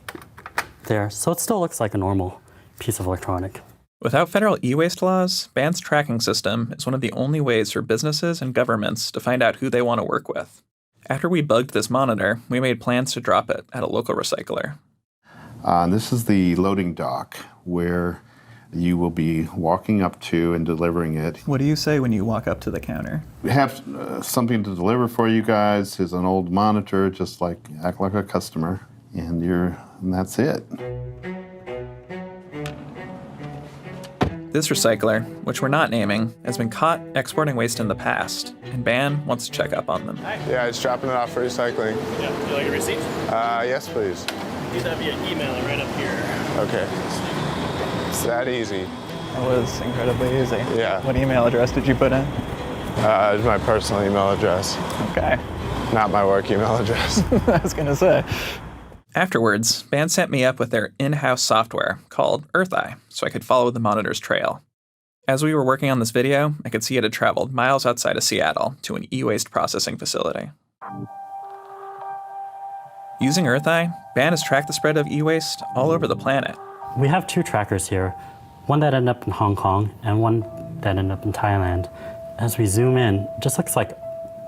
Speaker 19: there. So it still looks like a normal piece of electronic.
Speaker 18: Without federal e-waste laws, BAN's tracking system is one of the only ways for businesses and governments to find out who they want to work with. After we bugged this monitor, we made plans to drop it at a local recycler.
Speaker 17: This is the loading dock where you will be walking up to and delivering it.
Speaker 18: What do you say when you walk up to the counter?
Speaker 17: We have something to deliver for you guys. Here's an old monitor, just like act like a customer, and that's it.
Speaker 18: This recycler, which we're not naming, has been caught exporting waste in the past, and BAN wants to check up on them.
Speaker 23: Yeah, it's dropping it off for recycling.
Speaker 24: Yeah, would you like a receipt?
Speaker 23: Yes, please.
Speaker 24: Do that via email right up here.
Speaker 23: Okay. It's that easy.
Speaker 18: That was incredibly easy.
Speaker 23: Yeah.
Speaker 18: What email address did you put in?
Speaker 23: It's my personal email address.
Speaker 18: Okay.
Speaker 23: Not my work email address.
Speaker 18: I was gonna say. Afterwards, BAN sent me up with their in-house software called EarthEye, so I could follow the monitor's trail. As we were working on this video, I could see it had traveled miles outside of Seattle to an e-waste processing facility. Using EarthEye, BAN has tracked the spread of e-waste all over the planet.
Speaker 19: We have two trackers here, one that ended up in Hong Kong and one that ended up in Thailand. As we zoom in, it just looks like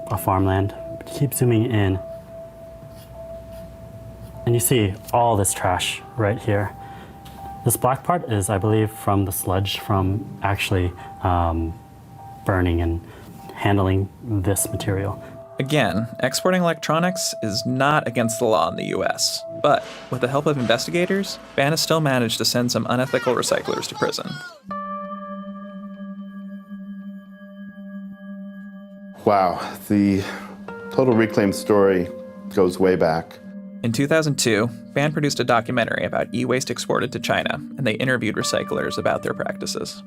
Speaker 19: a farmland. Keep zooming in, and you see all this trash right here. This black part is, I believe, from the sludge from actually burning and handling this material.
Speaker 18: Again, exporting electronics is not against the law in the US, but with the help of investigators, BAN has still managed to send some unethical recyclers to prison.
Speaker 17: Wow, the Total Reclaim story goes way back.
Speaker 18: In 2002, BAN produced a documentary about e-waste exported to China, and they interviewed recyclers about their practices.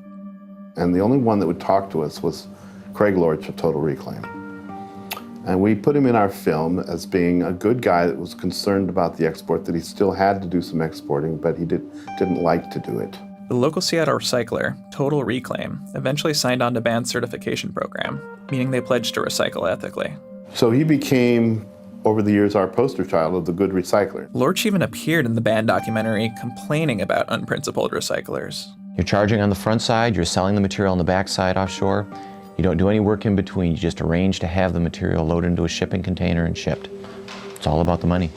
Speaker 17: And the only one that would talk to us was Craig Lorch of Total Reclaim. And we put him in our film as being a good guy that was concerned about the export, that he still had to do some exporting, but he didn't like to do it.
Speaker 18: The local Seattle recycler, Total Reclaim, eventually signed on to BAN's certification program, meaning they pledged to recycle ethically.
Speaker 17: So he became, over the years, our poster child of the good recycler.
Speaker 18: Lorch even appeared in the BAN documentary complaining about unprincipled recyclers.
Speaker 2: You're charging on the front side, you're selling the material on the back side offshore. You don't do any work in between, you just arrange to have the material loaded into a shipping container and shipped. It's all about the money.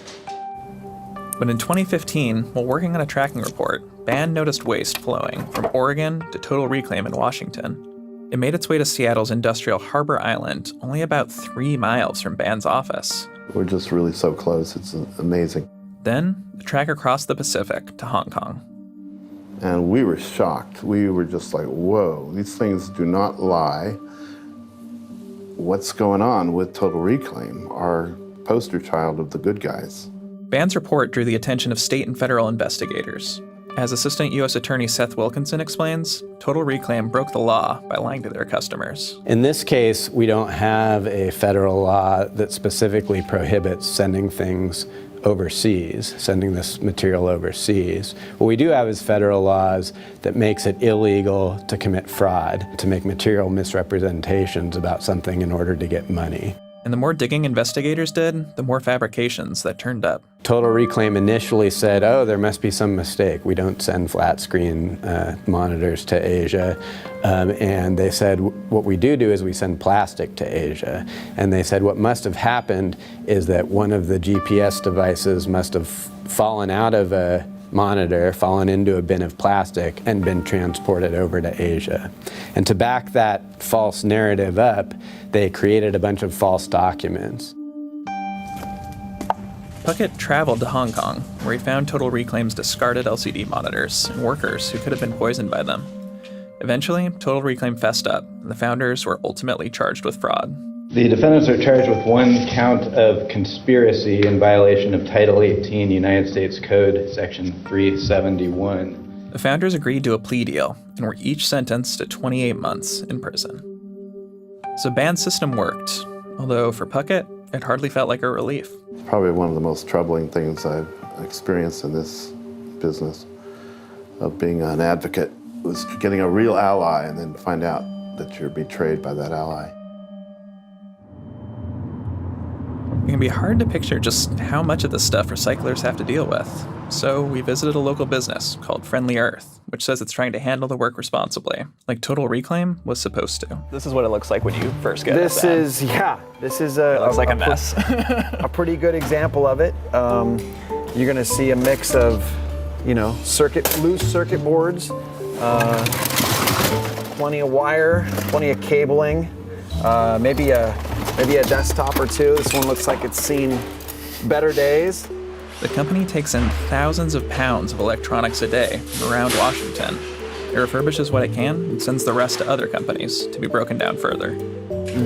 Speaker 18: But in 2015, while working on a tracking report, BAN noticed waste flowing from Oregon to Total Reclaim in Washington. It made its way to Seattle's industrial Harbor Island, only about 3 miles from BAN's office.
Speaker 17: We're just really so close, it's amazing.
Speaker 18: Then, the tracker crossed the Pacific to Hong Kong.
Speaker 17: And we were shocked. We were just like, whoa, these things do not lie. What's going on with Total Reclaim, our poster child of the good guys?
Speaker 18: BAN's report drew the attention of state and federal investigators. As Assistant U.S. Attorney Seth Wilkinson explains, Total Reclaim broke the law by lying to their customers.
Speaker 4: In this case, we don't have a federal law that specifically prohibits sending things overseas, sending this material overseas. What we do have is federal laws that makes it illegal to commit fraud, to make material misrepresentations about something in order to get money.
Speaker 18: And the more digging investigators did, the more fabrications that turned up.
Speaker 4: Total Reclaim initially said, oh, there must be some mistake. We don't send flat screen monitors to Asia. And they said, what we do is we send plastic to Asia. And they said what must have happened is that one of the GPS devices must have fallen out of a monitor, fallen into a bin of plastic, and been transported over to Asia. And to back that false narrative up, they created a bunch of false documents.
Speaker 18: Puckett traveled to Hong Kong, where he found Total Reclaim's discarded LCD monitors and workers who could have been poisoned by them. Eventually, Total Reclaim fessed up, and the founders were ultimately charged with fraud.
Speaker 20: The defendants are charged with 1 count of conspiracy in violation of Title 18 United States Code, Section 371.
Speaker 18: The founders agreed to a plea deal and were each sentenced to 28 months in prison. So BAN's system worked, although for Puckett, it hardly felt like a relief.
Speaker 17: Probably one of the most troubling things I've experienced in this business of being an advocate was getting a real ally and then find out that you're betrayed by that ally.
Speaker 18: It can be hard to picture just how much of this stuff recyclers have to deal with. So we visited a local business called Friendly Earth, which says it's trying to handle the work responsibly, like Total Reclaim was supposed to.
Speaker 21: This is what it looks like when you first get it.
Speaker 22: This is
Speaker 21: it looks like a mess.
Speaker 22: A pretty good example of it. You're going to see a mix of, loose circuit boards, plenty of wire, plenty of cabling, maybe a desktop or two. This one looks like it's seen better days.
Speaker 18: The company takes in thousands of pounds of electronics a day from around Washington. It refurbishes what it can and sends the rest to other companies to be broken down further.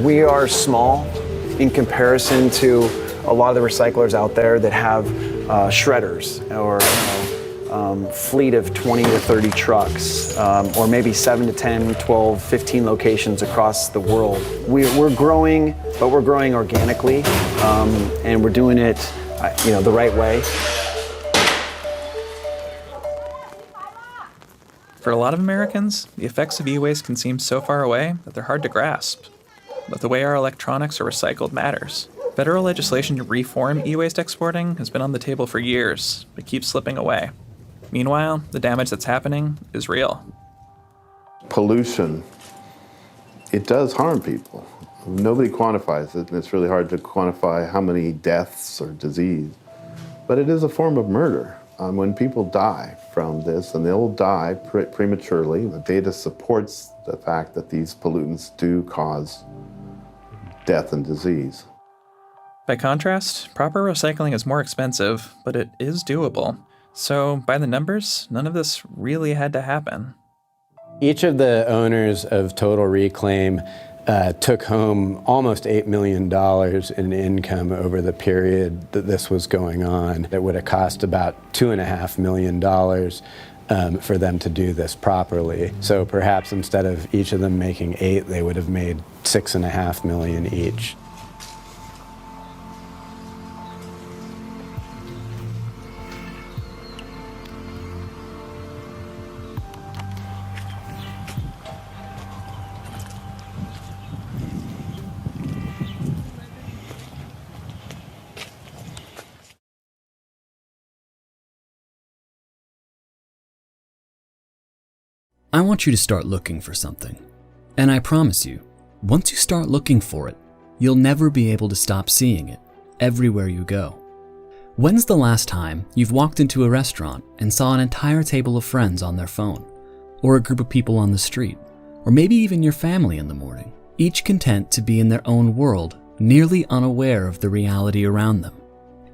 Speaker 22: We are small in comparison to a lot of the recyclers out there that have shredders or fleet of 20 to 30 trucks, or maybe 7 to 10, 12, 15 locations across the world. We're growing, but we're growing organically, and we're doing it the right way.
Speaker 18: For a lot of Americans, the effects of e-waste can seem so far away that they're hard to grasp. But the way our electronics are recycled matters. Federal legislation to reform e-waste exporting has been on the table for years, but keeps slipping away. Meanwhile, the damage that's happening is real.
Speaker 17: Pollution, it does harm people. Nobody quantifies it, and it's really hard to quantify how many deaths or disease. But it is a form of murder. When people die from this, and they'll die prematurely, the data supports the fact that these pollutants do cause death and disease.
Speaker 18: By contrast, proper recycling is more expensive, but it is doable. So, by the numbers, none of this really had to happen.
Speaker 4: Each of the owners of Total Reclaim took home almost $8 million in income over the period that this was going on. It would have cost about $2.5 million for them to do this properly. So perhaps instead of each of them making 8, they would have made $6.5 million each.
Speaker 1: I want you to start looking for something. And I promise you, once you start looking for it, you'll never be able to stop seeing it everywhere you go. When's the last time you've walked into a restaurant and saw an entire table of friends on their phone? Or a group of people on the street? Or maybe even your family in the morning, each content to be in their own world, nearly unaware of the reality around them?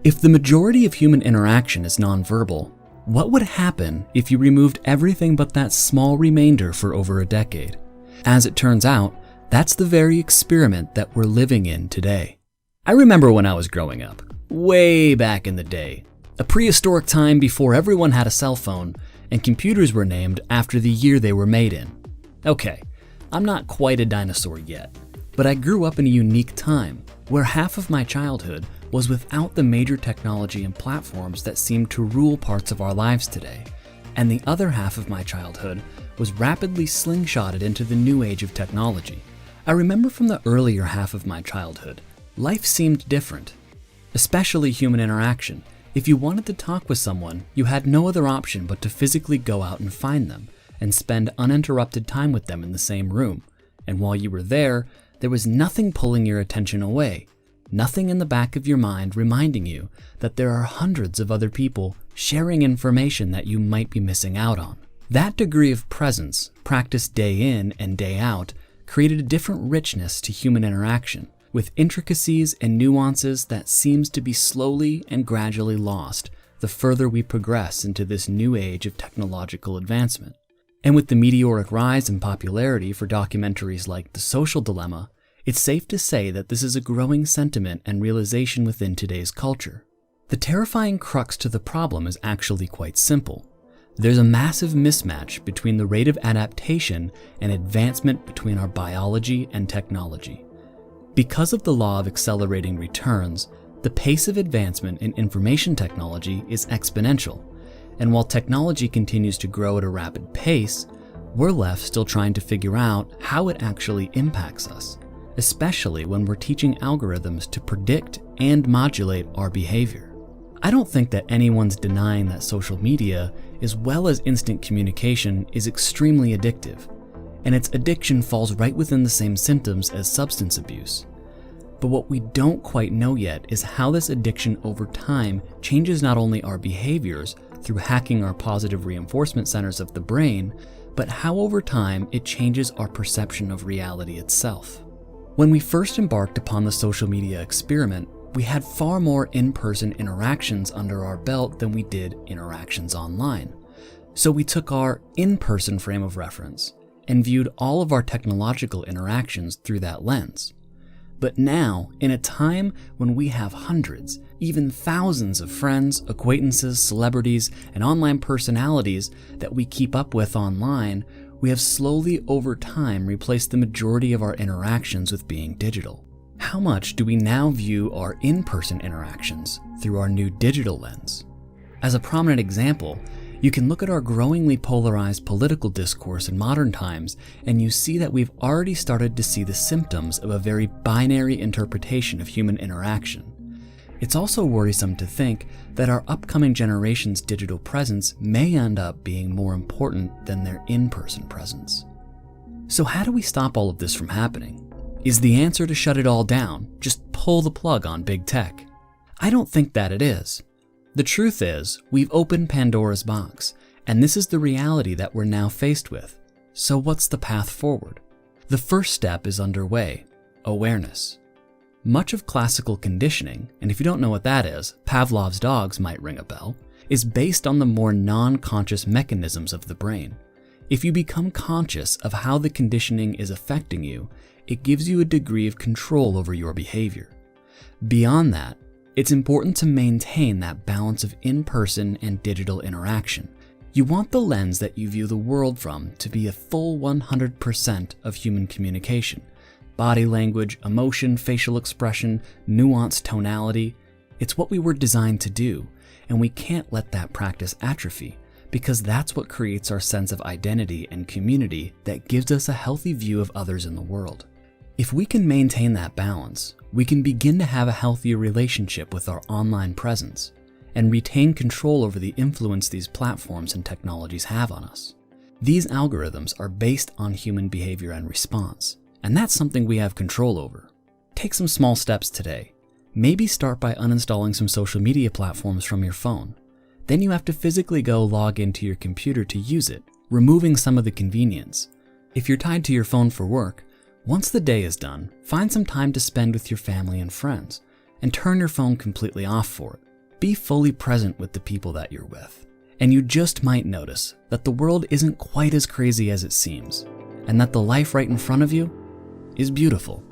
Speaker 1: If the majority of human interaction is nonverbal, what would happen if you removed everything but that small remainder for over a decade? As it turns out, that's the very experiment that we're living in today. I remember when I was growing up, way back in the day, a prehistoric time before everyone had a cell phone and computers were named after the year they were made in. Okay, I'm not quite a dinosaur yet, but I grew up in a unique time where half of my childhood was without the major technology and platforms that seem to rule parts of our lives today, and the other half of my childhood was rapidly slingshotted into the new age of technology. I remember from the earlier half of my childhood, life seemed different, especially human interaction. If you wanted to talk with someone, you had no other option but to physically go out and find them and spend uninterrupted time with them in the same room. And while you were there was nothing pulling your attention away. Nothing in the back of your mind reminding you that there are hundreds of other people sharing information that you might be missing out on. That degree of presence, practiced day in and day out, created a different richness to human interaction, with intricacies and nuances that seems to be slowly and gradually lost the further we progress into this new age of technological advancement. And with the meteoric rise in popularity for documentaries like The Social Dilemma, it's safe to say that this is a growing sentiment and realization within today's culture. The terrifying crux to the problem is actually quite simple. There's a massive mismatch between the rate of adaptation and advancement between our biology and technology. Because of the law of accelerating returns, the pace of advancement in information technology is exponential, and while technology continues to grow at a rapid pace, we're left still trying to figure out how it actually impacts us, especially when we're teaching algorithms to predict and modulate our behavior. I don't think that anyone's denying that social media, as well as instant communication, is extremely addictive, and its addiction falls right within the same symptoms as substance abuse. But what we don't quite know yet is how this addiction over time changes not only our behaviors through hacking our positive reinforcement centers of the brain, but how over time it changes our perception of reality itself. When we first embarked upon the social media experiment, we had far more in-person interactions under our belt than we did interactions online. So we took our in-person frame of reference and viewed all of our technological interactions through that lens. But now, in a time when we have hundreds, even thousands of friends, acquaintances, celebrities, and online personalities that we keep up with online, we have slowly over time replaced the majority of our interactions with being digital. How much do we now view our in-person interactions through our new digital lens? As a prominent example, you can look at our growingly polarized political discourse in modern times, and you see that we've already started to see the symptoms of a very binary interpretation of human interaction. It's also worrisome to think that our upcoming generation's digital presence may end up being more important than their in-person presence. So how do we stop all of this from happening? Is the answer to shut it all down, just pull the plug on big tech? I don't think that it is. The truth is, we've opened Pandora's box, and this is the reality that we're now faced with. So what's the path forward? The first step is underway: awareness. Much of classical conditioning, and if you don't know what that is, Pavlov's dogs might ring a bell, is based on the more non-conscious mechanisms of the brain. If you become conscious of how the conditioning is affecting you, it gives you a degree of control over your behavior. Beyond that, it's important to maintain that balance of in-person and digital interaction. You want the lens that you view the world from to be a full 100% of human communication. Body language, emotion, facial expression, nuanced tonality. It's what we were designed to do, and we can't let that practice atrophy, because that's what creates our sense of identity and community that gives us a healthy view of others in the world. If we can maintain that balance, we can begin to have a healthier relationship with our online presence and retain control over the influence these platforms and technologies have on us. These algorithms are based on human behavior and response, and that's something we have control over. Take some small steps today. Maybe start by uninstalling some social media platforms from your phone. Then you have to physically go log into your computer to use it, removing some of the convenience. If you're tied to your phone for work, once the day is done, find some time to spend with your family and friends, and turn your phone completely off for it. Be fully present with the people that you're with. And you just might notice that the world isn't quite as crazy as it seems, and that the life right in front of you is beautiful.